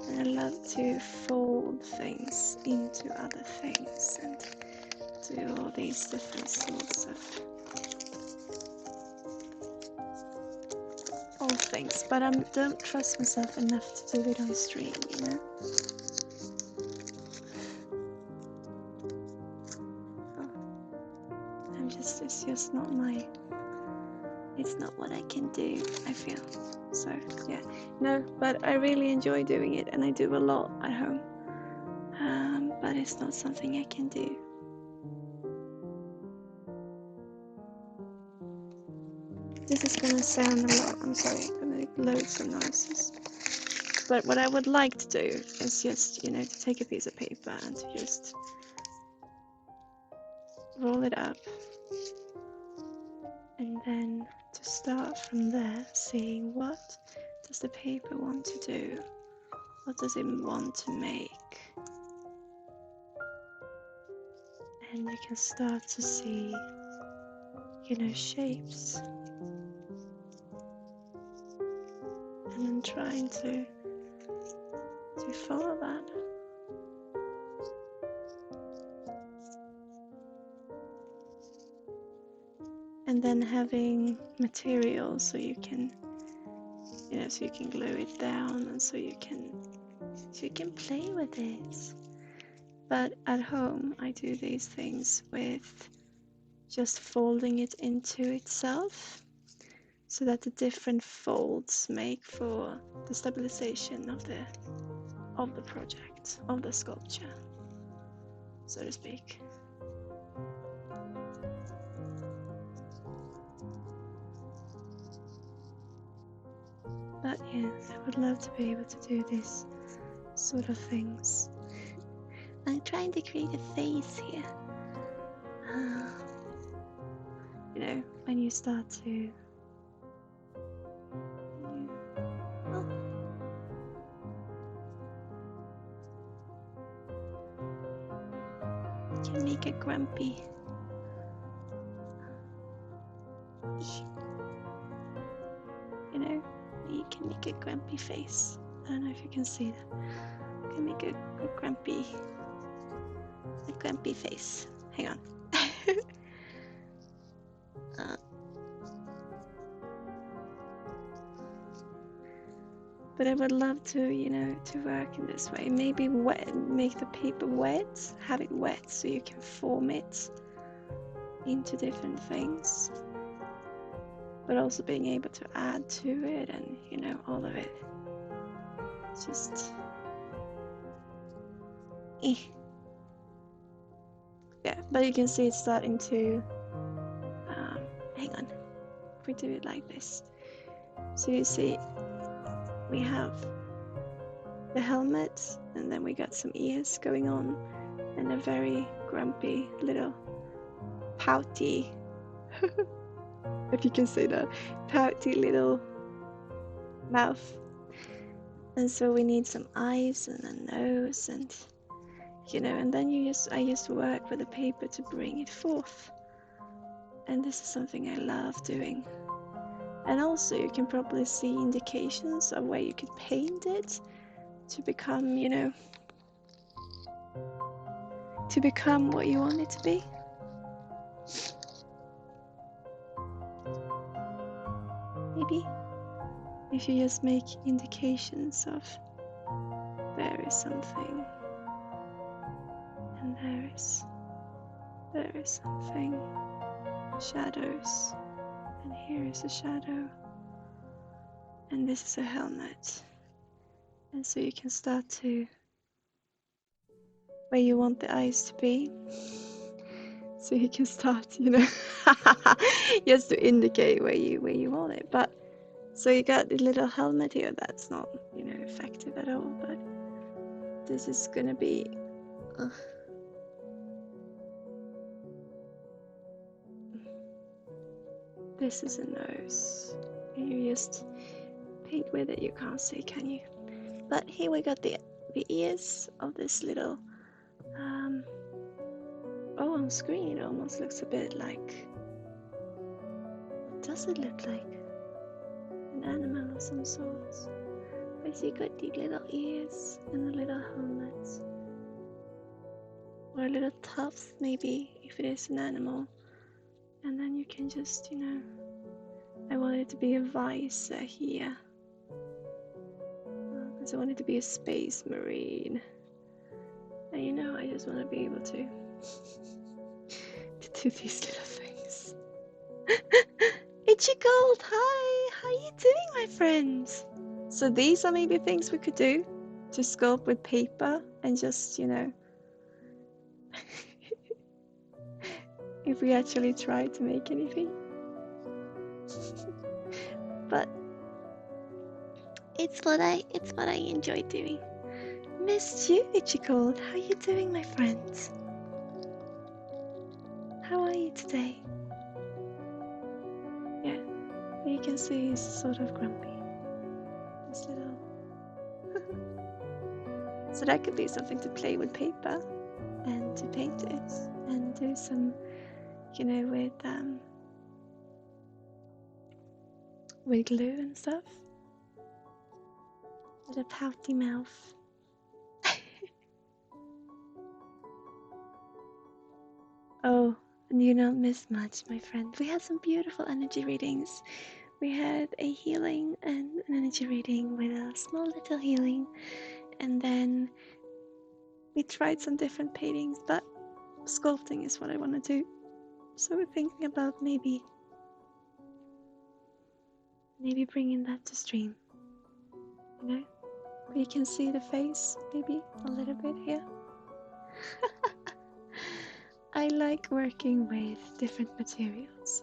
And I love to fold things into other things and do all these different sorts of old things, but I don't trust myself enough to do it on stream, you know. It's just not it's not what I can do, I feel. So yeah, no, but I really enjoy doing it, and I do a lot at home, but it's not something I can do. This is gonna sound a lot, I'm sorry, I'm gonna make loads of noises. But what I would like to do is just, you know, to take a piece of paper and to just roll it up, and then to start from there, seeing what does the paper want to do, what does it want to make, and you can start to see, you know, shapes, and then trying to follow that. And then having material so you can, you know, so you can glue it down, and so you can play with it. But at home I do these things with just folding it into itself, so that the different folds make for the stabilization of the project, of the sculpture, so to speak. But yes, I would love to be able to do these sort of things. I'm trying to create a face here. You know, when you start to... Oh. You can make a grumpy... You know, you can make a grumpy face. I don't know if you can see that. You can make a grumpy face. Hang on. But I would love to, you know, to work in this way. Maybe make the paper wet, have it wet so you can form it into different things. But also being able to add to it, and, you know, all of it. It's just... Yeah, but you can see it's starting to... hang on. if we do it like this. So you see, we have the helmet, and then we got some ears going on, and a very grumpy little pouty, if you can say that, pouty little mouth. And so we need some eyes and a nose, and and then I just work with the paper to bring it forth. And this is something I love doing. And also you can probably see indications of where you could paint it to become, to become what you want it to be. Maybe if you just make indications of there is something, and there is something, shadows, and here is a shadow, and this is a helmet. And so you can start to where you want the eyes to be. So you can start, just to indicate where you want it. But so you got the little helmet here that's not, effective at all. But this is gonna be. This is a nose, and you just paint with it. You can't see, can you? But here we got the ears of this little. Oh, on screen it almost looks a bit like. What does it look like? An animal of some sort. But you got the little ears and the little helmet, or a little tufts maybe if it is an animal. And then you can just, I want it to be a visor here. Because I want it to be a space marine. And I just want to be able to do these little things. Itchy Gold, hi! How you doing, my friends? So these are maybe things we could do to sculpt with paper and just, if we actually try to make anything. But it's what I enjoy doing. Missed you, Itchy Gold. How you doing, my friends? How are you today? Yeah, you can see he's sort of grumpy. This little. So that could be something to play with paper and to paint it and do some, with glue and stuff. With a pouty mouth. Oh, and you don't miss much, my friend. We had some beautiful energy readings. We had a healing and an energy reading with a small little healing, and then we tried some different paintings, but sculpting is what I want to do. So we're thinking about maybe bringing that to stream. Where you can see the face, maybe a little bit here. I like working with different materials,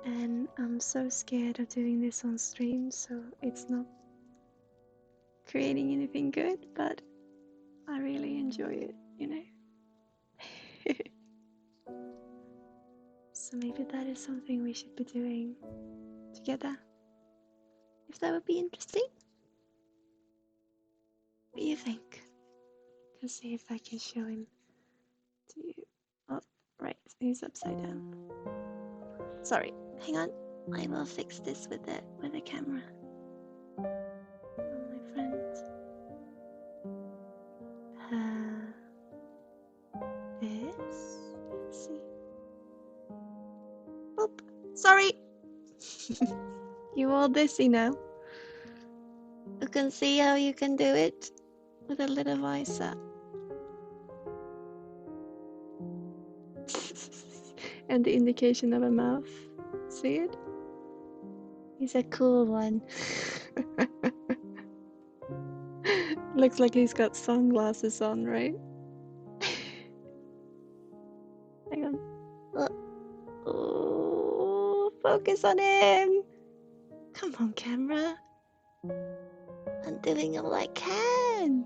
and I'm so scared of doing this on stream, so it's not creating anything good, but I really enjoy it, So maybe that is something we should be doing together, if that would be interesting. What do you think? Let's see if I can show him to you. Oh, right, he's upside down. Sorry, hang on. I will fix this with the camera. Oh, my friend. This. Let's see. Oop, sorry. You all dizzy now. You can see how you can do it with a little visor. And the indication of a mouth. See it? He's a cool one. Looks like he's got sunglasses on, right? Hang on. Oh. Focus on him. Come on, camera. I'm doing all I can.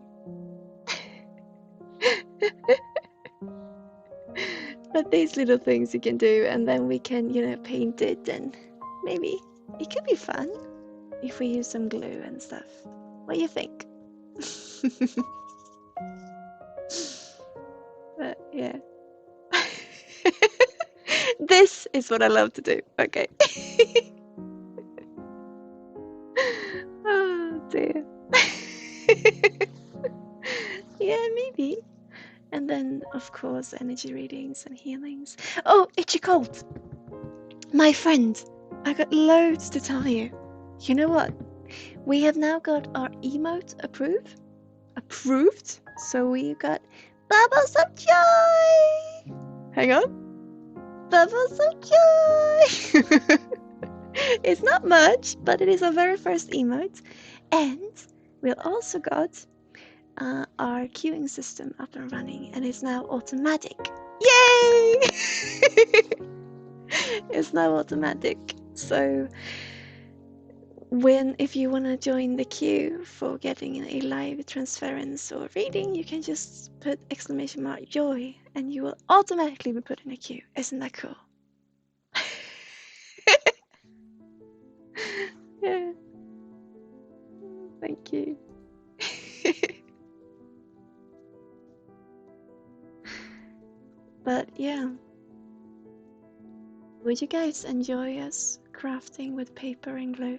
But these little things you can do, and then we can, you know, paint it, and maybe it could be fun if we use some glue and stuff. What do you think? But yeah. This is what I love to do. Okay. Oh dear. Yeah, maybe. And then, of course, energy readings and healings. Oh, itchy cold. My friend, I got loads to tell you. You know what? We have now got our emote approved. So we got bubbles of joy. Hang on. Bubbles of joy. It's not much, but it is our very first emote. And we also got our queuing system up and running, and it's now automatic. Yay! It's now automatic. So if you want to join the queue for getting a live transference or reading, you can just put exclamation mark joy and you will automatically be put in a queue. Isn't that cool? Yeah. Thank you. But yeah, would you guys enjoy us crafting with paper and glue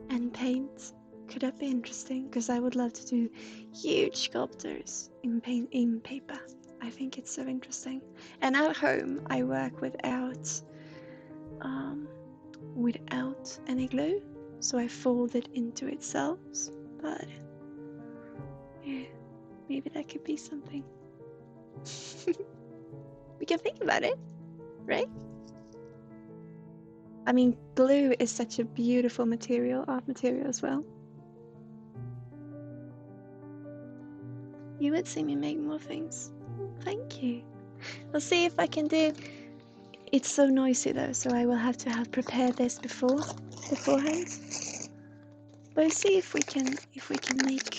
and paint? Could that be interesting? Because I would love to do huge sculptures in paper. I think it's so interesting. And at home, I work without any glue, so I fold it into itself. But yeah, maybe that could be something. We can think about it, right? I mean, glue is such a beautiful material, art material as well. You would see me make more things. Thank you. I'll see if I can do. It's so noisy though, so I will have to have prepared this beforehand. But we'll see if we can make.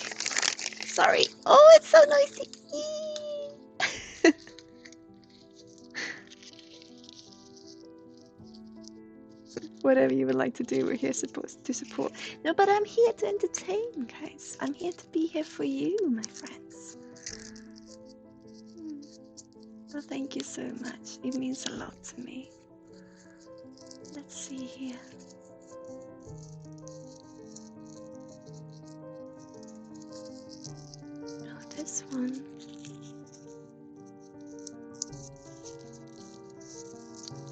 Sorry. Oh, it's so noisy. Whatever you would like to do, we're here to support. No, but I'm here to entertain, guys. I'm here to be here for you, my friends. Well, thank you so much. It means a lot to me. Let's see here. Oh, this one.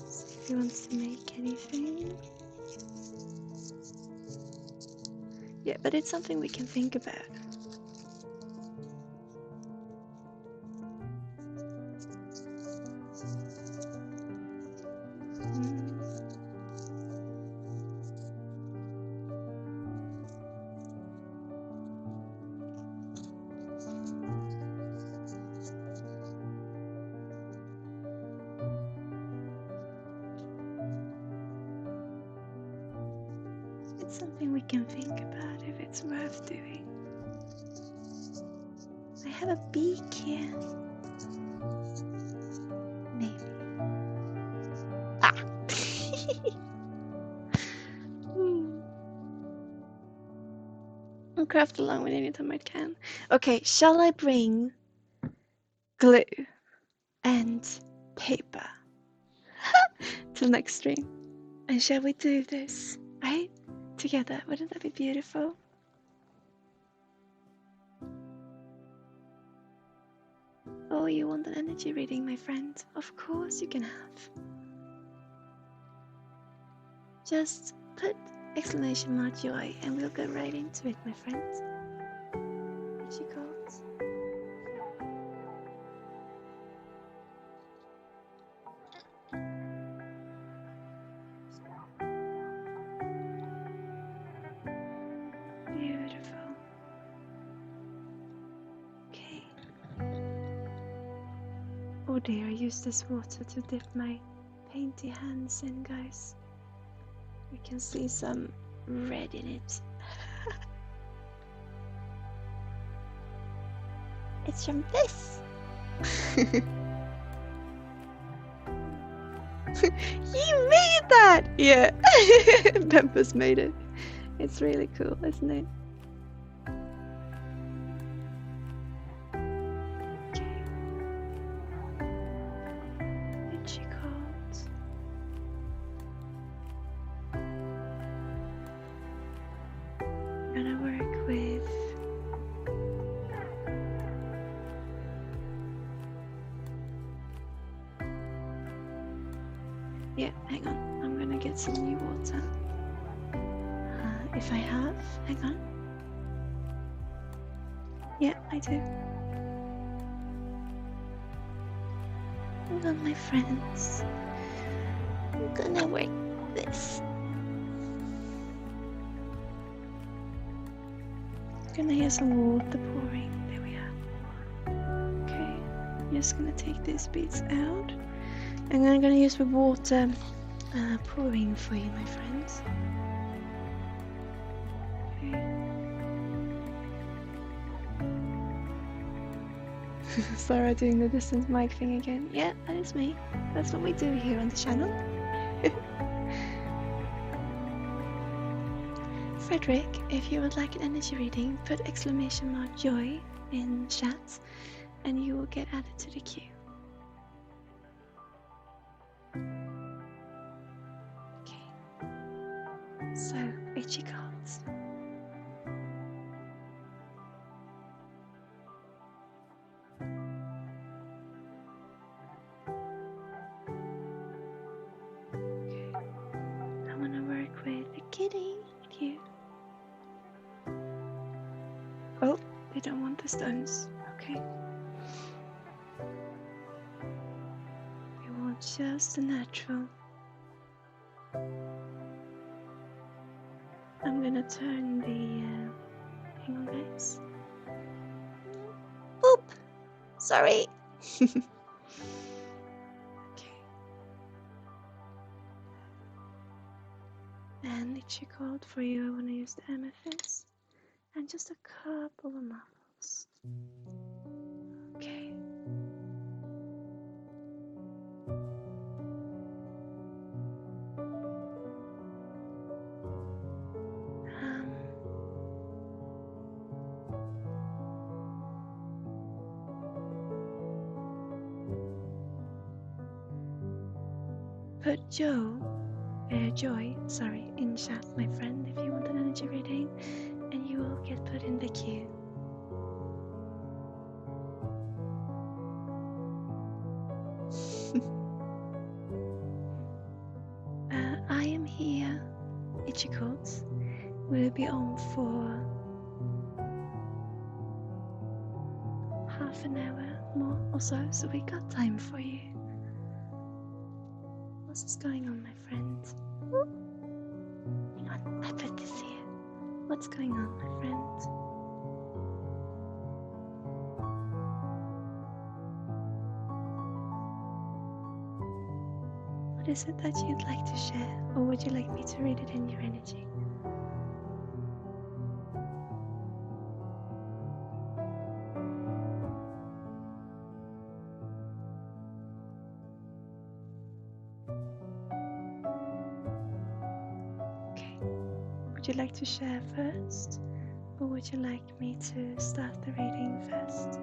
See if he wants to make anything. Yeah, but it's something we can think about. It's something we can think about if it's worth doing. I have a beak here. Maybe. Ah! I'll craft along with any time I can. Okay, shall I bring glue and paper to the next stream? And shall we do this, right? Together. Wouldn't that be beautiful? Oh, you want an energy reading, my friend? Of course you can have. Just put exclamation mark joy and we'll go right into it, my friend. What you got? Beautiful. Okay. Oh dear, I used this water to dip my painty hands in, guys. You can see some red in it. It's from this. You made that! Yeah. Bempus made it. It's really cool, isn't it? Okay. Itchy cards. I'm gonna work with yeah, hang on. I'm gonna get some new water. If I have, hang on. Yeah, I do. Hang on, my friends. I'm gonna work this. I'm gonna hear some water pouring. There we are. Okay, I'm just gonna take these beads out. And I'm gonna use the water pouring for you, my friends. Sarah doing the distance mic thing again. Yeah, that is me. That's what we do here on the channel. Frederick, if you would like an energy reading, put exclamation mark joy in chat and you will get added to the queue. Okay. So, itchy cards. Kitty, cute. Oh, they don't want the stones. Okay. We want just the natural. I'm gonna turn the. Hang on, guys. Boop! Sorry. Okay. And itchy cold for you. I want to use the amethyst and just a couple of marbles. Okay. Put Joy, sorry, in chat, my friend, if you want an energy reading, and you will get put in the queue. I am here, Itchy Colds. We'll be on for half an hour more or so we got time for you. What's going on, my friend? Ooh. Hang on, I put this here. What's going on, my friend? What is it that you'd like to share, or would you like me to read it in your energy? Would you like to share first, or would you like me to start the reading first?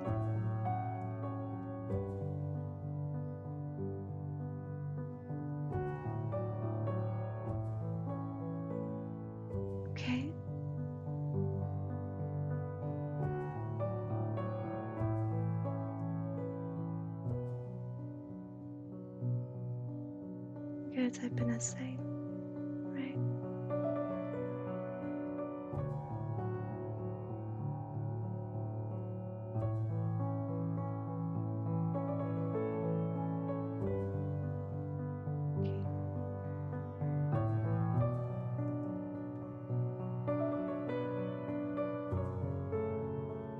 Okay. I'm gonna type in a say. Right.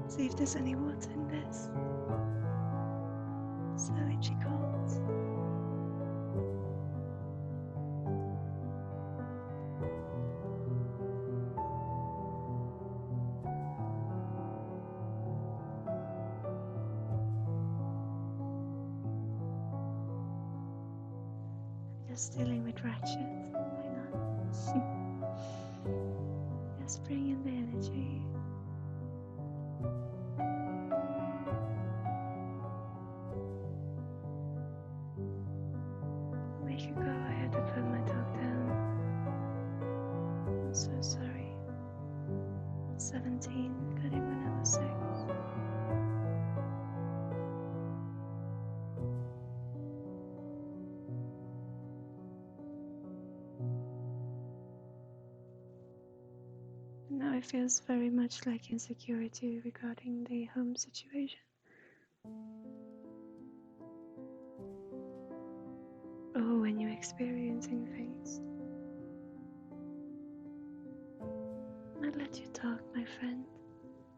See if there's any water in this. So itchy cold. just dealing with ratchet. Why not? Just bring in the energy. We could go ahead and put my dog down. I'm so sorry. 17, got him when I was 6. Now it feels very much like insecurity regarding the home situation. Oh, when you're experiencing things. I'll let you talk, my friend,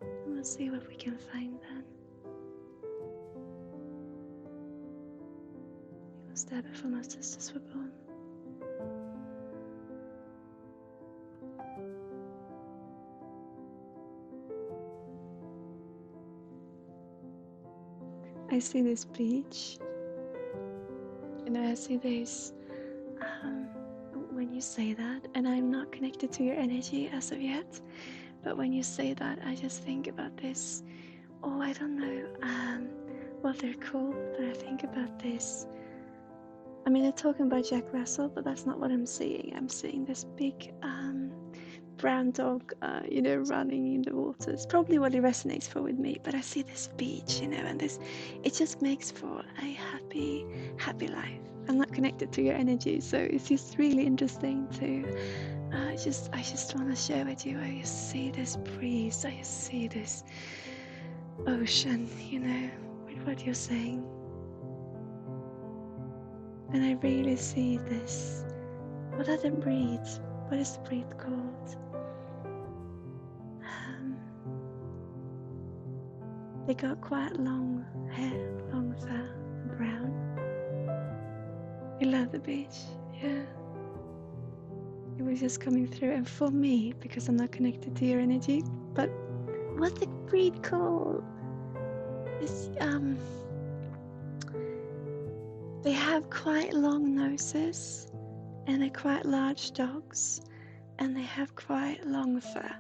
and we'll see what we can find then. It was there before my sisters were born. I see this beach, and I see this, when you say that, and I'm not connected to your energy as of yet, but when you say that, I just think about this, I don't know what they're called, but I think about this. I mean, they're talking about Jack Russell, but that's not what I'm seeing. I'm seeing this big brown dog, running in the waters. Probably what it resonates for with me, but I see this beach, and this, it just makes for a happy life. I'm not connected to your energy, so it's just really interesting to, I just want to share with you. I just see this breeze, I just see this ocean, with what you're saying. And I really see this. What are the breeds? What is the breed called? They got quite long hair, long fur, brown. You love the beach, yeah. It was just coming through, and for me, because I'm not connected to your energy, but what's the breed called? It's, they have quite long noses, and they're quite large dogs, and they have quite long fur.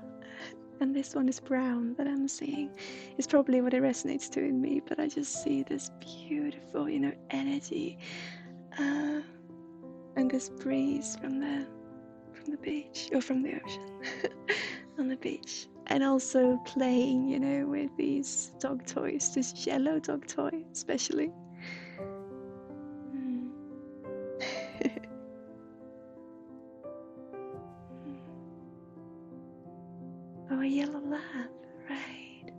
And this one is brown that I'm seeing. It's probably what it resonates to in me, but I just see this beautiful, energy, and this breeze from the beach, or from the ocean, on the beach. And also playing, with these dog toys, this yellow dog toy, especially. Oh, a yellow lab, right.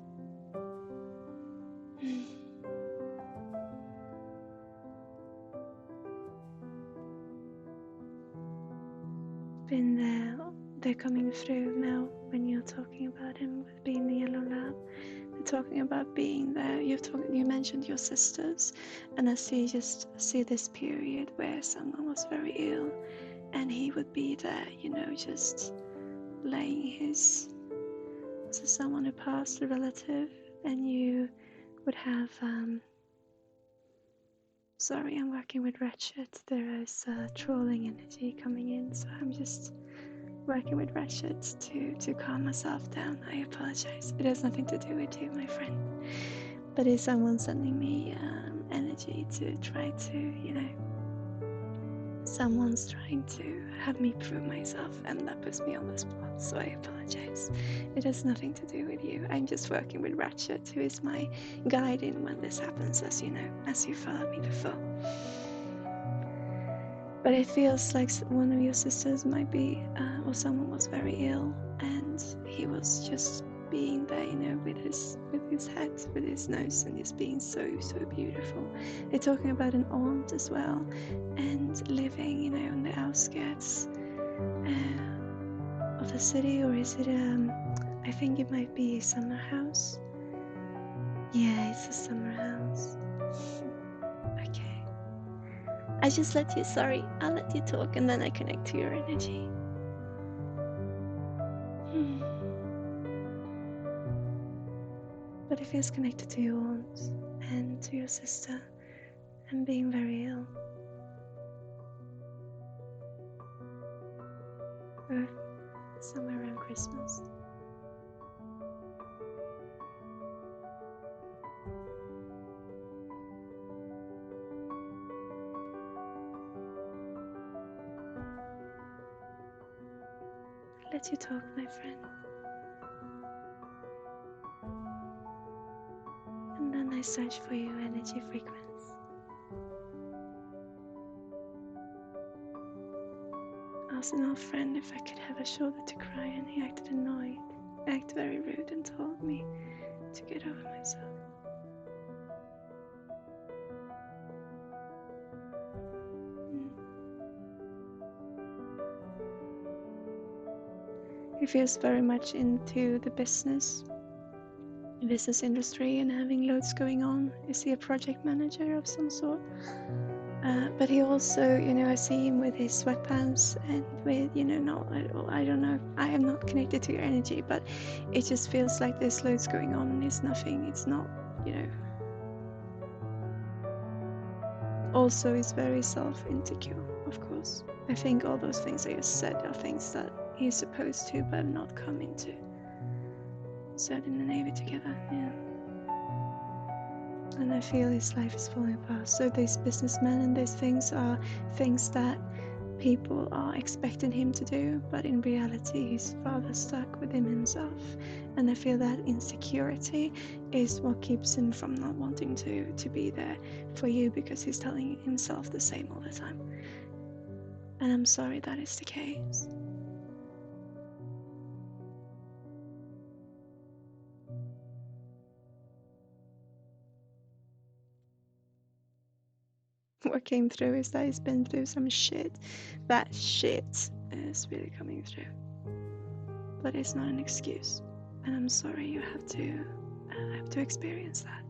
Been there, they're coming through now when you're talking about him with being the yellow lab. They're talking about being there. You mentioned your sisters, and I see this period where someone was very ill, and he would be there, just laying his. So someone who passed, a relative, and you would have, sorry, I'm working with ratchet. There is trolling energy coming in, so I'm just working with ratchet to calm myself down. I apologize. It has nothing to do with you, my friend. But it's someone sending me energy to try to, someone's trying to have me prove myself, and that puts me on the spot, so I apologize. It has nothing to do with you. I'm just working with Ratchet, who is my guide in when this happens, as you know, as you followed me before. But it feels like one of your sisters might be, or someone was very ill, and he was just being there, with his head, with his nose, and just being so beautiful. They're talking about an aunt as well, and living, on the outskirts of the city, or is it I think it might be a summer house. Yeah, it's a summer house. Okay. I'll let you talk, and then I connect to your energy. But it feels connected to your aunt and to your sister, and being very ill. go somewhere around Christmas. Let you talk, my friend. And then I search for your energy frequency. Asked an old friend if I could have a shoulder to cry, and he acted annoyed, acted very rude, and told me to get over myself. He feels very much into the business industry and having loads going on. Is he a project manager of some sort? But he also, I see him with his sweatpants and with, I don't know. I am not connected to your energy, but it just feels like there's loads going on and it's nothing. It's not, Also, he's very self-insecure, of course. I think all those things I just said are things that he's supposed to, but not come into. Served in the Navy together, yeah. And I feel his life is falling apart. So these businessmen and these things are things that people are expecting him to do, but in reality he's rather stuck within himself. And I feel that insecurity is what keeps him from not wanting to be there for you, because he's telling himself the same all the time. And I'm sorry that is the case. What came through is that he's been through some shit. That shit is really coming through. But it's not an excuse. And I'm sorry you have to experience that.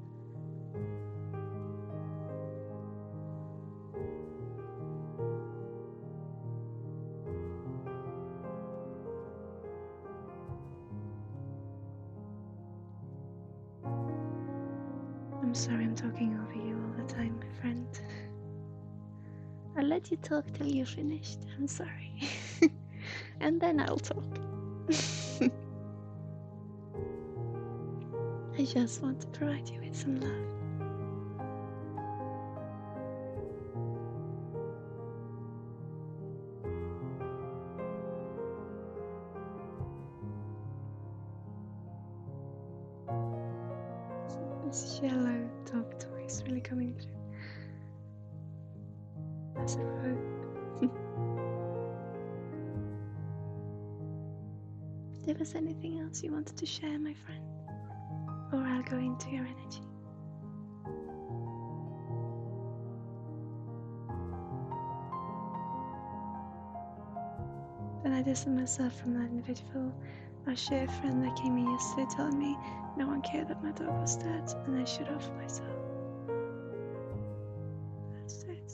I'm sorry I'm talking over you all the time, my friend. I'll let you talk till you're finished. I'm sorry. And then I'll talk. I just want to provide you with some love. This shallow talk is really coming through. As a rope. If there was anything else you wanted to share, my friend, or I'll go into your energy. Then I distanced myself from that individual. My shared friend that came in yesterday telling me no one cared that my dog was dead, and I shut off myself. That's it.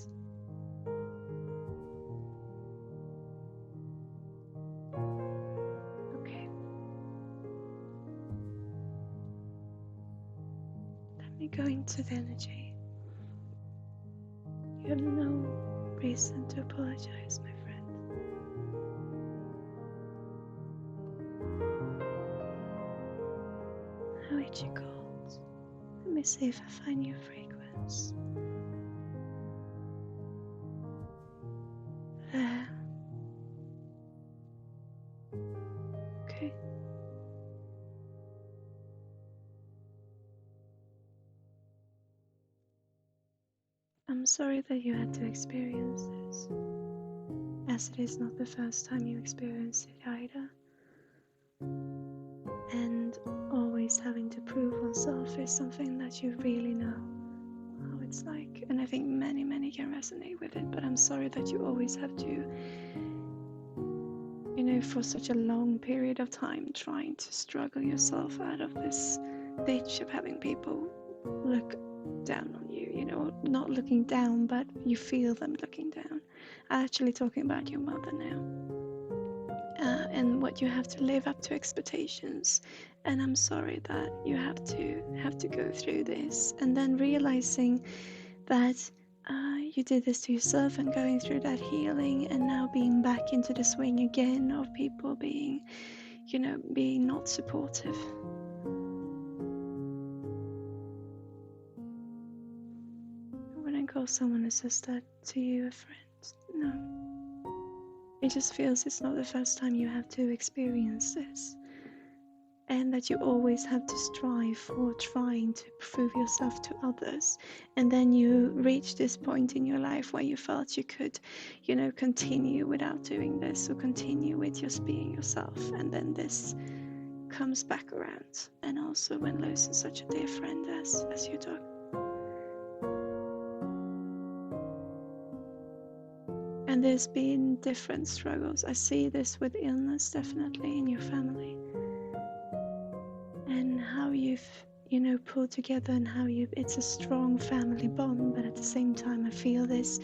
Okay. Let me go into the energy. You have no reason to apologize, my friend. How is you called? Let me see if I find your frequency. There. Okay. I'm sorry that you had to experience this, as it is not the first time you experienced it either. And always having to prove oneself is something that you really know how it's like. And I think many can resonate with it, but I'm sorry that you always have to, for such a long period of time trying to struggle yourself out of this ditch of having people look down on you, not looking down, but you feel them looking down. I'm actually talking about your mother now. And what you have to live up to expectations, and I'm sorry that you have to go through this, and then realizing that you did this to yourself and going through that healing, and now being back into the swing again of people being, being not supportive. I wouldn't call someone who says that to you a friend. No. It just feels it's not the first time you have to experience this. And that you always have to strive for trying to prove yourself to others. And then you reach this point in your life where you felt you could, continue without doing this, or continue with just being yourself. And then this comes back around. And also when losing such a dear friend as your dog. And there's been different struggles. I see this with illness definitely in your family. And how you've, pulled together, and how it's a strong family bond, but at the same time I feel this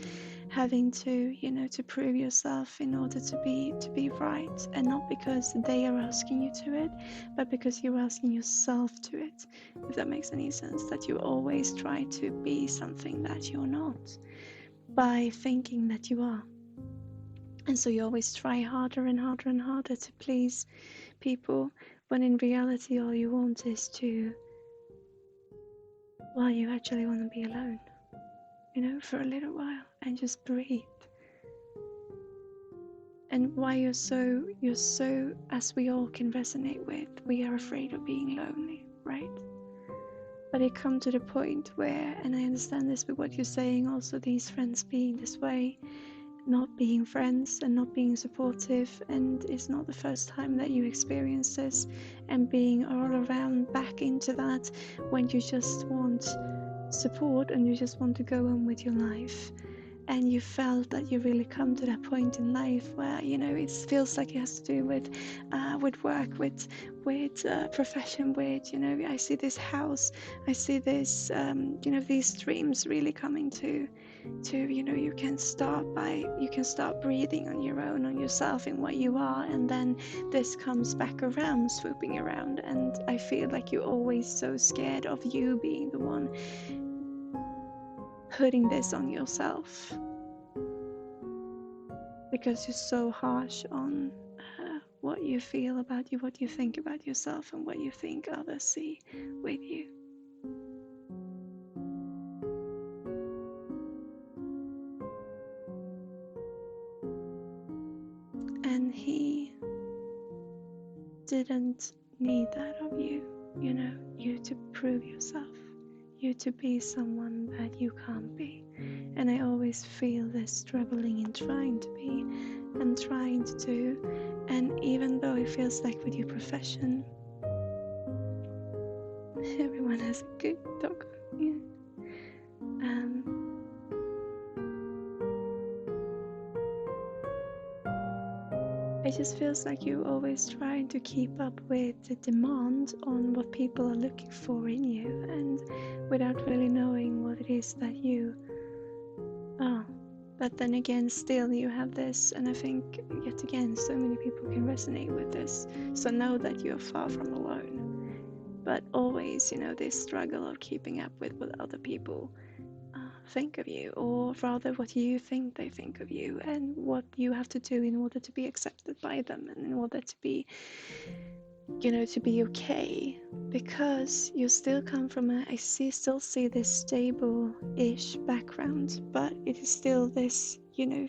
having to, to prove yourself in order to be right, and not because they are asking you to it, but because you're asking yourself to it, if that makes any sense, that you always try to be something that you're not by thinking that you are. And so you always try harder and harder and harder to please people, when in reality all you want is to, you actually want to be alone, for a little while and just breathe. And why you're so, as we all can resonate with, we are afraid of being lonely, right? But it comes to the point where, and I understand this with what you're saying, also these friends being this way, not being friends and not being supportive, and it's not the first time that you experience this, and being all around back into that when you just want support and you just want to go on with your life. And you felt that you really come to that point in life where, it feels like it has to do with work, with profession, with, I see this house, I see this, these dreams really coming to, you can start breathing on your own, on yourself, in what you are, and then this comes back around, swooping around, and I feel like you're always so scared of you being the one putting this on yourself, because you're so harsh on what you feel about you, what you think about yourself, and what you think others see with you. And he didn't need that of you, you to prove yourself, you to be someone that you can't be. And I always feel this struggling in trying to be and trying to do. And even though it feels like with your profession, everyone has a good dog. It just feels like you're always trying to keep up with the demand on what people are looking for in you, and without really knowing what it is that you are. But then again, still you have this, and I think yet again so many people can resonate with this, so know that you're far from alone. But always, this struggle of keeping up with what other people think of you, or rather what you think they think of you, and what you have to do in order to be accepted by them, and in order to be, to be okay, because you still come from still see this stable-ish background, but it is still this,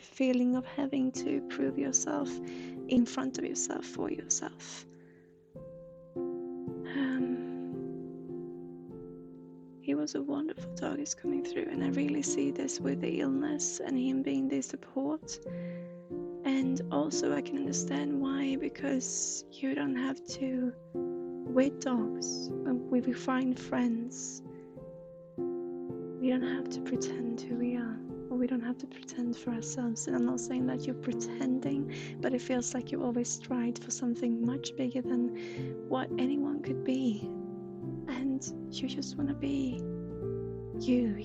feeling of having to prove yourself in front of yourself, for yourself. He was a wonderful dog is coming through, and I really see this with the illness and him being the support. And also I can understand why, because you don't have to, with dogs, when we find friends, we don't have to pretend who we are, or we don't have to pretend for ourselves. And I'm not saying that you're pretending, but it feels like you always strive for something much bigger than what anyone could be. And you just want to be you,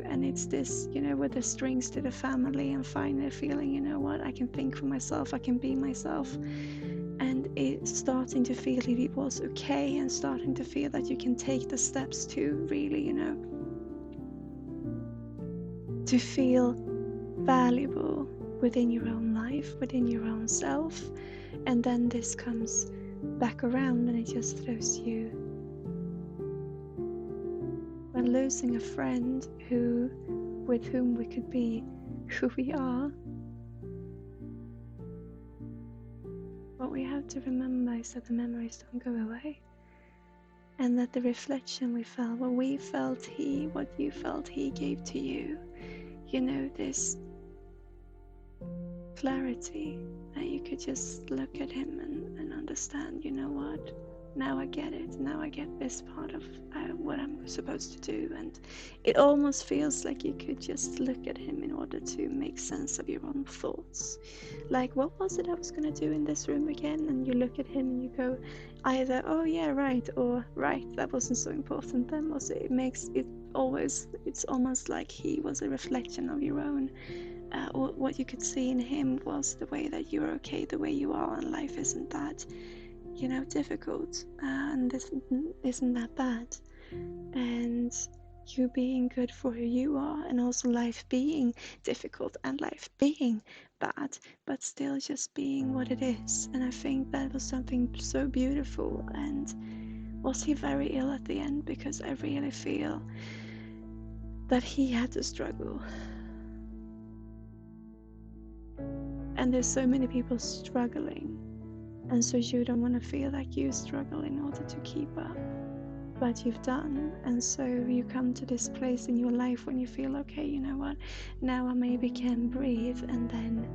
and it's this, with the strings to the family, and finally feeling, I can think for myself, I can be myself, and it's starting to feel it was okay, and starting to feel that you can take the steps to really, to feel valuable within your own life, within your own self, and then this comes back around and it just throws you. When losing a friend with whom we could be who we are, what we have to remember is that the memories don't go away, and that the reflection we felt, what we felt what you felt he gave to you, this clarity that you could just look at him and understand, what, now I get it, now I get this part of what I'm supposed to do. And it almost feels like you could just look at him in order to make sense of your own thoughts, like, what was it I was going to do in this room again? And you look at him and you go either, oh yeah, right, or right, that wasn't so important then, was it? It's almost like he was a reflection of your own. What you could see in him was the way that you're okay the way you are, and life isn't that difficult, and isn't that bad, and you being good for who you are, and also life being difficult and life being bad, but still just being what it is. And I think that was something so beautiful. And was he very ill at the end? Because I really feel that he had to struggle. And there's so many people struggling, and so you don't want to feel like you struggle in order to keep up, but you've done. And so you come to this place in your life when you feel, okay, you know what, now I maybe can breathe, and then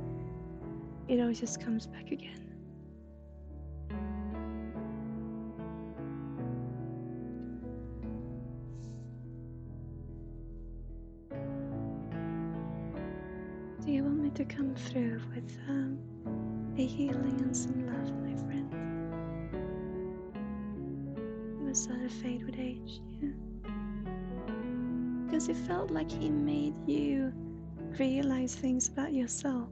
it all just comes back again. Do you want me to come through with a healing and some love, my friend? It was sort of fade with age, yeah. Because it felt like he made you realize things about yourself,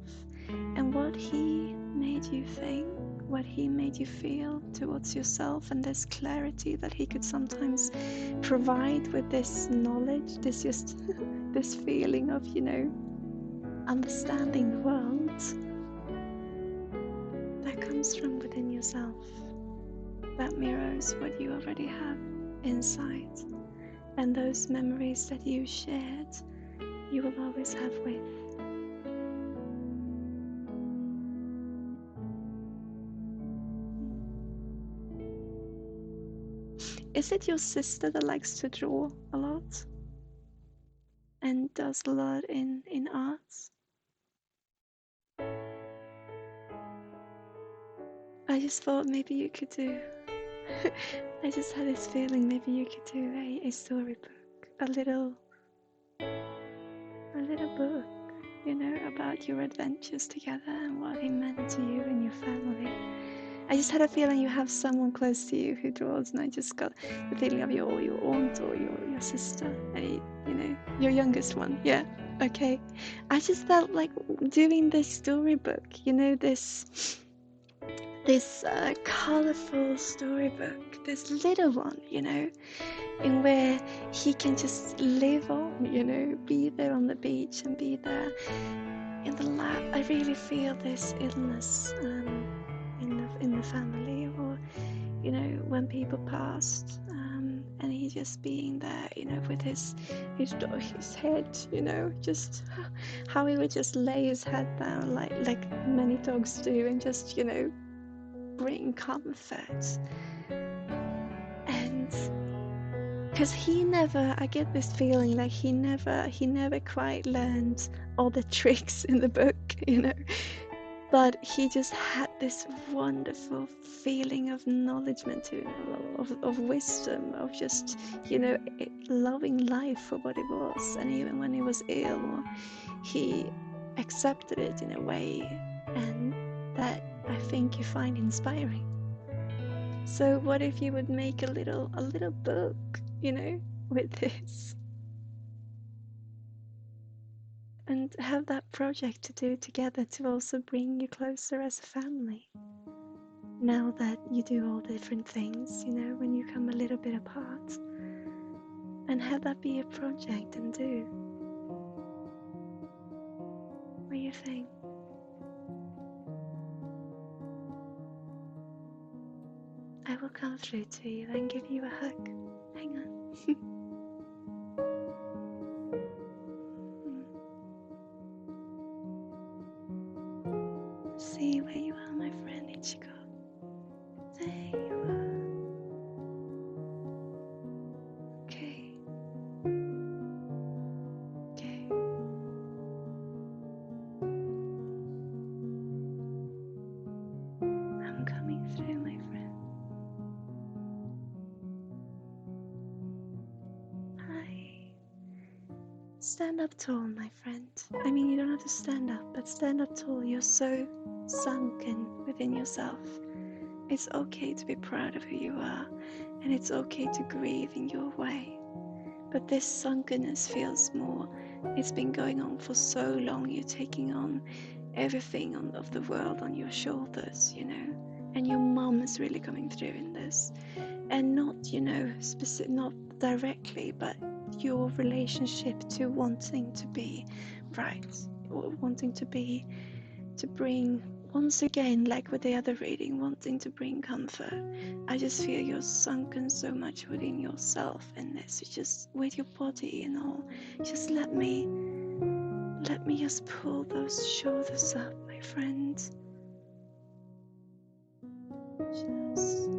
and what he made you think, what he made you feel towards yourself, and this clarity that he could sometimes provide with this knowledge, this feeling of, understanding the world that comes from within yourself, that mirrors what you already have inside. And those memories that you shared, you will always have with. Is it your sister that likes to draw a lot and does a lot in arts? I just thought maybe you could do I just had this feeling maybe you could do a storybook, a little book, about your adventures together and what he meant to you and your family. I just had a feeling you have someone close to you who draws, and I just got the feeling of your aunt or your sister, your youngest one. Yeah, okay. I just felt like doing this storybook, this colorful storybook, this little one, in where he can just live on, be there on the beach and be there in the lab. I really feel this illness in the family, or when people passed, and he just being there, with his head, just how he would just lay his head down like many dogs do, and just bring comfort. And because I get this feeling like he never quite learned all the tricks in the book, but he just had this wonderful feeling of acknowledgement, of wisdom, of just, loving life for what it was. And even when he was ill, he accepted it in a way, and that I think you find inspiring. So what if you would make a little book, with this, and have that project to do together to also bring you closer as a family. Now that you do all different things, when you come a little bit apart, and have that be a project and do. everything. I will come through to you and give you a hug. Hang on. See where you are, my friend Ichigo. There you are. Okay. Okay. I'm coming through, my friend. Hi. Stand up tall, my friend. I mean, you don't have to stand up, but stand up tall. You're so sunken within yourself. It's okay to be proud of who you are, and it's okay to grieve in your way. But this sunkenness feels more. It's been going on for so long. You're taking on everything of the world on your shoulders, you know. And your mom is really coming through in this, and not, you know, specific, not directly, but your relationship to wanting to be right, or wanting to bring, once again, like with the other reading, wanting to bring comfort. I just feel you're sunken so much within yourself in this. You just, with your body and all, just let me just pull those shoulders up, my friend. Just,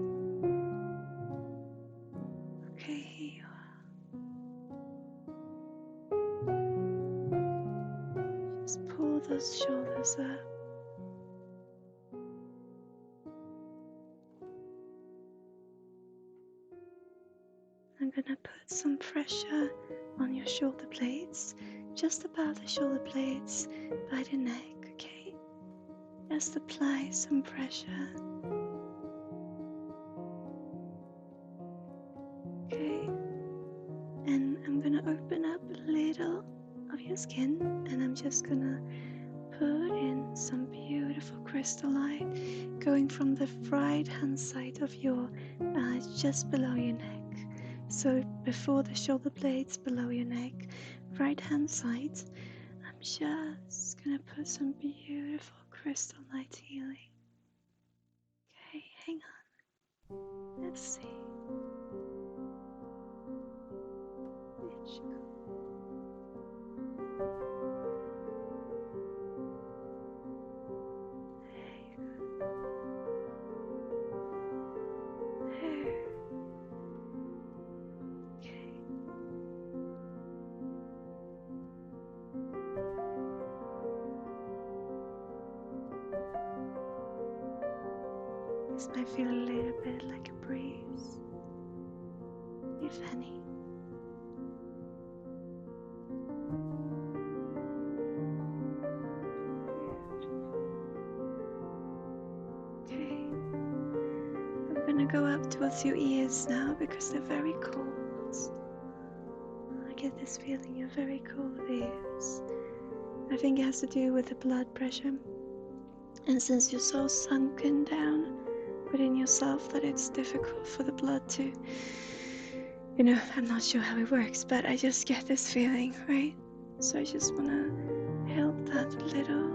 okay, here you are. Just pull those shoulders up. I'm gonna put some pressure on your shoulder blades, just above the shoulder blades by the neck, okay? Just apply some pressure. Okay? And I'm gonna open up a little of your skin, and I'm just gonna put in some beautiful crystal light going from the right hand side of your just below your neck. So before the shoulder blades, below your neck, right hand side, I'm just gonna put some beautiful crystal light healing. Okay, hang on. Let's see. This might feel a little bit like a breeze, if any. Okay, I'm gonna go up towards your ears now because they're very cold. I get this feeling you're very cold ears. I think it has to do with the blood pressure. And since you're so sunken down within yourself that it's difficult for the blood to, you know, I'm not sure how it works, but I just get this feeling, right? So I just want to help that a little.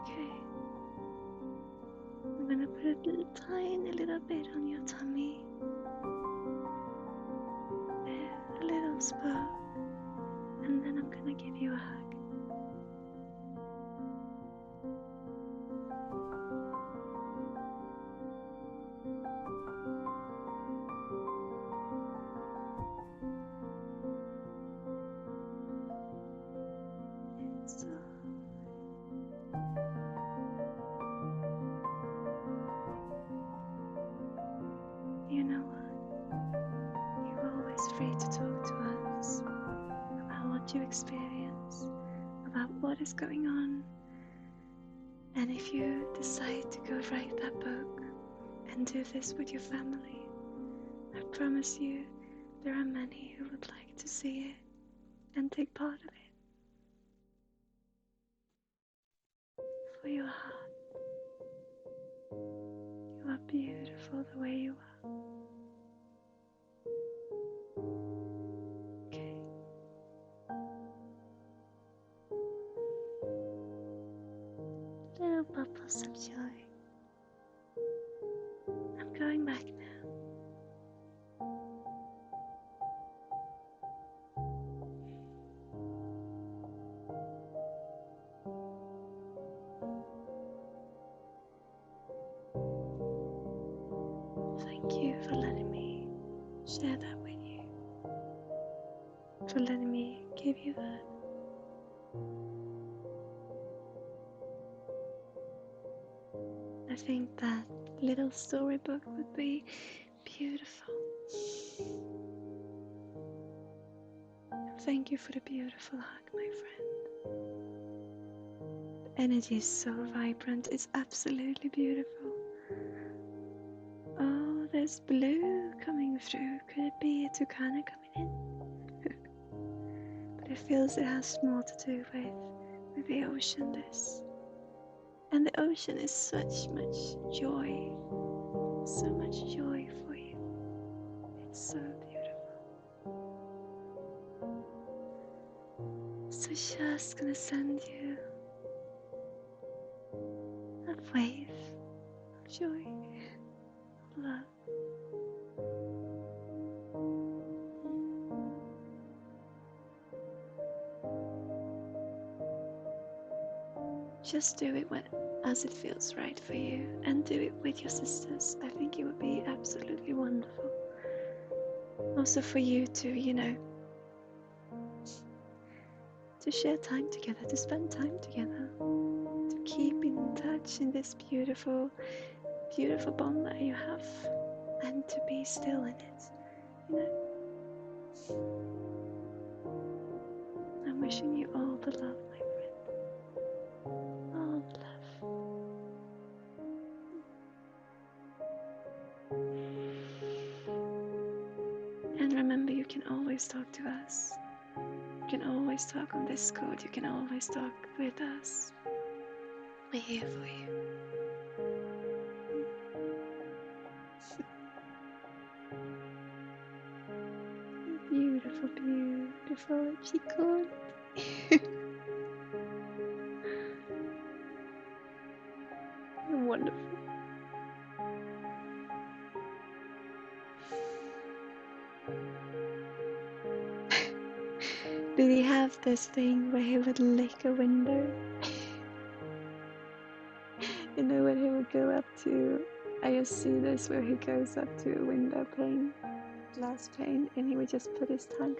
Okay. I'm going to put a little tiny little bit on your tummy. There, a little spot. And then I'm going to give you a hug. So, you know what? You're always free to talk to us about what you experience, about what is going on. And if you decide to go write that book and do this with your family, I promise you there are many who would like to see it and take part of it. for your heart. You are beautiful the way you are. Okay. Little bubbles of joy. I'm going back now. Thank you for letting me share that with you. For letting me give you that. I think that little storybook would be beautiful. Thank you for the beautiful hug, my friend. The energy is so vibrant, it's absolutely beautiful. Oh, there's blue coming through. Could it be a Tucana coming in? But it feels it has more to do with the ocean, this. And the ocean is such much joy. So much joy for you. It's so beautiful. So just gonna send you a wave of joy, love. Just do it as it feels right for you, and do it with your sisters. I think it would be absolutely wonderful. Also for you to, to share time together, to spend time together, to keep in touch in this beautiful, beautiful bond that you have, and to be still in it, I'm wishing you all the love, my friend. All the love. And remember, you can always talk to us. You can always talk on Discord. You can always talk with us. We're here for you. Beautiful, beautiful chicken. Wonderful. Did he have this thing where he would lick a window? When he would go up to, I just see this where he goes up to a window pane, glass pane, and he would just put his tongue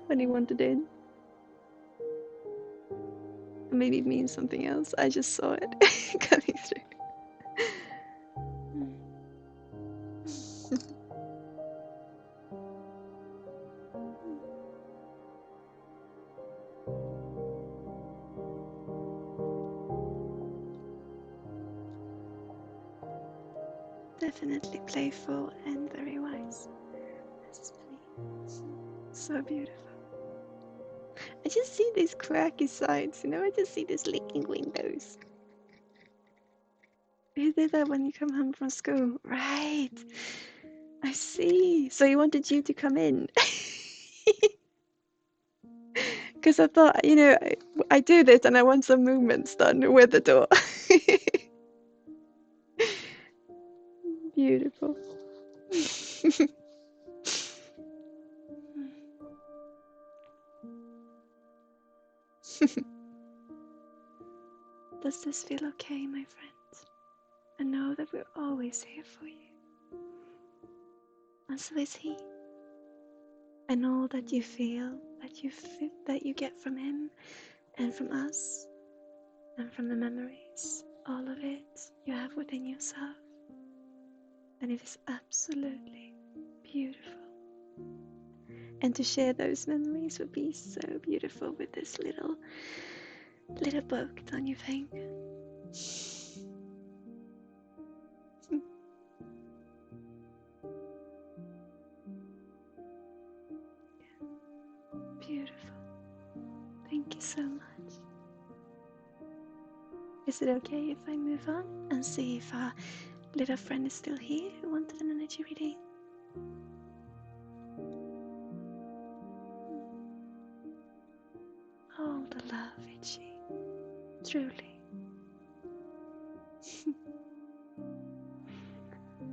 when he wanted in. Maybe it means something else. I just saw it coming through. Definitely playful and very wise. This is Penny. So beautiful. I just see these quirky sides, I just see these licking windows. You did that when you come home from school, right? I see. So he wanted you to come in. Because I thought, I do this and I want some movements done with the door. Beautiful. Does this feel okay, my friends? I know that we're always here for you. And so is he. And all that you feel, that you get from him and from us and from the memories, all of it you have within yourself. And it is absolutely beautiful. And to share those memories would be so beautiful with this little book, don't you think? Beautiful. Thank you so much. Is it okay if I move on and see if our little friend is still here who wanted an energy reading? Oh, the love, Itchy. Truly.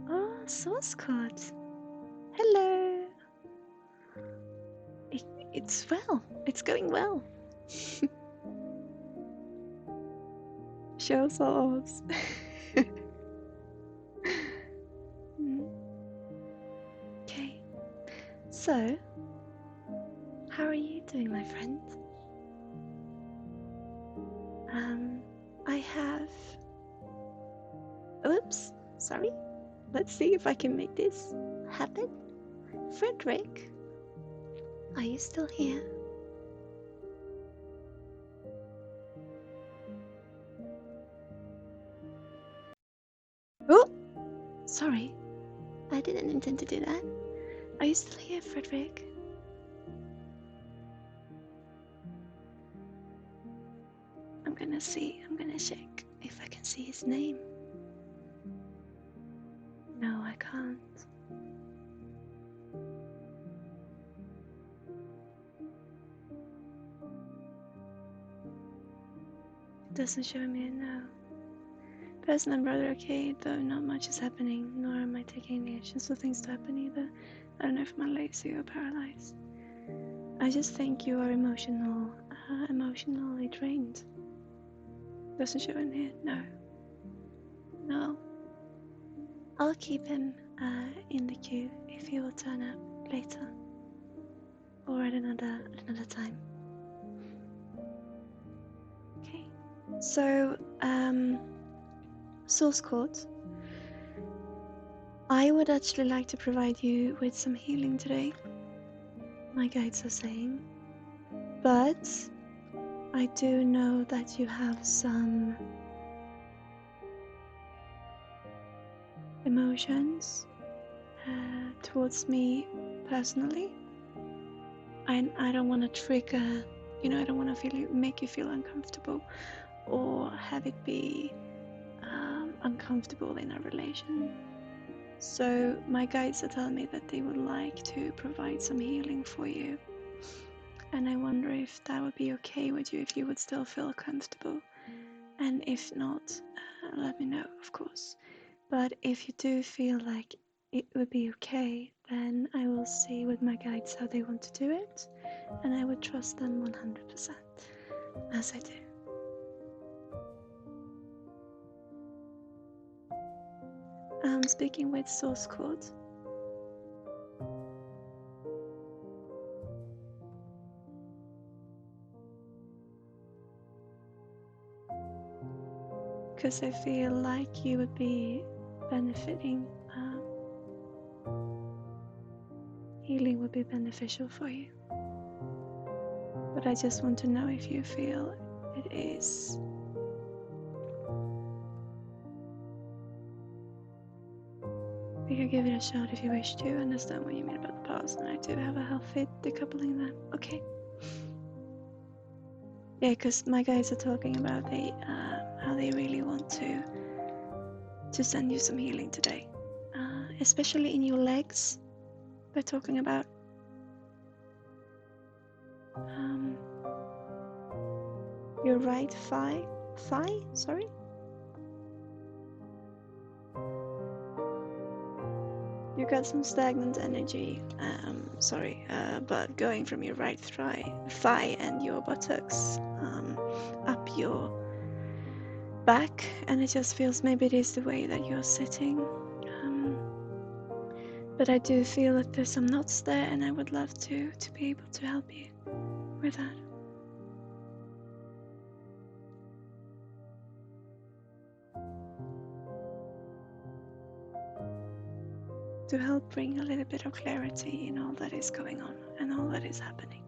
Oh, source code. Hello. It's well. It's going well. Show souls. Okay. So, how are you doing, my friend? I have... Oops, sorry. Let's see if I can make this happen. Frederick, are you still here? Oh, sorry. I didn't intend to do that. Are you still here, Frederick? I'm gonna check if I can see his name. No, I can't. It doesn't show me a no. Person and brother okay, though not much is happening, nor am I taking any actions for things to happen either. I don't know if I'm lazy or paralyzed. I just think you are emotionally drained. Doesn't show in here, no. No. I'll keep him in the queue if he will turn up later. Or at another time. Okay. So, source code. I would actually like to provide you with some healing today. My guides are saying. But I do know that you have some emotions towards me personally. I don't want to trigger, I don't want to make you feel uncomfortable or have it be uncomfortable in a relation. So my guides are telling me that they would like to provide some healing for you. And I wonder if that would be okay with you, if you would still feel comfortable. And if not, let me know, of course. But if you do feel like it would be okay, then I will see with my guides how they want to do it. And I would trust them 100%, as I do. I'm speaking with source code. Because I feel like you would be benefiting. Healing would be beneficial for you. But I just want to know if you feel it is. We could give it a shot if you wish to understand what you mean about the past, and I do have a healthy decoupling there. Okay. Yeah, because my guys are talking about how they really want to send you some healing today, especially in your legs. They're talking about your right thigh. Sorry. You got some stagnant energy. But going from your right thigh and your buttocks up your back, and it just feels maybe it is the way that you're sitting. But I do feel that there's some knots there, and I would love to be able to help you with that. To help bring a little bit of clarity in all that is going on and all that is happening.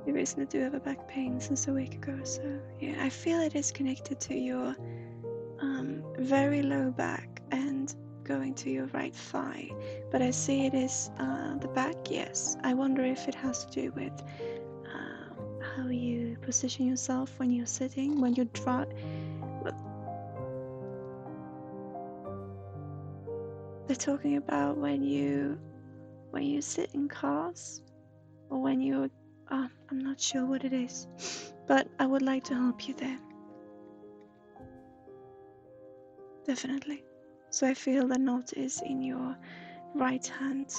You recently do have a back pain since a week ago, so yeah, I feel it is connected to your very low back and going to your right thigh, but I see it is the back. Yes, I wonder if it has to do with how you position yourself when you're sitting, when you try. They're talking about when you sit in cars, or when you, I'm not sure what it is, but I would like to help you there. Definitely. So I feel the knot is in your right hand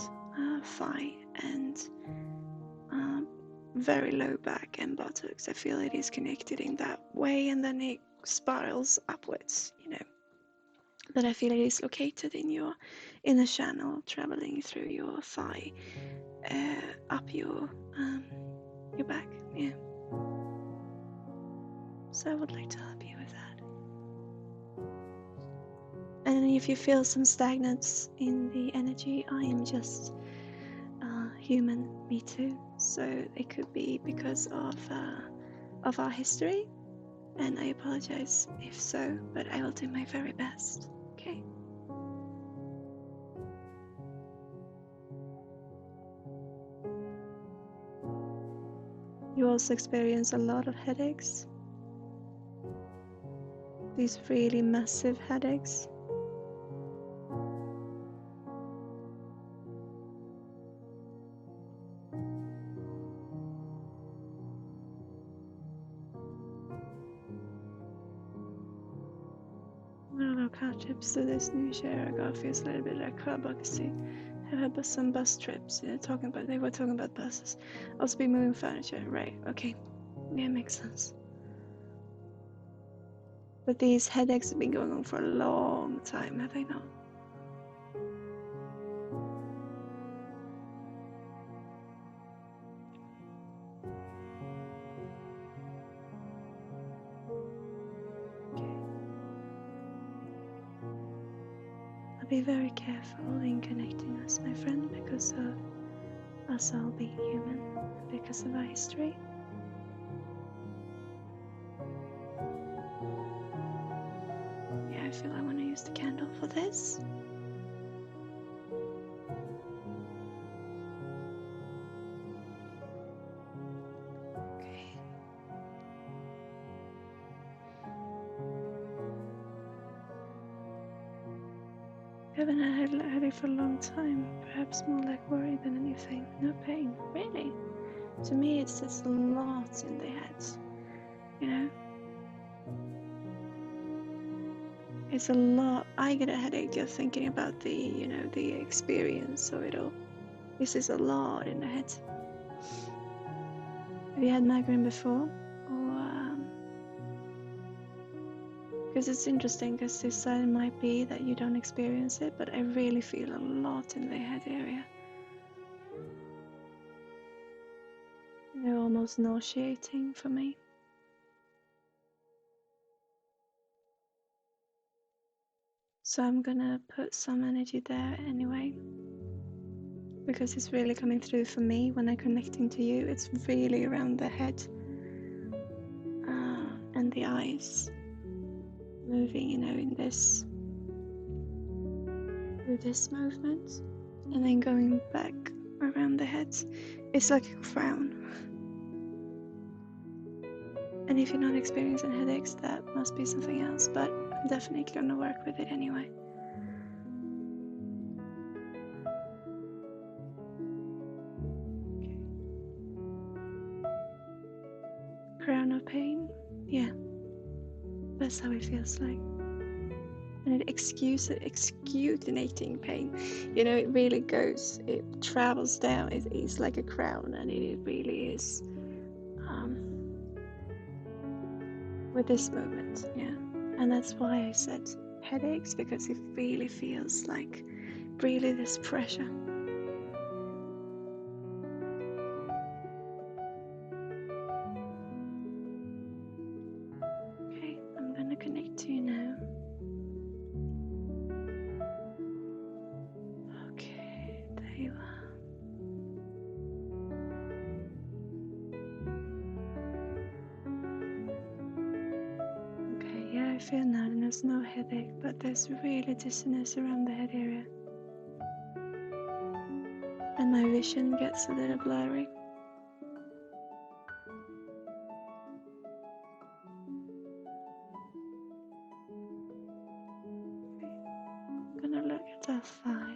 thigh and very low back and buttocks. I feel it is connected in that way, and then it spirals upwards, But I feel it is located in a channel traveling through your thigh, up your back. Yeah. So I would like to help you with that. And if you feel some stagnance in the energy, I am just human, me too. So it could be because of our history, and I apologize if so, but I will do my very best. Okay. You also experience a lot of headaches. These really massive headaches. Car trips to this new chair I got feels a little bit like car bucketsy. I've had some bus trips. They were talking about buses. Also be moving furniture, right? Okay, yeah, makes sense. But these headaches have been going on for a long time, have they not? Be very careful in connecting us, my friend, because of us all being human, because of our history. Yeah, I feel I want to use the candle for this. Okay. I haven't had a headache for a long time, perhaps more like worry than anything. No pain, really. To me, it's just a lot in the head, It's a lot. I get a headache just thinking about the experience of it all. This is a lot in the head. Have you had migraine before? Or because it's interesting, because this side might be that you don't experience it, but I really feel a lot in the head area. They're almost nauseating for me. So I'm gonna put some energy there anyway, because it's really coming through for me when I'm connecting to you. It's really around the head and the eyes, moving, in this movement, and then going back around the head. It's like a crown. And if you're not experiencing headaches, that must be something else, but I'm definitely gonna work with it anyway. Okay. Crown of pain, yeah, that's how it feels like. And it excruciating pain, it really goes, it travels down, it is like a crown, and it really is with this movement, yeah. And that's why I said headaches, because it really feels like really this pressure. Okay, I'm gonna connect to you now. Okay, there you are. Okay, yeah, I feel now there's no headache, but there's really dizziness around the head area. And my vision gets a little blurry. butterfly.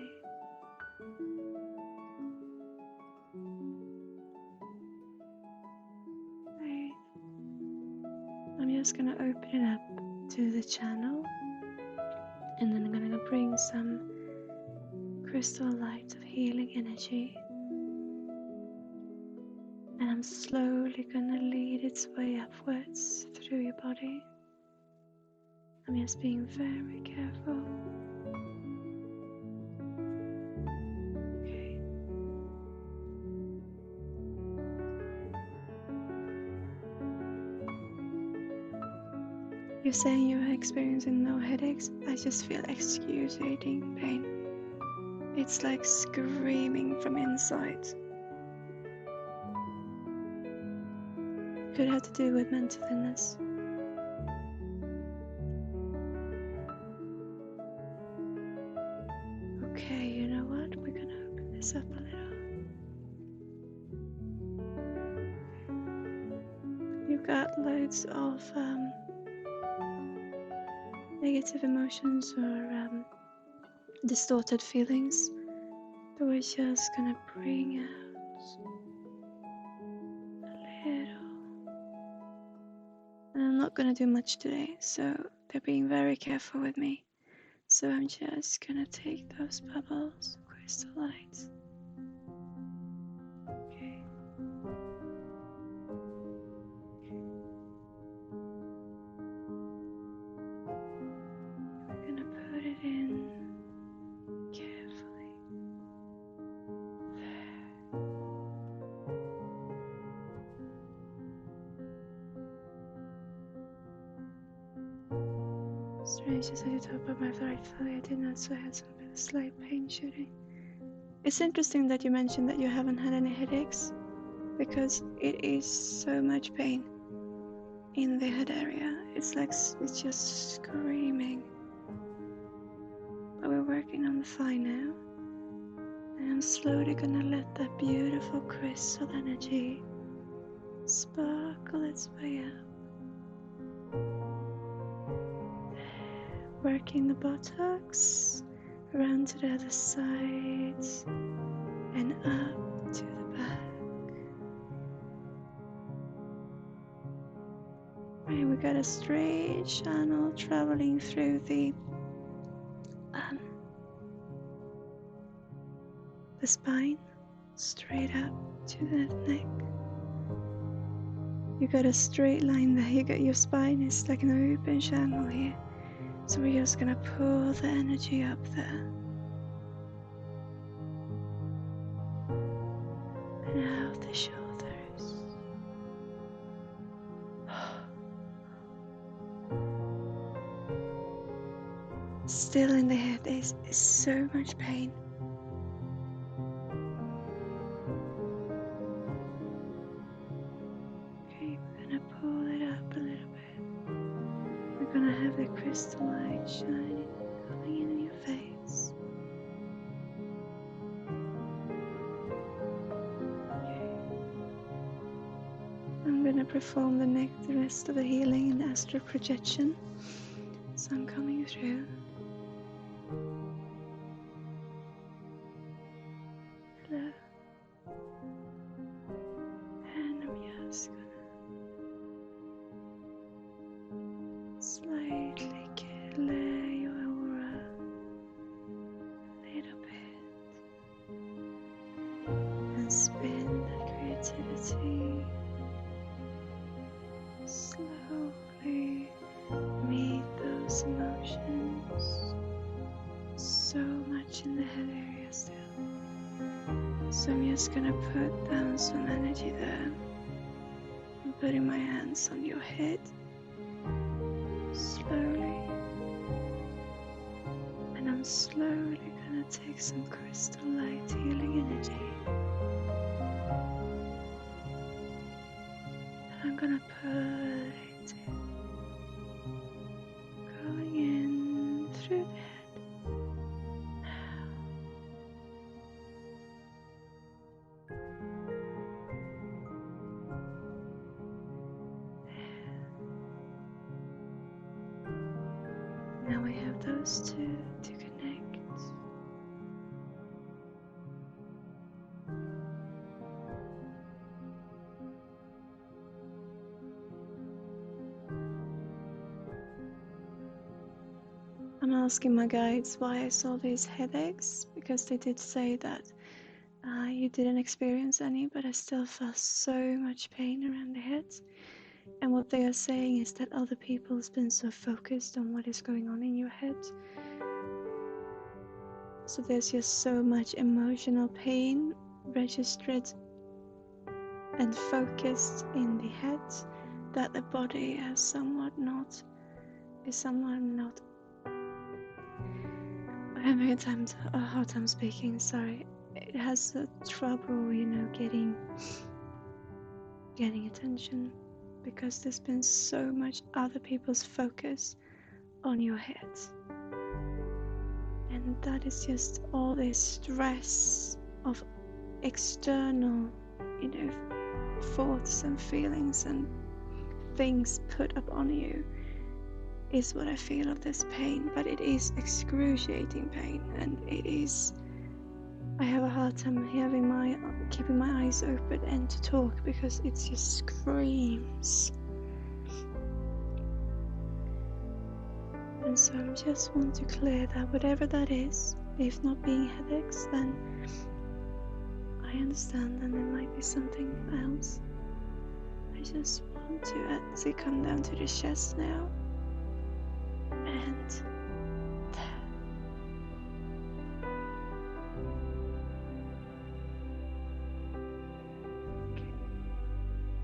Right. I'm just gonna open it up to the channel, and then I'm gonna bring some crystal light of healing energy, and I'm slowly gonna lead its way upwards through your body. I'm just being very careful. Okay. You're saying you're experiencing no headaches. I just feel excruciating pain. It's like screaming from inside. Could have to do with mental illness. Okay, you know what? We're gonna open this up a little. You've got loads of negative emotions or distorted feelings that we're just gonna bring out a little. And I'm not gonna do much today, so they're being very careful with me. So I'm just gonna take those bubbles, crystal lights. Okay. We're gonna put it in carefully. There. Strange as I did top of my right thigh, I did not, so I had some slight pain shooting. It's interesting that you mentioned that you haven't had any headaches, because it is so much pain in the head area. It's like it's just screaming. But we're working on the thigh now, and I'm slowly gonna let that beautiful crystal energy sparkle its way up. Working the buttocks, around to the other side, and up to the back. Right, we got a straight channel traveling through the spine, straight up to the neck. You got a straight line there. You got your spine is like an open channel here. So we're just gonna pull the energy up there. And out the shoulders. Still in the head, there's so much pain. Okay, we're gonna pull it up a little bit. We're gonna have the crystal light shining, coming in your face. Okay. I'm gonna perform the rest of the healing and astral projection. So I'm coming through. Hello. And I'm just gonna slightly clear your aura a little bit and spin that creativity. Slowly meet those emotions. So much in the head area still. So I'm just gonna put down some energy there. I'm putting my hands on your head. Slowly. And I'm slowly gonna take some crystal light healing energy. And I'm gonna put it going in through the head. Now we have those two to connect. I'm asking my guides why I saw these headaches, because they did say that you didn't experience any, but I still felt so much pain around the head. And what they are saying is that other people have been so focused on what is going on in your head. So there's just so much emotional pain registered and focused in the head that the body is somewhat not. I'm having a hard time speaking. Sorry, it has trouble, getting attention, because there's been so much other people's focus on your head, and that is just all this stress of external, thoughts and feelings and things put up on you is what I feel of this pain. But it is excruciating pain, and I have a hard time keeping my eyes open and to talk, because it just screams. And so I just want to clear that, whatever that is, if not being headaches, then I understand, and there might be something else. I just want to actually come down to the chest now, and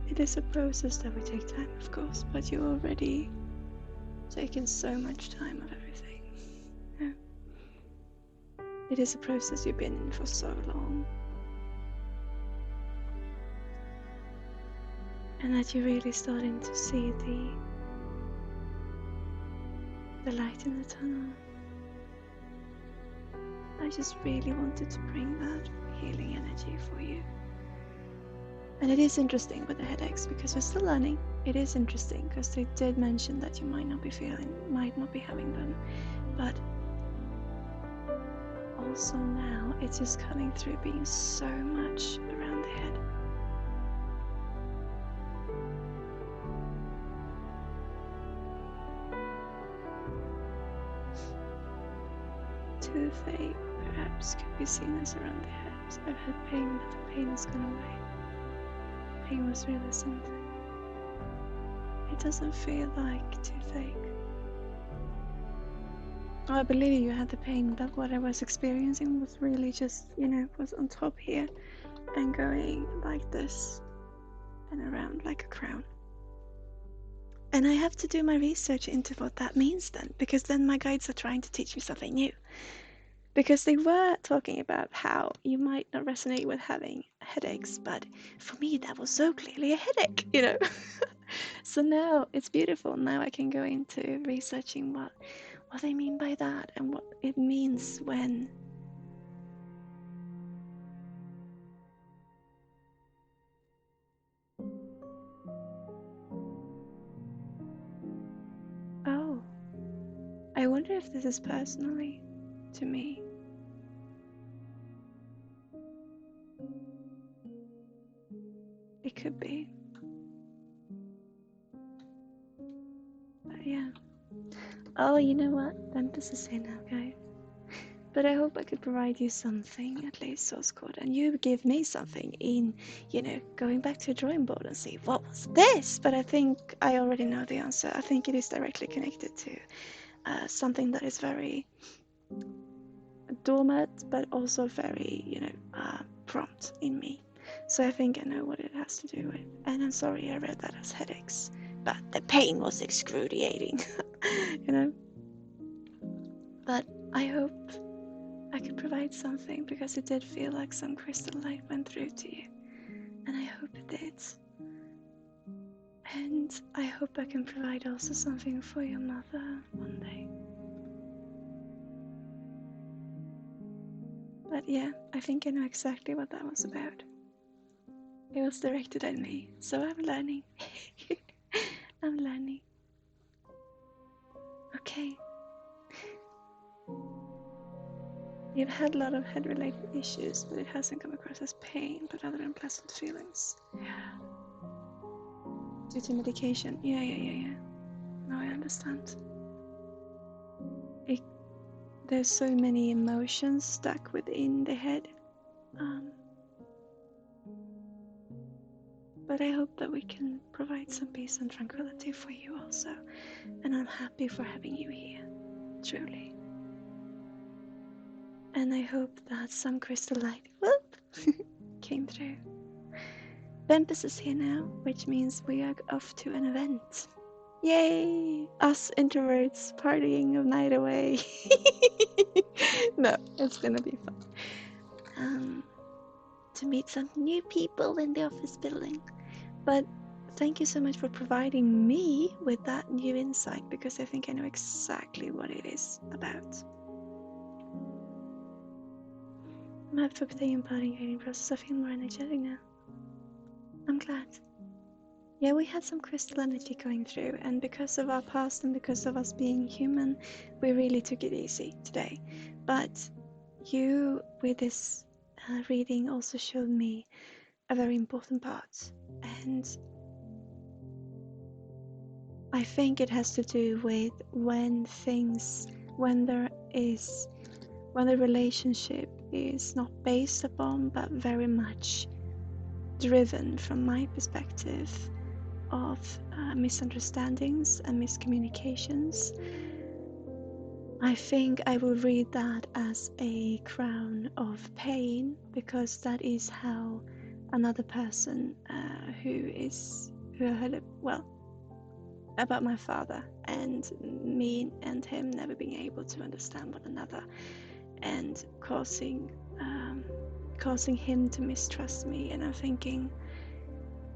it is a process that will take time, of course, but you already taken so much time of everything. Yeah. It is a process you've been in for so long, and that you're really starting to see the light in the tunnel. I just really wanted to bring that healing energy for you. And it is interesting with the headaches, because we're still learning. It is interesting because they did mention that you might not be having them, but also now it's just coming through being so much around the head. Toothache perhaps could be seen as around the head. I've had pain, but the pain has gone away. Pain was really something. It doesn't feel like toothache. Oh, I believe you had the pain, but what I was experiencing was really just, was on top here and going like this and around like a crown. And I have to do my research into what that means then, because then my guides are trying to teach me something new. Because they were talking about how you might not resonate with having headaches, but for me that was so clearly a headache, So now it's beautiful. Now I can go into researching what they mean by that and what it means when oh, I wonder if this is personally to me. It could be. But yeah. Oh, you know what? I'm just to say now, guys. But I hope I could provide you something, at least source code, and you give me something in, going back to a drawing board and see what was this. But I think I already know the answer. I think it is directly connected to something that is very dormant, but also very, prompt in me. So I think I know what it has to do with. And I'm sorry I read that as headaches, but the pain was excruciating, But I hope I could provide something, because it did feel like some crystal light went through to you, and I hope it did. And I hope I can provide also something for your mother one day. But yeah, I think I know exactly what that was about. It was directed at me, so I'm learning. I'm learning. Okay. You've had a lot of head-related issues, but it hasn't come across as pain, but other unpleasant feelings. Yeah. Due to medication. Yeah. No, I understand. there's so many emotions stuck within the head. But I hope that we can provide some peace and tranquility for you also. And I'm happy for having you here, truly. And I hope that some crystal light came through. Bempus is here now, which means we are off to an event. Yay! Us introverts partying a night away. No, it's gonna be fun. To meet some new people in the office building. But thank you so much for providing me with that new insight, because I think I know exactly what it is about. I'm happy for the partying reading process. I feel more energetic now. I'm glad. Yeah, we had some crystal energy going through, and because of our past and because of us being human, we really took it easy today. But you, with this reading, also showed me a very important part, and I think it has to do with when the relationship is not based upon, but very much driven, from my perspective, of misunderstandings and miscommunications. I think I will read that as a crown of pain, because that is how another person who heard about my father and me and him never being able to understand one another, and causing him to mistrust me. And I'm thinking,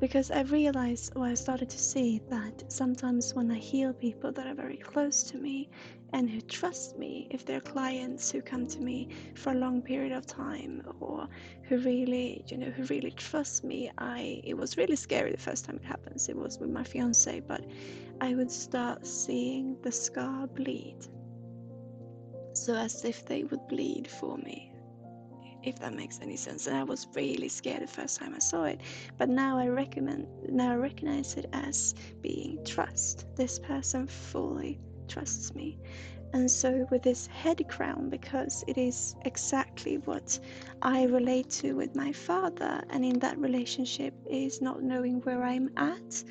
because I realized, or I started to see, that sometimes when I heal people that are very close to me and who trust me, if they're clients who come to me for a long period of time, or who really trust me, it was really scary the first time it happens. It was with my fiance, but I would start seeing the scar bleed, so as if they would bleed for me, if that makes any sense. And I was really scared the first time I saw it, but now I recognize it as being trust. This person fully trusts me. And so with this head crown, because it is exactly what I relate to with my father, and in that relationship is not knowing where I'm at.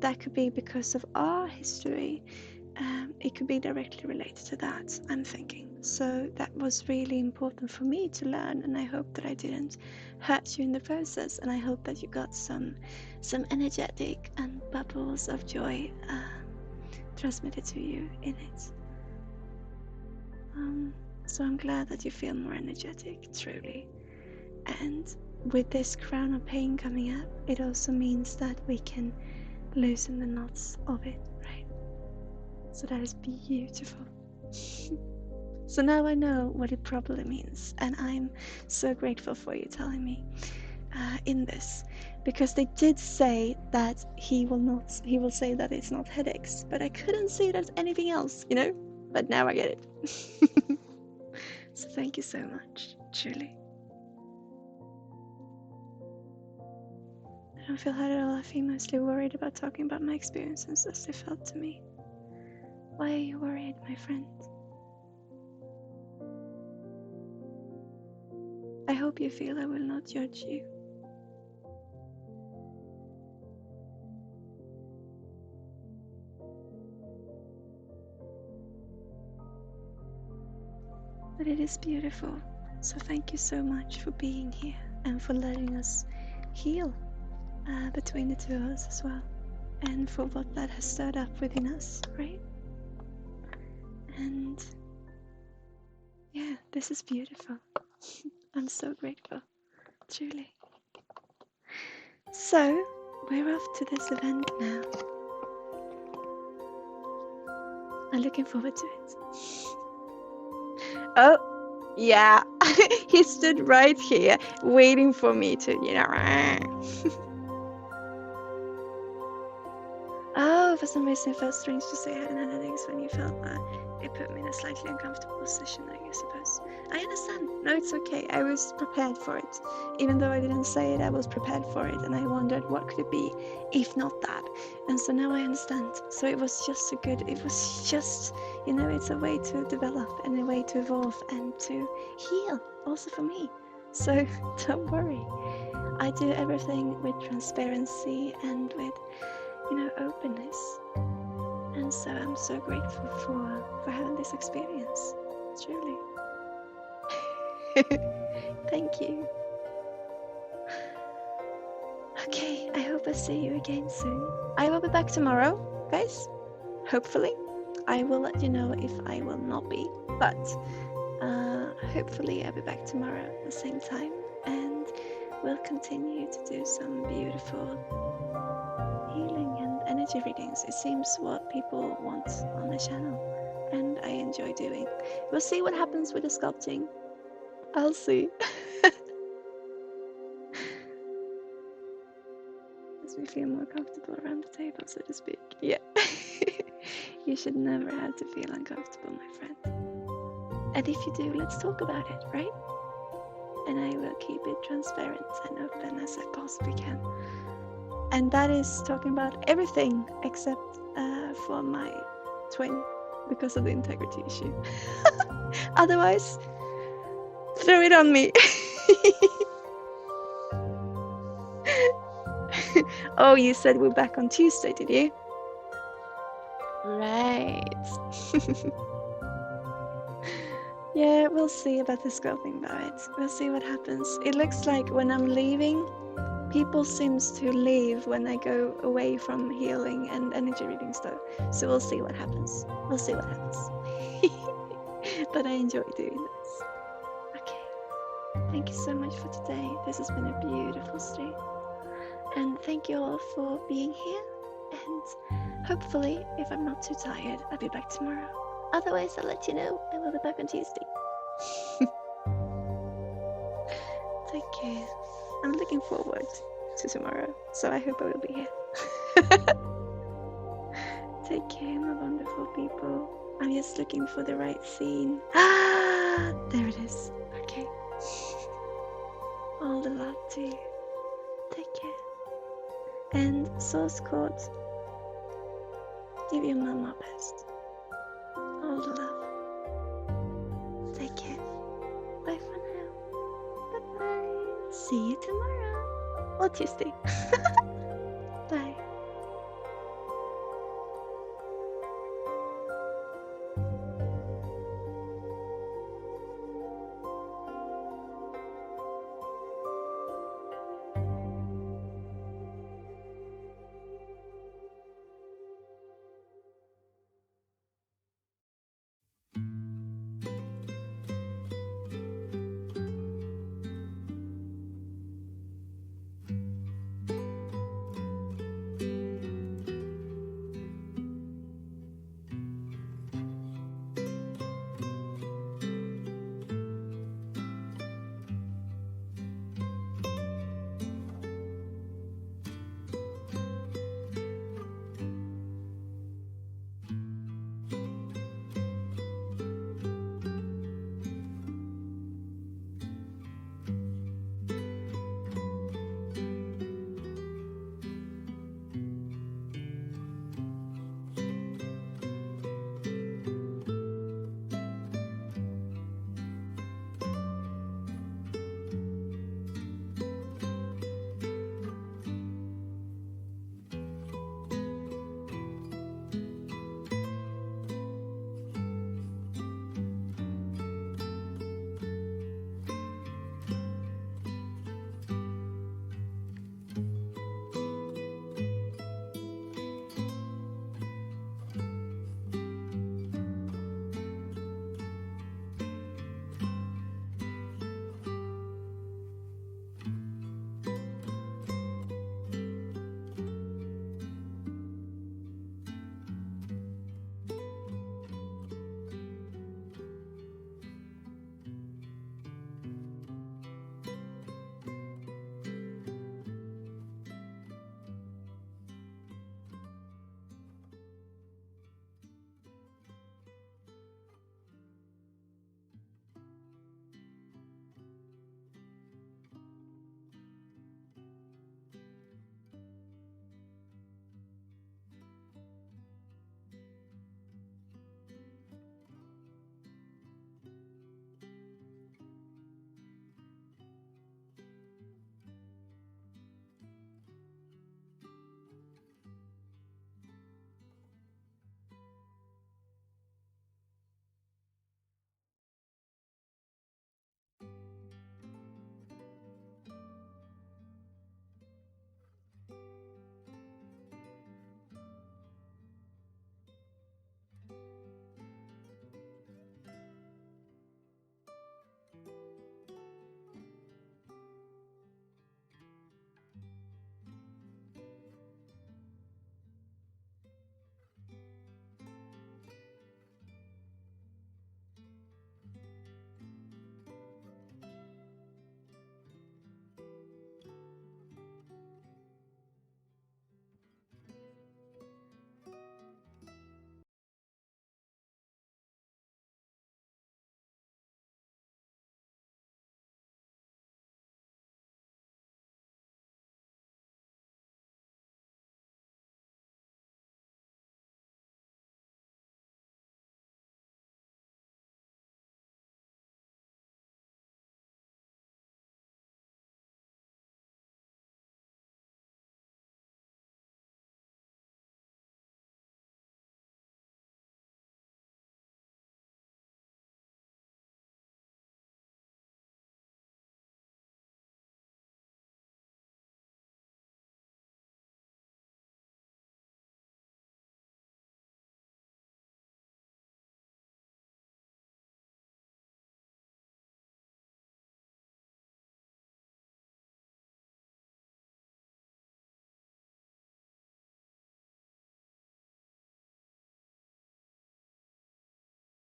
That could be because of our history. It could be directly related to that, I'm thinking. So that was really important for me to learn, and I hope that I didn't hurt you in the process, and I hope that you got some energetic and bubbles of joy transmitted to you in it. So I'm glad that you feel more energetic, truly. And with this crown of pain coming up, it also means that we can loosen the knots of it, right? So that is beautiful. So now I know what it probably means, and I'm so grateful for you telling me in this, because they did say that he will say that it's not headaches, but I couldn't say it as anything else, but now I get it. So thank you so much, truly. I don't feel hurt at all. I feel mostly worried about talking about my experiences as they felt to me. Why are you worried, my friend? I hope you feel I will not judge you. But it is beautiful. So thank you so much for being here and for letting us heal between the two of us as well. And for what that has stirred up within us, right? And yeah, this is beautiful. I'm so grateful, truly. So, we're off to this event now. I'm looking forward to it. Oh, yeah. He stood right here waiting for me to, Oh, for some reason it felt strange to say I hadn't had headaches when you felt that. It put me in a slightly uncomfortable position, I suppose. I understand. No, it's okay. I was prepared for it. Even though I didn't say it, I was prepared for it. And I wondered what could it be, if not that. And so now I understand. So it was just you know, it's a way to develop and a way to evolve and to heal, also for me. So don't worry. I do everything with transparency and with, you know, openness. And so I'm so grateful for having this experience, truly. Thank you. Okay, I hope I see you again soon. I will be back tomorrow, guys. Hopefully. I will let you know if I will not be, but hopefully I'll be back tomorrow at the same time, and we'll continue to do some beautiful healing and energy readings. It seems what people want on the channel, and I enjoy doing. We'll see what happens with the sculpting. I'll see. Makes me feel more comfortable around the table, so to speak. Yeah. You should never have to feel uncomfortable, my friend. And if you do, let's talk about it, right? And I will keep it transparent and open as I possibly can. And that is talking about everything except for my twin, because of the integrity issue. Otherwise, throw it on me. Oh, you said we're back on Tuesday, did you? Right. Yeah, we'll see about the sculpting about it. We'll see what happens. It looks like when I'm leaving, people seems to leave when I go away from healing and energy reading stuff. So we'll see what happens. We'll see what happens. But I enjoy doing this. Okay. Thank you so much for today. This has been a beautiful stream. And thank you all for being here. And hopefully, if I'm not too tired, I'll be back tomorrow. Otherwise, I'll let you know. I will be back on Tuesday. Take care. I'm looking forward to tomorrow, so I hope I will be here. Take care, my wonderful people. I'm just looking for the right scene. Ah, there it is. Okay. All the love to you. Take care. And source code. Give your mama best. All the love. Take care. Bye for now. Bye bye. See you tomorrow. Or Tuesday.